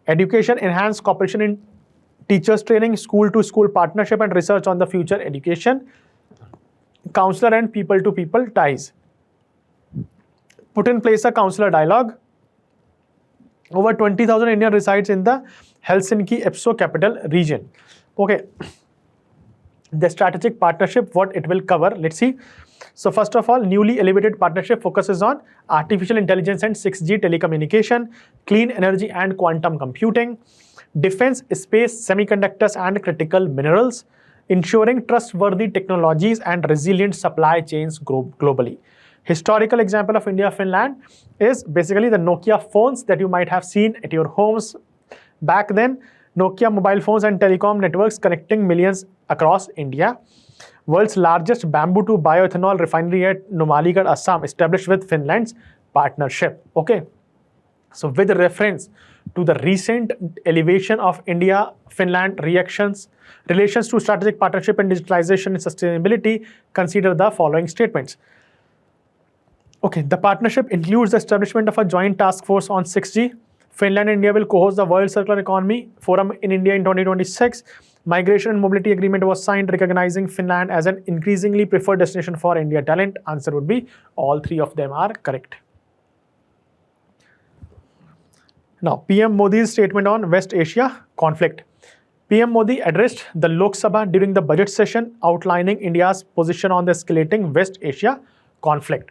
Education, enhanced cooperation in teachers training, school-to-school partnership, and research on the future education. Counselor and people-to-people ties. Put in place a counselor dialogue. Over 20,000 Indian resides in the Helsinki EPSO capital region. Okay. The strategic partnership, what it will cover, let's see. So first of all, newly elevated partnership focuses on artificial intelligence and 6G telecommunication, clean energy and quantum computing, defense, space, semiconductors and critical minerals, ensuring trustworthy technologies and resilient supply chains globally. Historical example of India-Finland is basically the Nokia phones that you might have seen at your homes. Back then, Nokia mobile phones and telecom networks connecting millions across India. World's largest bamboo to bioethanol refinery at Numaligarh, Assam, established with Finland's partnership. Okay. So with reference to the recent elevation of India-Finland relations to strategic partnership and digitalization and sustainability, consider the following statements. Okay, the partnership includes the establishment of a joint task force on 6G. Finland and India will co-host the World Circular Economy Forum in India in 2026. Migration and Mobility Agreement was signed, recognizing Finland as an increasingly preferred destination for India talent. Answer would be all 3 of them are correct. Now, PM Modi's statement on West Asia conflict. PM Modi addressed the Lok Sabha during the budget session, outlining India's position on the escalating West Asia conflict.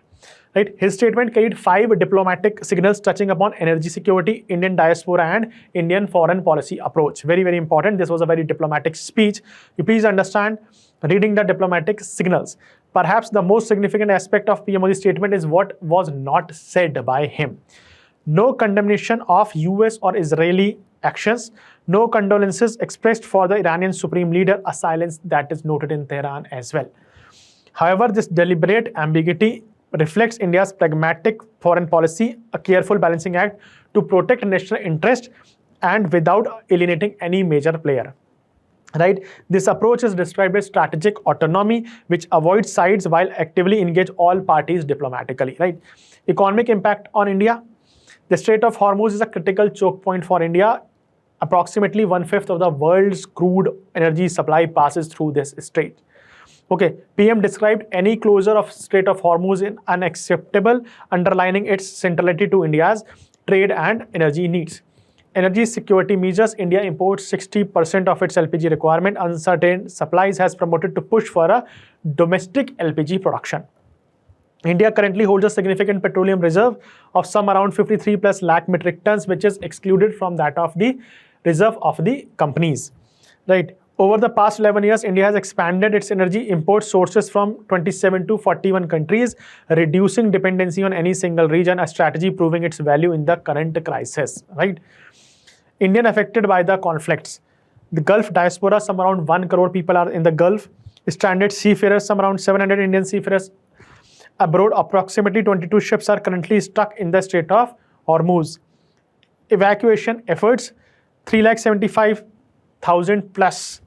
Right? His statement carried 5 diplomatic signals touching upon energy security, Indian diaspora, and Indian foreign policy approach. Very, very important. This was a very diplomatic speech. You please understand, reading the diplomatic signals. Perhaps the most significant aspect of PM Modi's statement is what was not said by him. No condemnation of US or Israeli actions. No condolences expressed for the Iranian Supreme Leader, a silence that is noted in Tehran as well. However, this deliberate ambiguity reflects India's pragmatic foreign policy, a careful balancing act to protect national interest and without alienating any major player. Right? This approach is described as strategic autonomy, which avoids sides while actively engage all parties diplomatically. Right? Economic impact on India. The Strait of Hormuz is a critical choke point for India. Approximately 1/5 of the world's crude energy supply passes through this strait. Okay, PM described any closure of Strait of Hormuz in unacceptable, underlining its centrality to India's trade and energy needs. Energy security measures. India imports 60% of its LPG requirement. Uncertain supplies has promoted to push for a domestic LPG production. India currently holds a significant petroleum reserve of some around 53 plus lakh metric tons, which is excluded from that of the reserve of the companies. Right. Over the past 11 years, India has expanded its energy import sources from 27 to 41 countries, reducing dependency on any single region, a strategy proving its value in the current crisis. Right. Indian affected by the conflicts. The Gulf diaspora, some around 1 crore people are in the Gulf. Stranded seafarers, some around 700 Indian seafarers abroad. Approximately 22 ships are currently stuck in the Strait of Hormuz. Evacuation efforts, 375,000 plus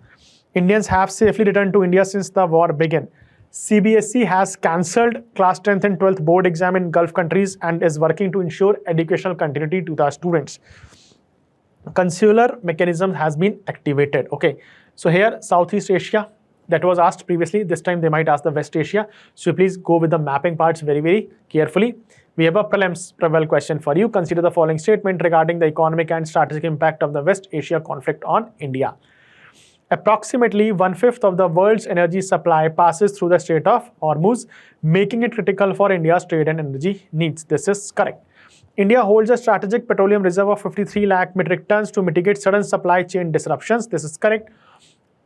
Indians have safely returned to India since the war began. CBSE has cancelled class 10th and 12th board exam in Gulf countries and is working to ensure educational continuity to the students. Consular mechanism has been activated. Okay, so here Southeast Asia, that was asked previously. This time they might ask the West Asia. So please go with the mapping parts very, very carefully. We have a prelims preval question for you. Consider the following statement regarding the economic and strategic impact of the West Asia conflict on India. Approximately 1/5 of the world's energy supply passes through the Strait of Hormuz, making it critical for India's trade and energy needs. This is correct. India holds a strategic petroleum reserve of 53 lakh metric tons to mitigate sudden supply chain disruptions. This is correct.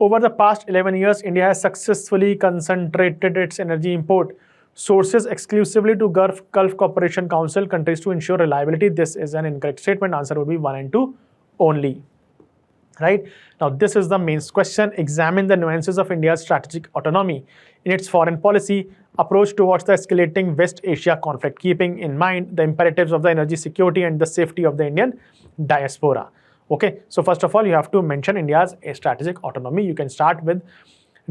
Over the past 11 years, India has successfully concentrated its energy import sources exclusively to Gulf Cooperation Council countries to ensure reliability. This is an incorrect statement. Answer would be 1 and 2 only. Right? Now, this is the main question. Examine the nuances of India's strategic autonomy in its foreign policy approach towards the escalating West Asia conflict, keeping in mind the imperatives of the energy security and the safety of the Indian diaspora. Okay, so first of all, you have to mention India's strategic autonomy. You can start with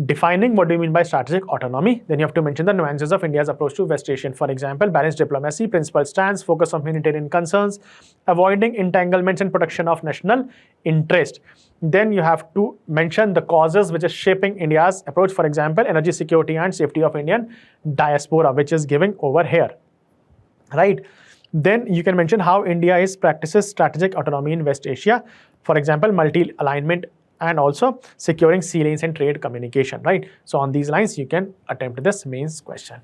defining what do you mean by strategic autonomy. Then you have to mention the nuances of India's approach to West Asian. For example, balanced diplomacy, principled stance, focus on humanitarian concerns, avoiding entanglements and protection of national interest. Then you have to mention the causes which is shaping India's approach. For example, energy security and safety of Indian diaspora, which is giving over here. Right? Then you can mention how India practices strategic autonomy in West Asia. For example, multi-alignment and also securing sea lanes and trade communication, right? So on these lines, you can attempt this mains question.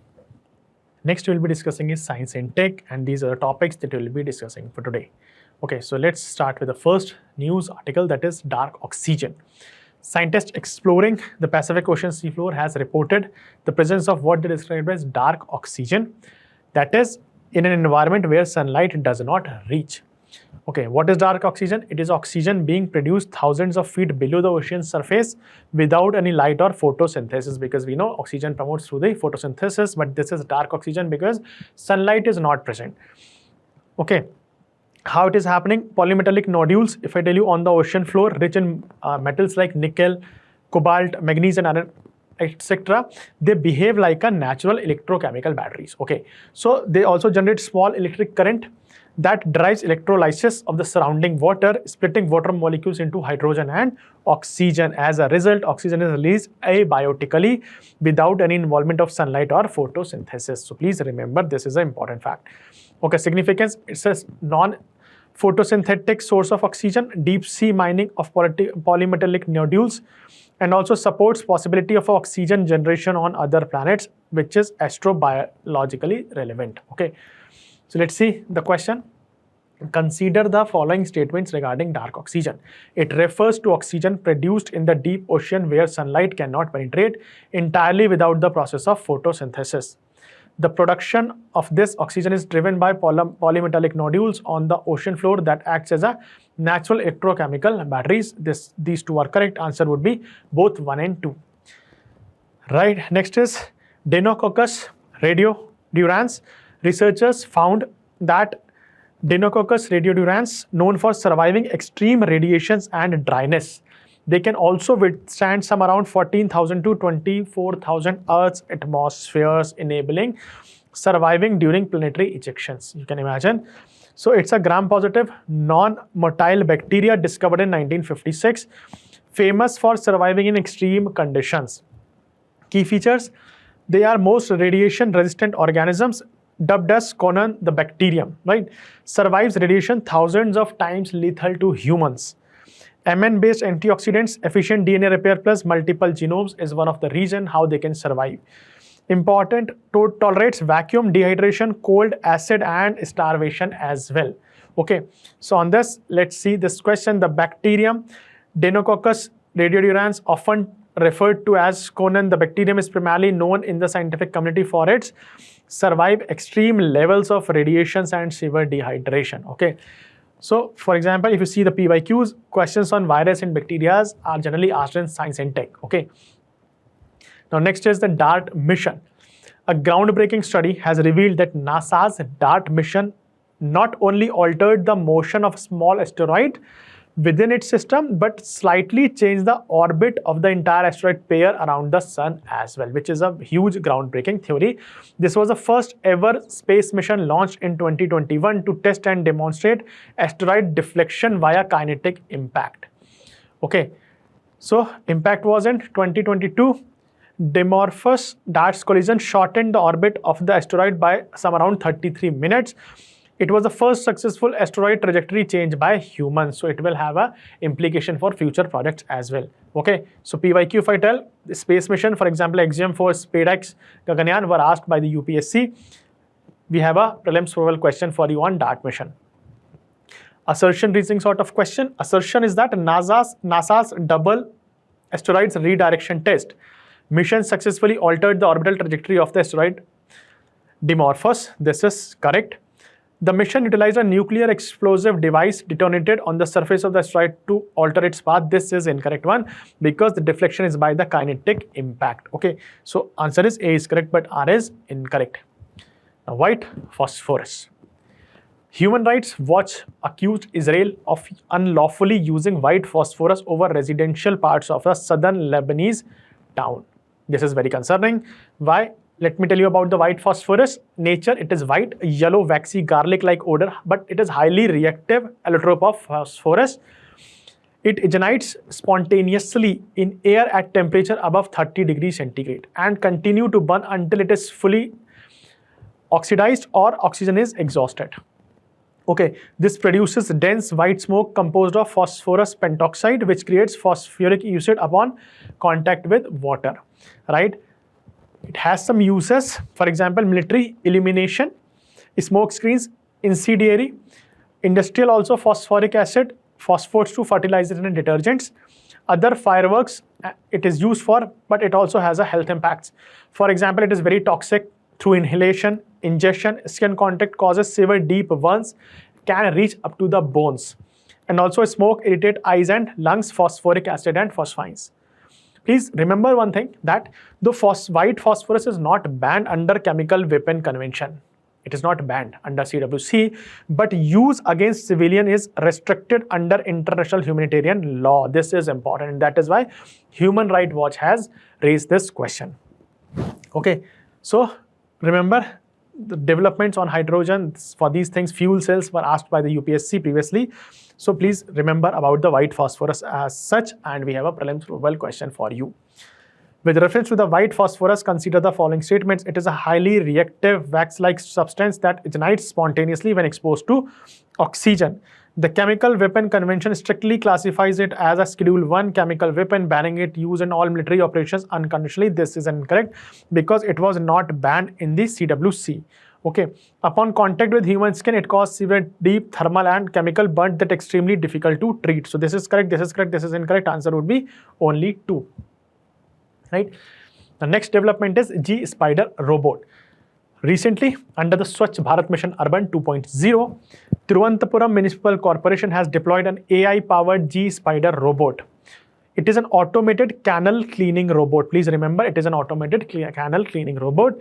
Next we will be discussing is science and tech, and these are the topics that we will be discussing for today. Okay, so let's start with the first news article, that is dark oxygen. Scientists exploring the Pacific Ocean seafloor has reported the presence of what they describe as dark oxygen, that is in an environment where sunlight does not reach. Okay, what is dark oxygen? It is oxygen being produced thousands of feet below the ocean surface without any light or photosynthesis, because we know oxygen promotes through the photosynthesis, but this is dark oxygen because sunlight is not present. Okay, how it is happening? Polymetallic nodules, if I tell you, on the ocean floor, rich in metals like nickel, cobalt, manganese and iron, etc. They behave like a natural electrochemical batteries. Okay, so they also generate small electric current that drives electrolysis of the surrounding water, splitting water molecules into hydrogen and oxygen. As a result, oxygen is released abiotically without any involvement of sunlight or photosynthesis. So please remember, this is an important fact. Okay, significance, it's a non-photosynthetic source of oxygen, deep sea mining of polymetallic nodules, and also supports possibility of oxygen generation on other planets, which is astrobiologically relevant. Okay, so let's see the question. Consider the following statements regarding dark oxygen. It refers to oxygen produced in the deep ocean where sunlight cannot penetrate entirely without the process of photosynthesis. The production of this oxygen is driven by polymetallic nodules on the ocean floor that acts as a natural electrochemical batteries. These two are correct. Answer would be both 1 and 2. Right. Next is Deinococcus radiodurans. Researchers found that Deinococcus radiodurans, known for surviving extreme radiations and dryness, they can also withstand some around 14,000 to 24,000 Earth's atmospheres, enabling surviving during planetary ejections. You can imagine. So it's a gram-positive, non-motile bacteria discovered in 1956, famous for surviving in extreme conditions. Key features: they are most radiation-resistant organisms, dubbed as Conan the bacterium, right? Survives radiation thousands of times lethal to humans. Mn-based antioxidants, efficient DNA repair plus multiple genomes is one of the reasons how they can survive. Important, tolerates vacuum, dehydration, cold, acid and starvation as well. Okay, so on this, let's see this question. The bacterium Deinococcus radiodurans, often referred to as Conan the bacterium, is primarily known in the scientific community for its survive extreme levels of radiations and severe dehydration. Okay, so for example, if you see the PYQs, questions on virus and bacteria are generally asked in science and tech. Okay, now next is the DART mission. A groundbreaking study has revealed that NASA's DART mission not only altered the motion of a small asteroid within its system, but slightly changed the orbit of the entire asteroid pair around the sun as well, which is a huge groundbreaking theory. This was the first ever space mission launched in 2021 to test and demonstrate asteroid deflection via kinetic impact. Okay, so impact was in 2022. Dimorphous DART's collision shortened the orbit of the asteroid by some around 33 minutes. It was the first successful asteroid trajectory change by humans, so it will have a implication for future projects as well. Okay, so PYQ, if I tell, the space mission, for example, Axiom 4, SpaceX, Gaganyaan were asked by the UPSC. We have a prelims probable question for you on DART mission. Assertion reasoning sort of question. Assertion is that NASA's double asteroids redirection test mission successfully altered the orbital trajectory of the asteroid Dimorphos. This is correct. The mission utilized a nuclear explosive device detonated on the surface of the asteroid to alter its path. This is incorrect one because the deflection is by the kinetic impact. Okay, so answer is A is correct, but R is incorrect. Now, white phosphorus. Human Rights Watch accused Israel of unlawfully using white phosphorus over residential parts of a southern Lebanese town. This is very concerning. Why? Let me tell you about the white phosphorus. Nature, it is white, yellow, waxy, garlic-like odor, but it is highly reactive allotrope of phosphorus. It ignites spontaneously in air at temperature above 30 degrees centigrade and continue to burn until it is fully oxidized or oxygen is exhausted. Okay, this produces dense white smoke composed of phosphorus pentoxide, which creates phosphoric acid upon contact with water, right? It has some uses, for example, military illumination, smoke screens, incendiary, industrial also phosphoric acid, phosphates to fertilizers and detergents, other fireworks it is used for, but it also has a health impacts. For example, it is very toxic through inhalation, ingestion, skin contact causes severe deep wounds, can reach up to the bones. And also smoke irritate eyes and lungs, phosphoric acid and phosphines. Please remember one thing, that the white phosphorus is not banned under Chemical Weapon Convention. It is not banned under CWC, but use against civilian is restricted under international humanitarian law. This is important, and that is why Human Rights Watch has raised this question. Okay, so remember the developments on hydrogen for these things, fuel cells were asked by the UPSC previously. So please remember about the white phosphorus as such, and we have a prelims probable question for you. With reference to the white phosphorus, consider the following statements. It is a highly reactive wax-like substance that ignites spontaneously when exposed to oxygen. The Chemical Weapon Convention strictly classifies it as a Schedule 1 chemical weapon, banning its use in all military operations unconditionally. This is incorrect because it was not banned in the CWC. Okay, upon contact with human skin, it causes severe deep thermal and chemical burn that extremely difficult to treat. So this is correct, this is correct, this is incorrect. Answer would be only 2. Right. The next development is G Spider robot. Recently, under the Swachh Bharat Mission Urban 2.0, Thiruvananthapuram Municipal Corporation has deployed an AI-powered G-Spider robot. It is an automated canal cleaning robot. Please remember, it is an automated canal cleaning robot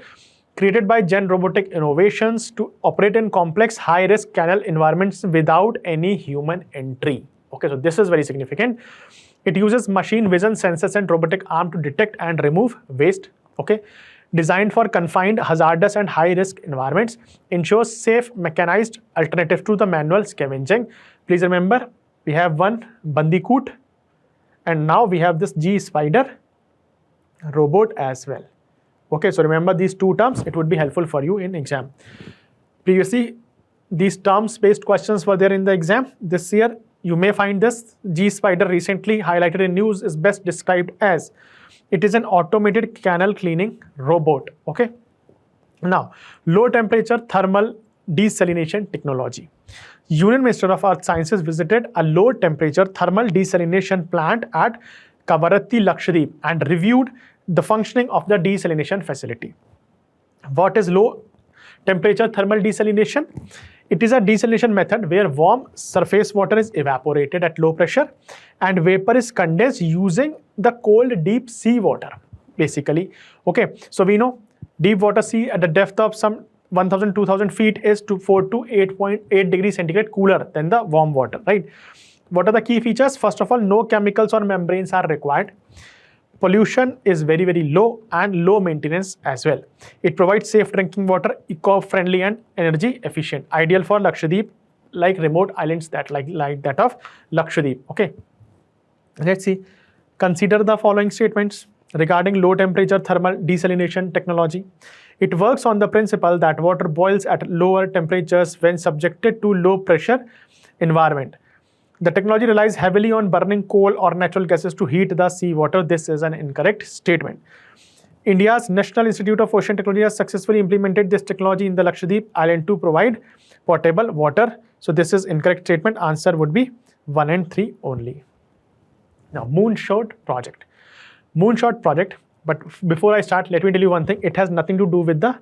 created by Gen Robotic Innovations to operate in complex, high-risk canal environments without any human entry. Okay, so this is very significant. It uses machine vision sensors and robotic arm to detect and remove waste. Okay, designed for confined, hazardous and high-risk environments, ensures safe mechanized alternative to the manual scavenging. Please remember, we have one Bandicoot and now we have this G-Spider robot as well. Okay, so remember these two terms, it would be helpful for you in exam. Previously, these terms-based questions were there in the exam. This year, you may find this G-Spider recently highlighted in news is best described as it is an automated canal cleaning robot. Okay. Now, low temperature thermal desalination technology. Union Minister of Earth Sciences visited a low temperature thermal desalination plant at Kavaratti, Lakshadweep and reviewed the functioning of the desalination facility. What is low temperature thermal desalination? It is a desalination method where warm surface water is evaporated at low pressure and vapor is condensed using the cold deep sea water, basically. Okay, so we know deep water sea at the depth of some 1000-2000 feet is 4 to 8.8 degrees centigrade cooler than the warm water, right? What are the key features? First of all, no chemicals or membranes are required. Pollution is very, very low and low maintenance as well. It provides safe drinking water, eco-friendly and energy efficient. Ideal for Lakshadweep, like remote islands that like that of Lakshadweep. Okay. Let's see. Consider the following statements regarding low temperature thermal desalination technology. It works on the principle that water boils at lower temperatures when subjected to low pressure environment. The technology relies heavily on burning coal or natural gases to heat the seawater. This is an incorrect statement. India's National Institute of Ocean Technology has successfully implemented this technology in the Lakshadweep Island to provide potable water. So this is incorrect statement. Answer would be 1 and 3 only. Now, Moonshot project. Moonshot project, but before I start, let me tell you one thing. It has nothing to do with the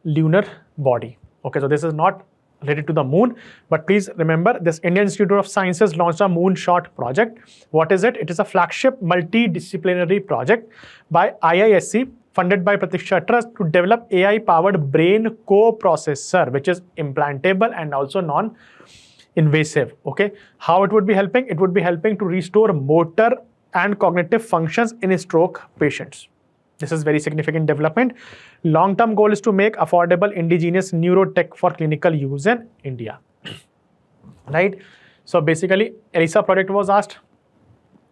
lunar body. Okay, so this is not related to the moon, but please remember this Indian Institute of Sciences launched a Moonshot project. What is it? It is a flagship multidisciplinary project by IISc funded by Pratiksha Trust to develop AI-powered brain co-processor, which is implantable and also non-invasive. Okay, how it would be helping? It would be helping to restore motor and cognitive functions in stroke patients. This is very significant development. Long-term goal is to make affordable indigenous neurotech for clinical use in India. Right? So basically, ELISA project was asked.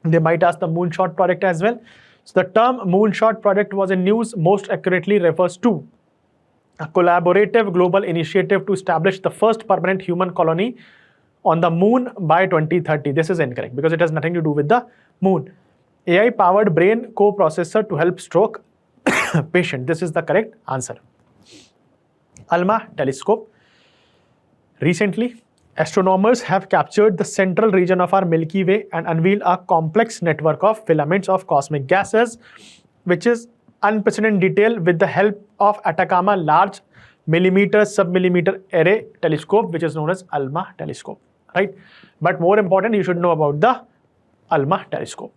They might ask the Moonshot project as well. So the term Moonshot project was in news most accurately refers to a collaborative global initiative to establish the first permanent human colony on the moon by 2030. This is incorrect because it has nothing to do with the moon. AI-powered brain co-processor to help stroke patient. This is the correct answer. ALMA telescope. Recently, astronomers have captured the central region of our Milky Way and unveiled a complex network of filaments of cosmic gases, which is unprecedented detail with the help of Atacama Large Millimeter Submillimeter Array Telescope, which is known as ALMA telescope. Right? But more important, you should know about the ALMA telescope.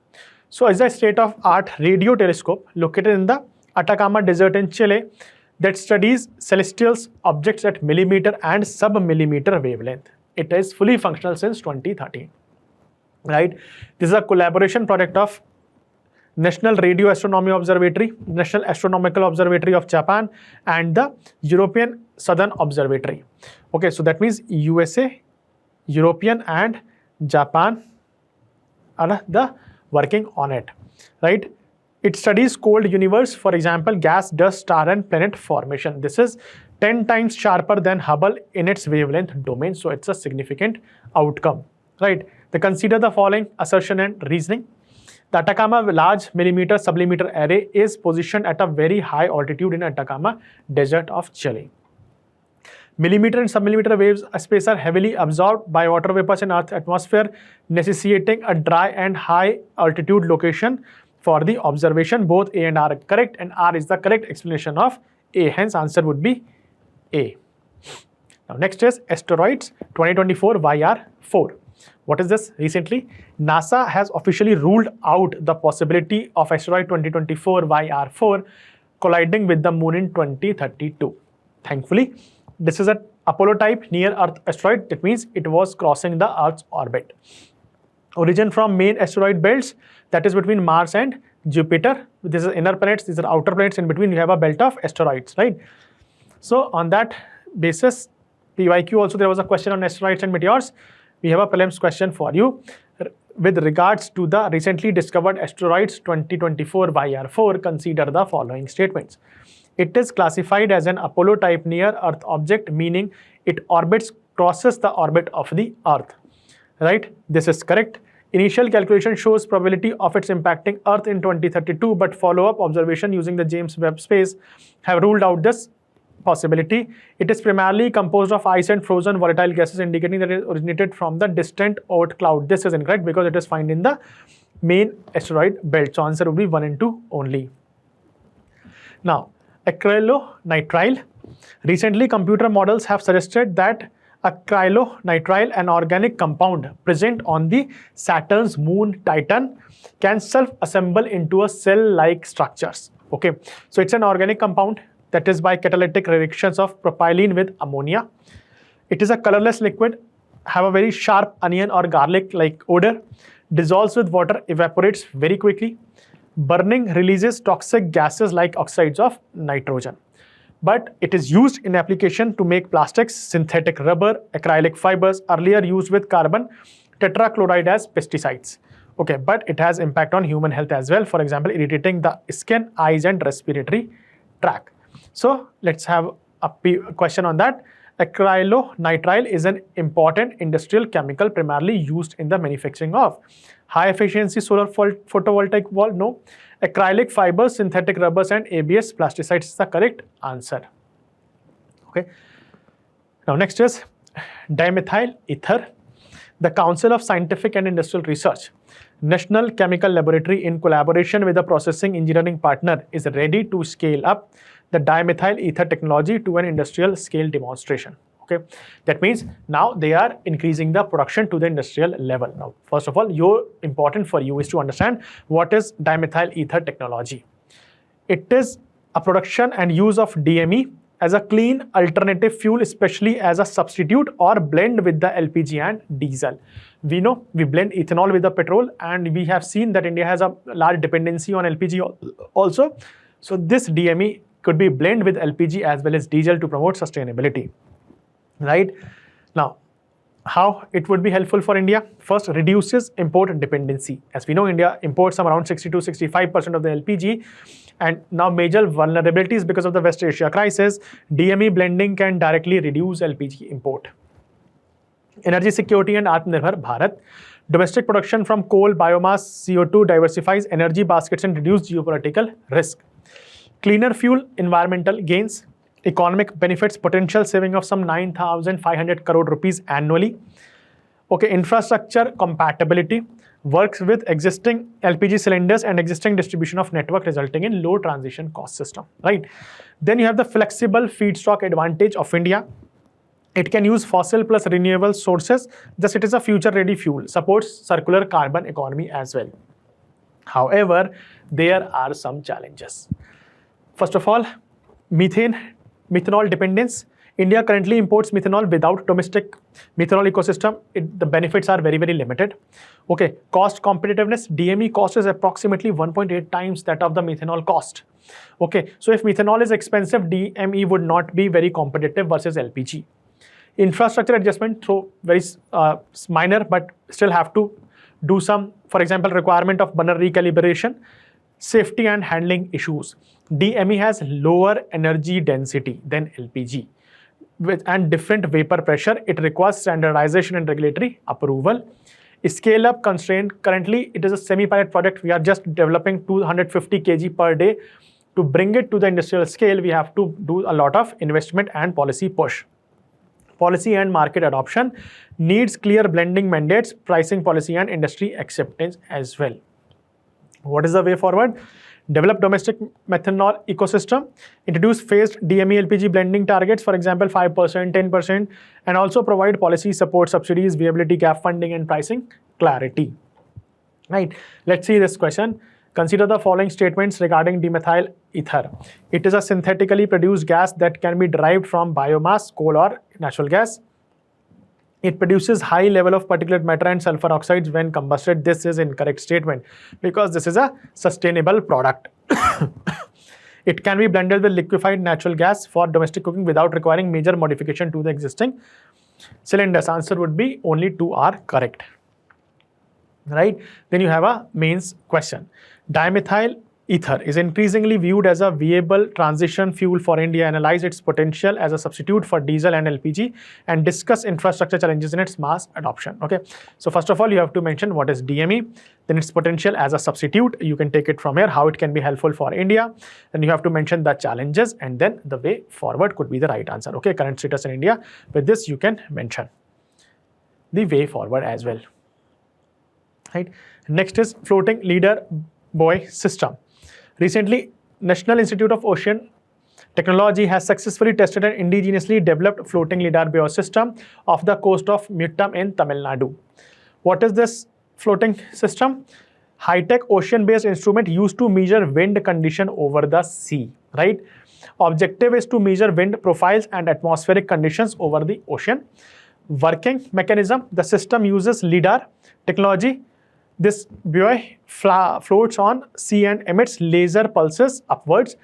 So it's a state-of-art radio telescope located in the Atacama Desert in Chile that studies celestial objects at millimeter and sub-millimeter wavelength. It is fully functional since 2013. Right? This is a collaboration project of National Radio Astronomy Observatory, National Astronomical Observatory of Japan, and the European Southern Observatory. Okay, so that means USA, European, and Japan are the working on it, right? It studies cold universe, for example, gas, dust, star, and planet formation. This is 10 times sharper than Hubble in its wavelength domain, so it's a significant outcome, right? They consider the following assertion and reasoning. The Atacama Large Millimeter Submillimeter Array is positioned at a very high altitude in Atacama Desert of Chile. Millimeter and submillimeter waves space are heavily absorbed by water vapors in Earth's atmosphere, necessitating a dry and high altitude location for the observation. Both A and R are correct, and R is the correct explanation of A. Hence, answer would be A. Now, next is asteroids 2024 YR4. What is this? Recently, NASA has officially ruled out the possibility of asteroid 2024 YR4 colliding with the moon in 2032. Thankfully, this is an Apollo type near Earth asteroid. That means it was crossing the Earth's orbit. Origin from main asteroid belts, that is between Mars and Jupiter. This is inner planets, these are outer planets. In between, you have a belt of asteroids, right? So, on that basis, PYQ also there was a question on asteroids and meteors. We have a prelims question for you with regards to the recently discovered asteroids 2024 YR4. Consider the following statements. It is classified as an Apollo type near Earth object, meaning it crosses the orbit of the Earth, right? This is correct. Initial calculation shows probability of its impacting Earth in 2032, but follow-up observation using the James Webb Space have ruled out this possibility. It is primarily composed of ice and frozen volatile gases, indicating that it originated from the distant Oort cloud. This is incorrect because it is found in the main asteroid belt. So answer will be 1 and 2 only. Now, acrylonitrile. Recently, computer models have suggested that acrylonitrile, an organic compound present on the Saturn's moon Titan, can self-assemble into a cell-like structures. Okay, so it's an organic compound that is by catalytic reactions of propylene with ammonia. It is a colorless liquid, have a very sharp onion or garlic-like odor, dissolves with water, evaporates very quickly. Burning releases toxic gases like oxides of nitrogen. But it is used in application to make plastics, synthetic rubber, acrylic fibers, earlier used with carbon tetrachloride as pesticides. Okay, but it has impact on human health as well. For example, irritating the skin, eyes, and respiratory tract. So let's have a question on that. Acrylonitrile is an important industrial chemical primarily used in the manufacturing of high efficiency solar photovoltaic wall. No. Acrylic fibers, synthetic rubbers, and ABS plasticides is the correct answer. Okay. Now next is dimethyl ether. The Council of Scientific and Industrial Research, National Chemical Laboratory, in collaboration with a processing engineering partner, is ready to scale up the dimethyl ether technology to an industrial scale demonstration. Okay, that means now they are increasing the production to the industrial level. Now, first of all, important for you is to understand what is dimethyl ether technology. It is a production and use of DME as a clean alternative fuel, especially as a substitute or blend with the LPG and diesel. We know we blend ethanol with the petrol, and we have seen that India has a large dependency on LPG also. So this DME could be blend with LPG as well as diesel to promote sustainability. Right? Now, how it would be helpful for India? First, reduces import dependency. As we know, India imports some around 60 to 65% of the LPG, and now major vulnerabilities because of the West Asia crisis. DME blending can directly reduce LPG import. Energy security and Atmanirbhar Bharat. Domestic production from coal, biomass, CO2 diversifies energy baskets and reduces geopolitical risk. Cleaner fuel, environmental gains. Economic benefits, potential saving of some 9,500 crore rupees annually. Okay, infrastructure compatibility, works with existing LPG cylinders and existing distribution of network, resulting in low transition cost system, right? Then you have the flexible feedstock advantage of India. It can use fossil plus renewable sources, thus it is a future ready fuel, supports circular carbon economy as well. However, there are some challenges. First of all, methanol dependence. India currently imports methanol without domestic methanol ecosystem. The benefits are very, very limited. Okay, cost competitiveness. DME cost is approximately 1.8 times that of the methanol cost. Okay, so if methanol is expensive, DME would not be very competitive versus LPG. Infrastructure adjustment, through very minor, but still have to do some, for example, requirement of burner recalibration, safety and handling issues. DME has lower energy density than LPG and different vapor pressure. It requires standardization and regulatory approval. Scale up constraint. Currently, it is a semi-pilot project. We are just developing 250 kg per day. To bring it to the industrial scale, we have to do a lot of investment and policy push. Policy and market adoption needs clear blending mandates, pricing policy and industry acceptance as well. What is the way forward? develop domestic methanol ecosystem, introduce phased DME LPG blending targets, for example 5%, 10%, and also provide policy support, subsidies, viability gap funding, and pricing clarity. Right, let's see this question. Consider the following statements regarding dimethyl ether. It is a synthetically produced gas that can be derived from biomass, coal, or natural gas. It produces high level of particulate matter and sulfur oxides when combusted. This is incorrect statement because this is a sustainable product. It can be blended with liquefied natural gas for domestic cooking without requiring major modification to the existing cylinders. Answer would be only 2 are correct. Right, then you have a mains question. Dimethyl ether is increasingly viewed as a viable transition fuel for India. Analyze its potential as a substitute for diesel and LPG and discuss infrastructure challenges in its mass adoption. Okay, so first of all you have to mention what is DME, then its potential as a substitute. You can take it from here, how it can be helpful for India. Then you have to mention the challenges, and then the way forward could be the right answer. Okay, current status in India. With this you can mention the way forward as well. Right. Next is floating leader buoy system. Recently, National Institute of Ocean Technology has successfully tested an indigenously developed floating leader buoy system off the coast of Muttam in Tamil Nadu. What is this floating system? High-tech ocean-based instrument used to measure wind condition over the sea. Right. Objective is to measure wind profiles and atmospheric conditions over the ocean. Working mechanism: the system uses LIDAR technology. This buoy floats on sea and emits laser pulses upwards.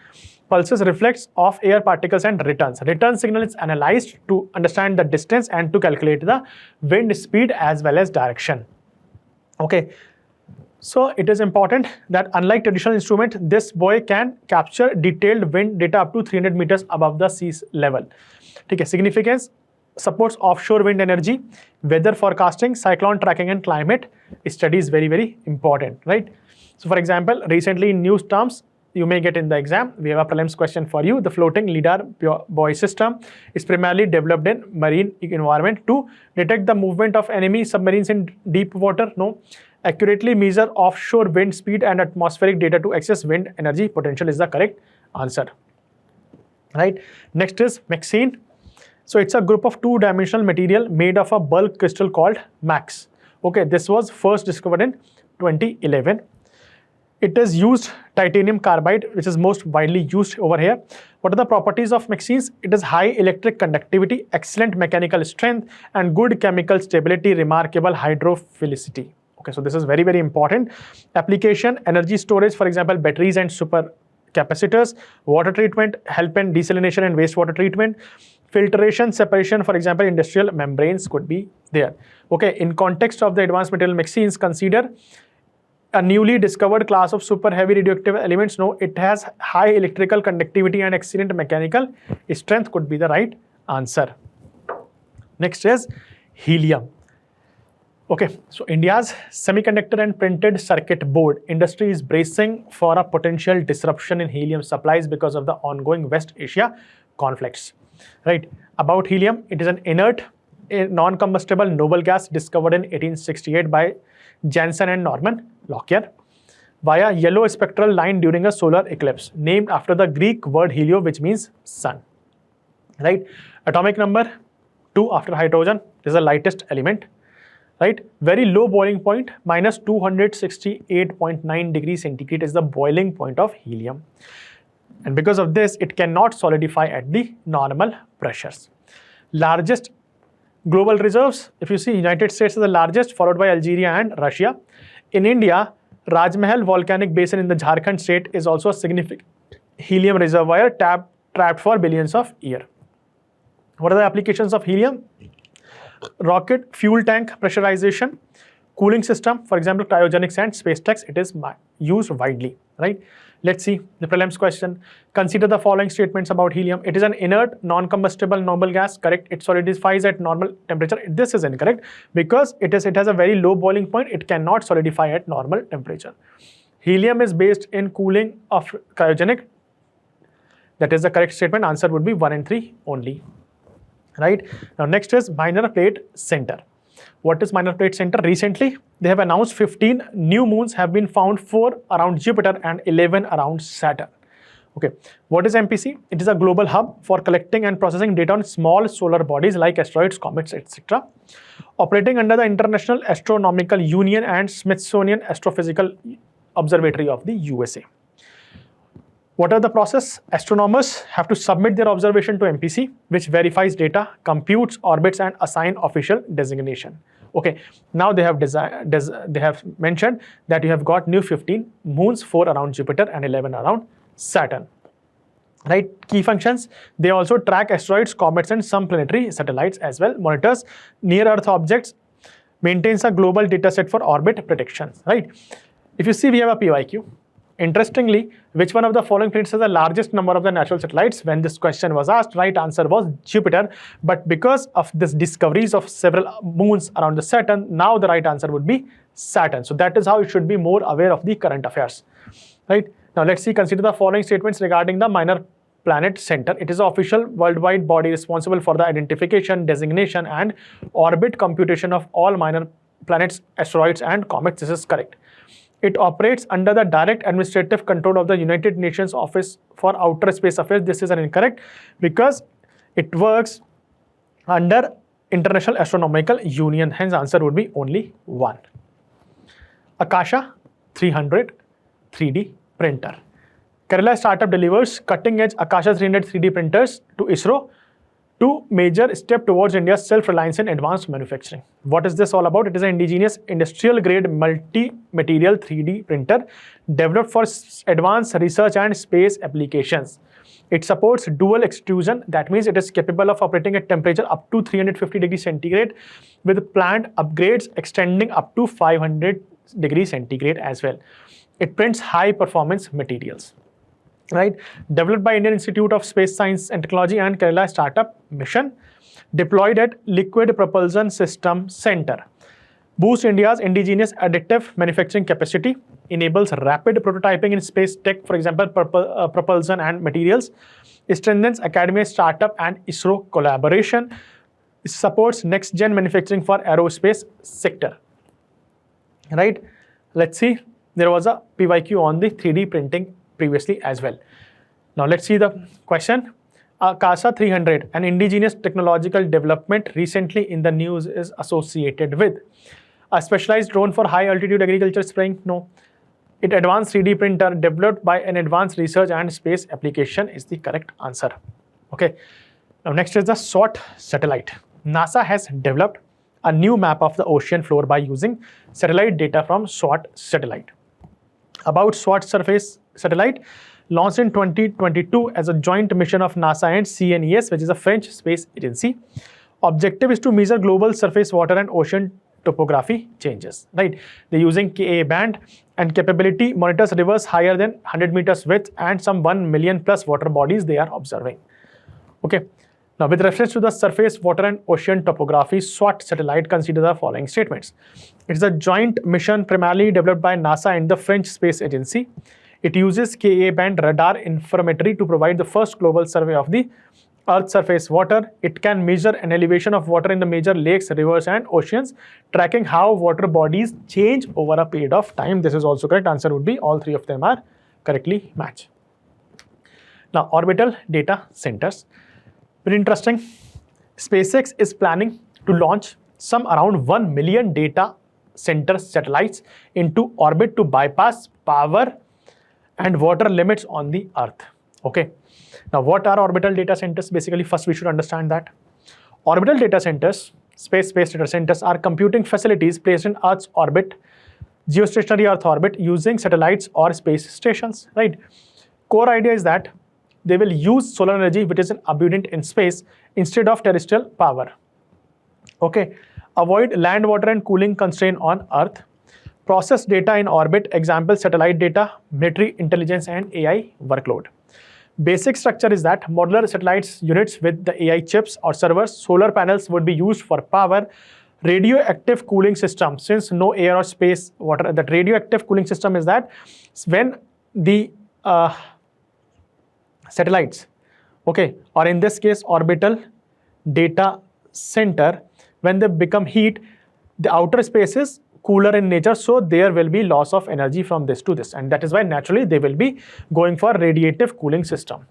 Pulses reflects off air particles and returns. Return signal is analyzed to understand the distance and to calculate the wind speed as well as direction. Okay, so it is important that unlike traditional instrument, this buoy can capture detailed wind data up to 300 meters above the sea level. Okay, significance: supports offshore wind energy, weather forecasting, cyclone tracking, and climate study is very, very important, right? So for example, recently in news terms, you may get in the exam, we have a prelims question for you. The floating LIDAR buoy system is primarily developed in marine environment to detect the movement of enemy submarines in deep water. No. Accurately measure offshore wind speed and atmospheric data to access wind energy potential is the correct answer. Right. Next is MXene. So it's a group of two-dimensional material made of a bulk crystal called MAX. Okay, this was first discovered in 2011. It is used titanium carbide, which is most widely used over here. What are the properties of MXenes? It is high electric conductivity, excellent mechanical strength, and good chemical stability, remarkable hydrophilicity. Okay, so this is very, very important. Application: energy storage, for example, batteries and super capacitors. Water treatment, help in desalination and wastewater treatment. Filtration, separation, for example, industrial membranes could be there. Okay, in context of the advanced material MXenes, consider a newly discovered class of super heavy radioactive elements. No, it has high electrical conductivity and excellent mechanical strength could be the right answer. Next is helium. Okay, so India's semiconductor and printed circuit board industry is bracing for a potential disruption in helium supplies because of the ongoing West Asia conflicts. Right. About helium, it is an inert, non-combustible noble gas discovered in 1868 by Janssen and Norman Lockyer via yellow spectral line during a solar eclipse, named after the Greek word helio, which means sun. Right. Atomic number 2 after hydrogen is the lightest element. Right. Very low boiling point, minus 268.9 degrees centigrade is the boiling point of helium. And because of this, it cannot solidify at the normal pressures. Largest global reserves, if you see, United States is the largest, followed by Algeria and Russia. In India, Rajmahal volcanic basin in the Jharkhand state is also a significant helium reservoir trapped for billions of years. What are the applications of helium? Rocket fuel tank pressurization, cooling system, for example, cryogenics and space techs, it is used widely, right? Let's see the prelims question. Consider the following statements about helium. It is an inert, non-combustible noble gas. Correct. It solidifies at normal temperature. This is incorrect because it has a very low boiling point. It cannot solidify at normal temperature. Helium is based in cooling of cryogenic. That is the correct statement. Answer would be 1 and 3 only. Right. Now next is minor plate center. What is minor planet center? Recently, they have announced 15 new moons have been found, 4 around Jupiter and 11 around Saturn. Okay, what is MPC? It is a global hub for collecting and processing data on small solar bodies like asteroids, comets, etc. Operating under the International Astronomical Union and Smithsonian Astrophysical Observatory of the USA. What are the process? Astronomers have to submit their observation to MPC, which verifies data, computes orbits, and assign official designation. Okay, now they have mentioned that you have got new 15 moons, 4 around Jupiter and 11 around Saturn. Right, key functions, they also track asteroids, comets, and some planetary satellites as well, monitors near Earth objects, maintains a global data set for orbit predictions. Right, if you see, we have a PYQ. Interestingly, which one of the following planets has the largest number of the natural satellites? When this question was asked, right answer was Jupiter. But because of this discoveries of several moons around the Saturn, now the right answer would be Saturn. So that is how you should be more aware of the current affairs. Right, now let's see, consider the following statements regarding the minor planet center. It is an official worldwide body responsible for the identification, designation, and orbit computation of all minor planets, asteroids, and comets. This is correct. It operates under the direct administrative control of the United Nations Office for Outer Space Affairs. This is an incorrect because it works under International Astronomical Union. Hence, answer would be only 1. Akasha 300 3D printer. Kerala startup delivers cutting-edge Akasha 300 3D printers to ISRO, to major step towards India's self-reliance in advanced manufacturing. What is this all about? It is an indigenous industrial-grade multi-material 3D printer developed for advanced research and space applications. It supports dual extrusion. That means it is capable of operating at temperature up to 350 degrees centigrade with planned upgrades extending up to 500 degrees centigrade as well. It prints high-performance materials. Right, developed by Indian Institute of Space Science and Technology and Kerala Startup Mission, deployed at Liquid Propulsion System Center. Boosts India's indigenous additive manufacturing capacity, enables rapid prototyping in space tech, for example, propulsion and materials, strengthens academia, startup, and ISRO collaboration, supports next-gen manufacturing for aerospace sector. Right, let's see, there was a PYQ on the 3D printing previously as well. Now let's see the question. Akasha 300, an indigenous technological development recently in the news, is associated with a specialized drone for high altitude agriculture spraying. No. It advanced 3D printer developed by an advanced research and space application is the correct answer. Okay. Now next is the SWOT satellite. NASA has developed a new map of the ocean floor by using satellite data from SWOT satellite. About SWOT surface satellite, launched in 2022 as a joint mission of NASA and CNES, which is a French space agency. Objective is to measure global surface water and ocean topography changes. Right, they're using Ka band, and capability monitors rivers higher than 100 meters width and some 1 million plus water bodies they are observing. Okay. Now, with reference to the surface water and ocean topography, SWOT satellite, consider the following statements. It is a joint mission primarily developed by NASA and the French space agency. It uses Ka band radar interferometry to provide the first global survey of the Earth's surface water. It can measure an elevation of water in the major lakes, rivers, and oceans, tracking how water bodies change over a period of time. This is also correct. Answer would be all 3 of them are correctly matched. Now, orbital data centers. Very interesting. SpaceX is planning to launch some around 1 million data center satellites into orbit to bypass power and water limits on the Earth. Okay. Now, what are orbital data centers? Basically, first we should understand that orbital data centers, space-based data centers, are computing facilities placed in Earth's orbit, geostationary Earth orbit, using satellites or space stations. Right. Core idea is that they will use solar energy, which is abundant in space, instead of terrestrial power. Okay. Avoid land, water, and cooling constraint on Earth. Process data in orbit, example satellite data, military intelligence, and AI workload. Basic structure is that modular satellites units with the AI chips or servers, solar panels would be used for power, radioactive cooling system, since no air or space water. That radioactive cooling system is that when the satellites, okay, or in this case orbital data center, when they become heat, The outer space is cooler in nature, so there will be loss of energy from this to this, and that is why naturally they will be going for radiative cooling system,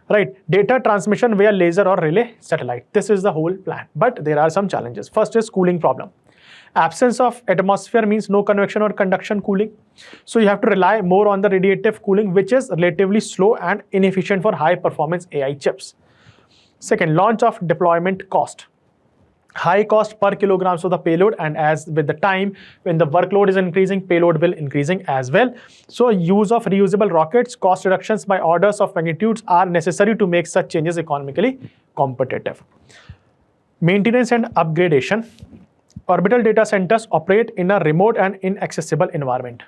right? Data transmission via laser or relay satellite. This is the whole plan, but there are some challenges. First is cooling problem. Absence of atmosphere means no convection or conduction cooling, so you have to rely more on the radiative cooling, which is relatively slow and inefficient for high performance AI chips. Second, launch of deployment cost. High cost per kilograms of the payload, and as with the time when the workload is increasing, payload will increasing as well. So use of reusable rockets, cost reductions by orders of magnitudes are necessary to make such changes economically competitive. Maintenance and upgradation. Orbital data centers operate in a remote and inaccessible environment,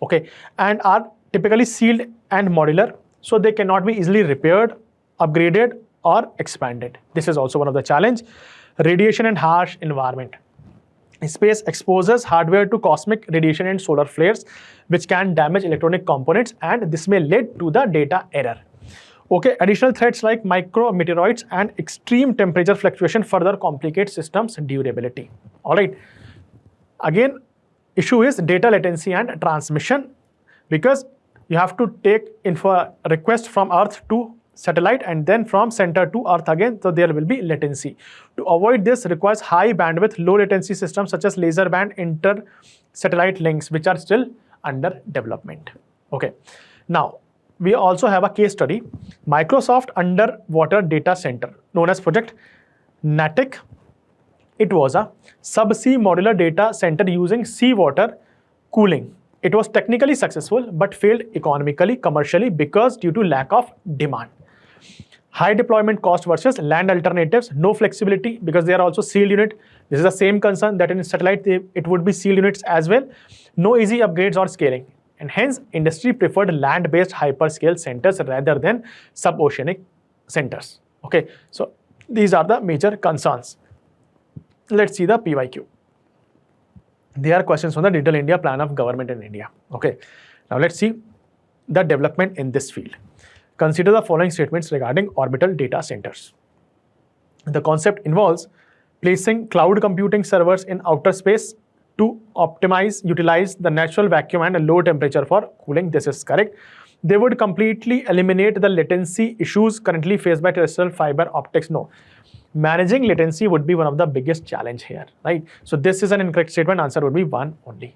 okay, and are typically sealed and modular, so they cannot be easily repaired, upgraded, or expanded. This is also one of the challenge. Radiation and harsh environment. Space exposes hardware to cosmic radiation and solar flares, which can damage electronic components, and this may lead to the data error. Okay, additional threats like micrometeoroids and extreme temperature fluctuation further complicate systems durability. All right. Again, issue is data latency and transmission, because you have to take info request from Earth to satellite and then from center to Earth again, so there will be latency. To avoid this requires high bandwidth, low latency systems such as laser band inter-satellite links, which are still under development. Okay, now we also have a case study, Microsoft Underwater Data Center, known as Project NATIC. It was a subsea modular data center using seawater cooling. It was technically successful but failed economically, commercially, because due to lack of demand. High deployment cost versus land alternatives, no flexibility because they are also sealed unit. This is the same concern that in satellite it would be sealed units as well. No easy upgrades or scaling, and hence industry preferred land-based hyperscale centers rather than sub-oceanic centers. Okay, so these are the major concerns. Let's see the PYQ. There are questions on the Digital India plan of government in India. Okay, now let's see the development in this field. Consider the following statements regarding orbital data centers. The concept involves placing cloud computing servers in outer space to utilize the natural vacuum and low temperature for cooling. This is correct. They would completely eliminate the latency issues currently faced by terrestrial fiber optics. No. Managing latency would be one of the biggest challenge here, right? So this is an incorrect statement. Answer would be 1 only.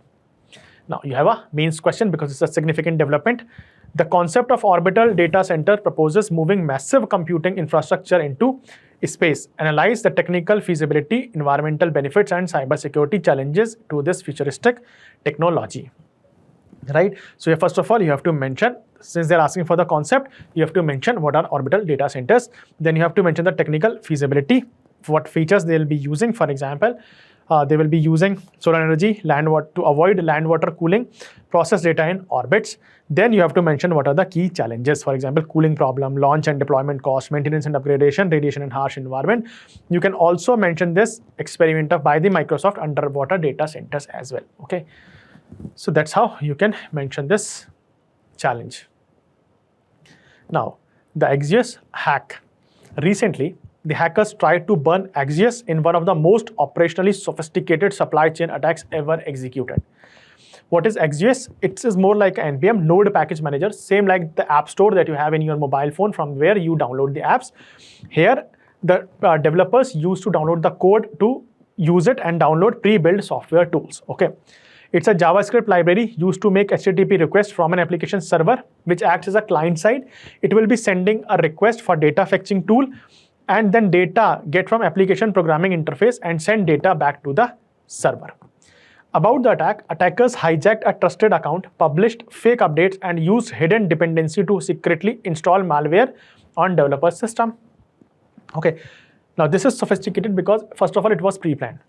Now you have a mains question because it's a significant development. The concept of orbital data center proposes moving massive computing infrastructure into space, analyze the technical feasibility, environmental benefits, and cybersecurity challenges to this futuristic technology. Right? So first of all, you have to mention, since they're asking for the concept, you have to mention what are orbital data centers. Then you have to mention the technical feasibility, what features they will be using. For example, they will be using solar energy, to avoid land water cooling, process data in orbits. Then you have to mention what are the key challenges. For example, cooling problem, launch and deployment cost, maintenance and upgradation, radiation and harsh environment. You can also mention this experiment by the Microsoft underwater data centers as well. Okay, so that's how you can mention this challenge. Now, the Axios hack. Recently, the hackers tried to burn Axios in one of the most operationally sophisticated supply chain attacks ever executed. What is Axios? It is more like an NPM, Node Package Manager, same like the app store that you have in your mobile phone from where you download the apps. Here, the developers used to download the code to use it and download pre-built software tools. Okay, it's a JavaScript library used to make HTTP requests from an application server, which acts as a client side. It will be sending a request for data fetching tool, and then data get from application programming interface and send data back to the server. About the attack, attackers hijacked a trusted account, published fake updates, and used hidden dependency to secretly install malware on developer system. Okay, now this is sophisticated because first of all, it was pre-planned.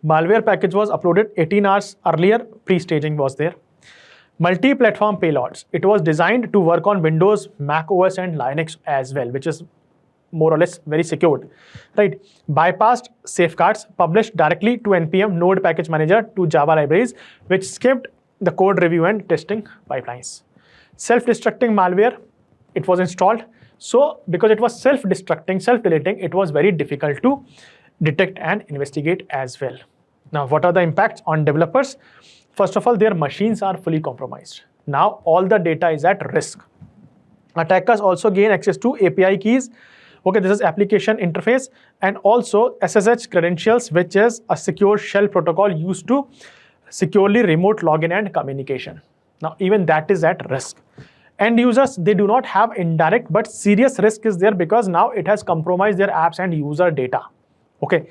Malware package was uploaded 18 hours earlier, pre-staging was there. Multi-platform payloads. It was designed to work on Windows, Mac OS, and Linux as well, which is more or less very secured, right? Bypassed safeguards, published directly to NPM Node Package Manager to Java libraries, which skipped the code review and testing pipelines. Self-destructing malware, it was installed. So because it was self-destructing, self-deleting, it was very difficult to detect and investigate as well. Now, what are the impacts on developers? First of all, their machines are fully compromised. Now, all the data is at risk. Attackers also gain access to API keys. Okay, this is application interface, and also SSH credentials, which is a secure shell protocol used to securely remote login and communication. Now, even that is at risk. End users, they do not have indirect, but serious risk is there because now it has compromised their apps and user data. Okay.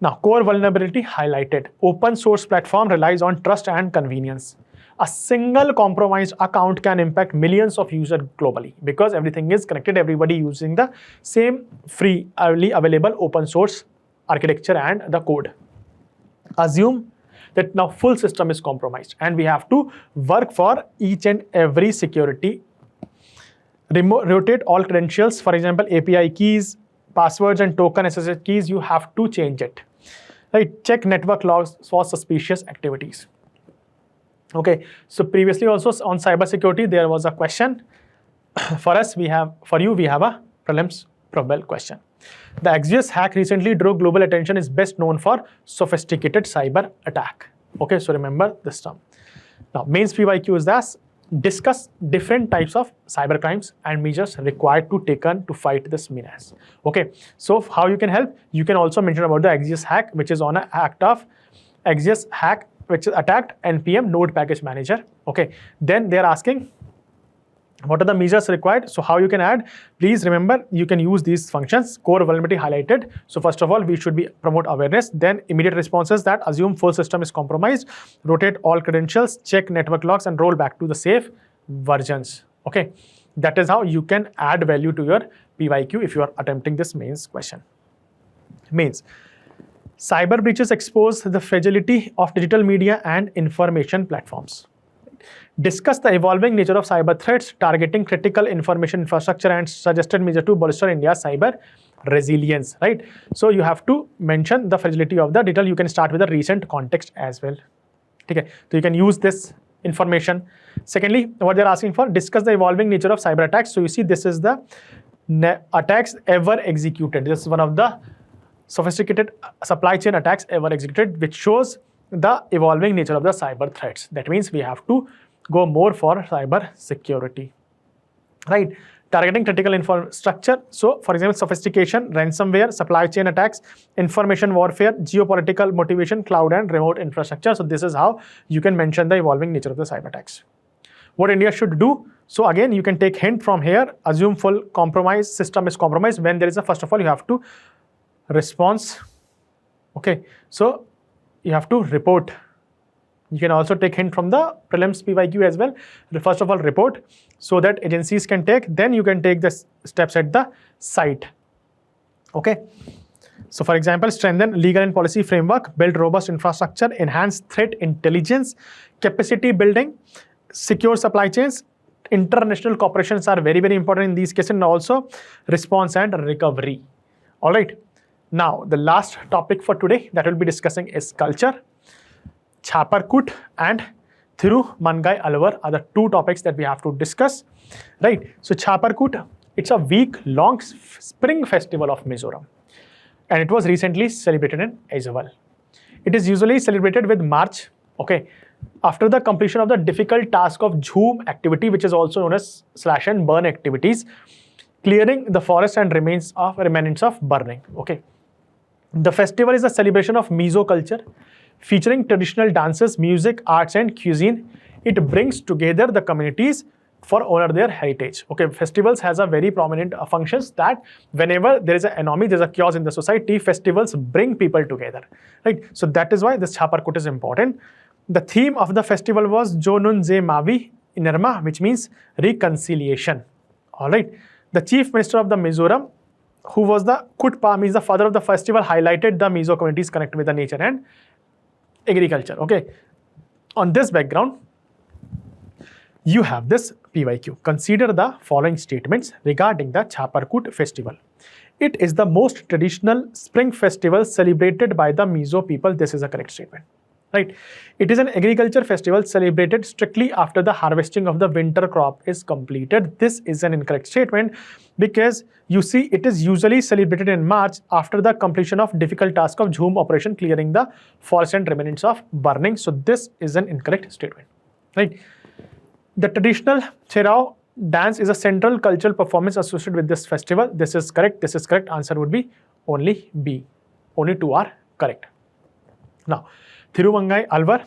Now, core vulnerability highlighted. Open source platform relies on trust and convenience. A single compromised account can impact millions of users globally because everything is connected, everybody using the same freely available open source architecture and the code. Assume that now full system is compromised and we have to work for each and every security. Rotate all credentials, for example, API keys, passwords and token SSH keys, you have to change it. Right? Check network logs for suspicious activities. Okay, so previously also on cybersecurity, there was a question. For you, we have a prelims probable question. The Axios hack recently drew global attention, is best known for sophisticated cyber attack. Okay, so remember this term. Now, mains PYQ is this: discuss different types of cyber crimes and measures required to taken to fight this menace. Okay, so how you can help? You can also mention about the Axios hack, which is on an act of Axios hack, which is attacked NPM node package manager. Okay, then they are asking what are the measures required. So how you can add? Please remember, you can use these functions. Core vulnerability highlighted. So first of all, we should be promote awareness. Then immediate responses that assume full system is compromised, rotate all credentials, check network logs, and roll back to the safe versions. Okay, that is how you can add value to your PYQ if you are attempting this mains question. Mains. Cyber breaches expose the fragility of digital media and information platforms. Discuss the evolving nature of cyber threats, targeting critical information infrastructure, and suggested measures to bolster India's cyber resilience. Right? So you have to mention the fragility of the digital. You can start with a recent context as well. Okay, so you can use this information. Secondly, what they're asking for: discuss the evolving nature of cyber attacks. So you see, this is the attacks ever executed. This is one of the sophisticated supply chain attacks ever executed, which shows the evolving nature of the cyber threats. That means we have to go more for cyber security, right? Targeting critical infrastructure. So, for example, sophistication, ransomware, supply chain attacks, information warfare, geopolitical motivation, cloud and remote infrastructure. So, this is how you can mention the evolving nature of the cyber attacks. What India should do? So, again, you can take hint from here. Assume full compromise, system is compromised. When there is a, first of all, you have to response. Okay, so you have to report. You can also take hint from the prelims PYQ as well. First of all, report so that agencies can take, then you can take the steps at the site. Okay. So for example, strengthen legal and policy framework, build robust infrastructure, enhance threat intelligence, capacity building, secure supply chains. International cooperations are very, very important in these cases, and also response and recovery. All right. Now, the last topic for today that we'll be discussing is culture. Chaparkut and Thiru Mangai Alvar are the two topics that we have to discuss, right? So Chaparkut, it's a week-long spring festival of Mizoram, and it was recently celebrated in Aizawl. It is usually celebrated with March, okay, after the completion of the difficult task of Jhoom activity, which is also known as slash and burn activities, clearing the forest and remnants of burning, okay. The festival is a celebration of Mizo culture, featuring traditional dances, music, arts, and cuisine. It brings together the communities for honor their heritage. Okay, festivals has a very prominent functions that whenever there is an anomaly, there is a chaos in the society, festivals bring people together, right? So that is why this Chaparkut is important. The theme of the festival was Jonun Ze Mavi Inarma, which means reconciliation. All right. The Chief Minister of the Mizoram, who was the Kutpa, means the father of the festival, highlighted the Mizo communities connected with the nature and agriculture. Okay. On this background, you have this PYQ. Consider the following statements regarding the Chaparkut festival. It is the most traditional spring festival celebrated by the Mizo people. This is a correct statement, right? It is an agriculture festival celebrated strictly after the harvesting of the winter crop is completed. This is an incorrect statement because you see it is usually celebrated in March after the completion of difficult task of Jhum operation, clearing the forest and remnants of burning. So this is an incorrect statement, right? The traditional Cherao dance is a central cultural performance associated with this festival. This is correct. This is correct. Answer would be only B. Only two are correct. Now, Thirumangai Alvar,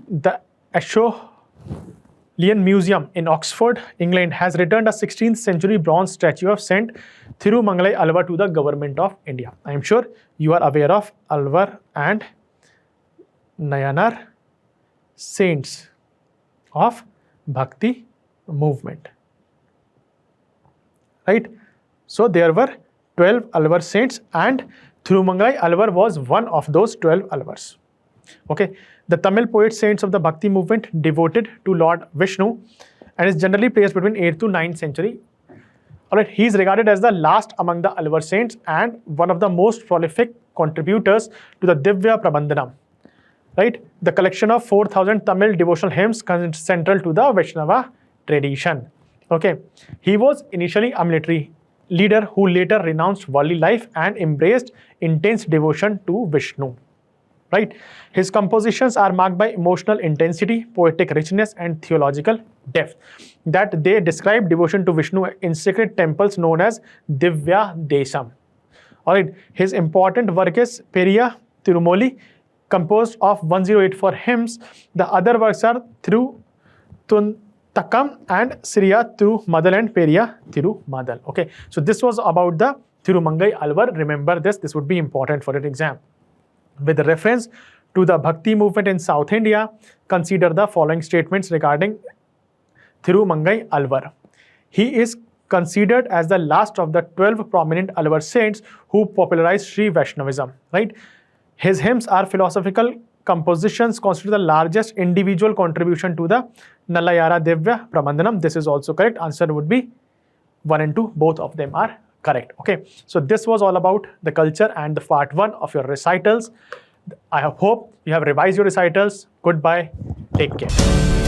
the Ashmolean Museum in Oxford, England, has returned a 16th century bronze statue of Saint Thirumangai Alvar to the government of India. I am sure you are aware of Alvar and Nayanar, saints of Bhakti movement, right? So there were 12 Alvar saints and Thirumangai Alvar was one of those 12 Alvars. Okay, the Tamil poet saints of the Bhakti movement devoted to Lord Vishnu and is generally placed between 8th to 9th century. Alright, he is regarded as the last among the Alvar saints and one of the most prolific contributors to the Divya Prabandhanam. Right, the collection of 4,000 Tamil devotional hymns central to the Vaishnava tradition. Okay, he was initially a military leader who later renounced worldly life and embraced intense devotion to Vishnu. Right, his compositions are marked by emotional intensity, poetic richness, and theological depth. That they describe devotion to Vishnu in sacred temples known as Divya Desam. Alright, his important work is Periya Tirumoli, composed of 108 hymns. The other works are Thiru Takam and Siriya Thirumadal and Periya Thirumadal. Okay, so this was about the Thirumangai Alvar. Remember this, this would be important for an exam. With reference to the Bhakti movement in South India, consider the following statements regarding Thirumangai Alvar. He is considered as the last of the 12 prominent Alvar saints who popularized Sri Vaishnavism, right? His hymns are philosophical compositions, constitute the largest individual contribution to the Nalayara Divya Prabandhanam. This is also correct. Answer would be 1 and 2. Both of them are correct. Okay, so this was all about the culture and the part 1 of your recitals. I hope you have revised your recitals. Goodbye. Take care.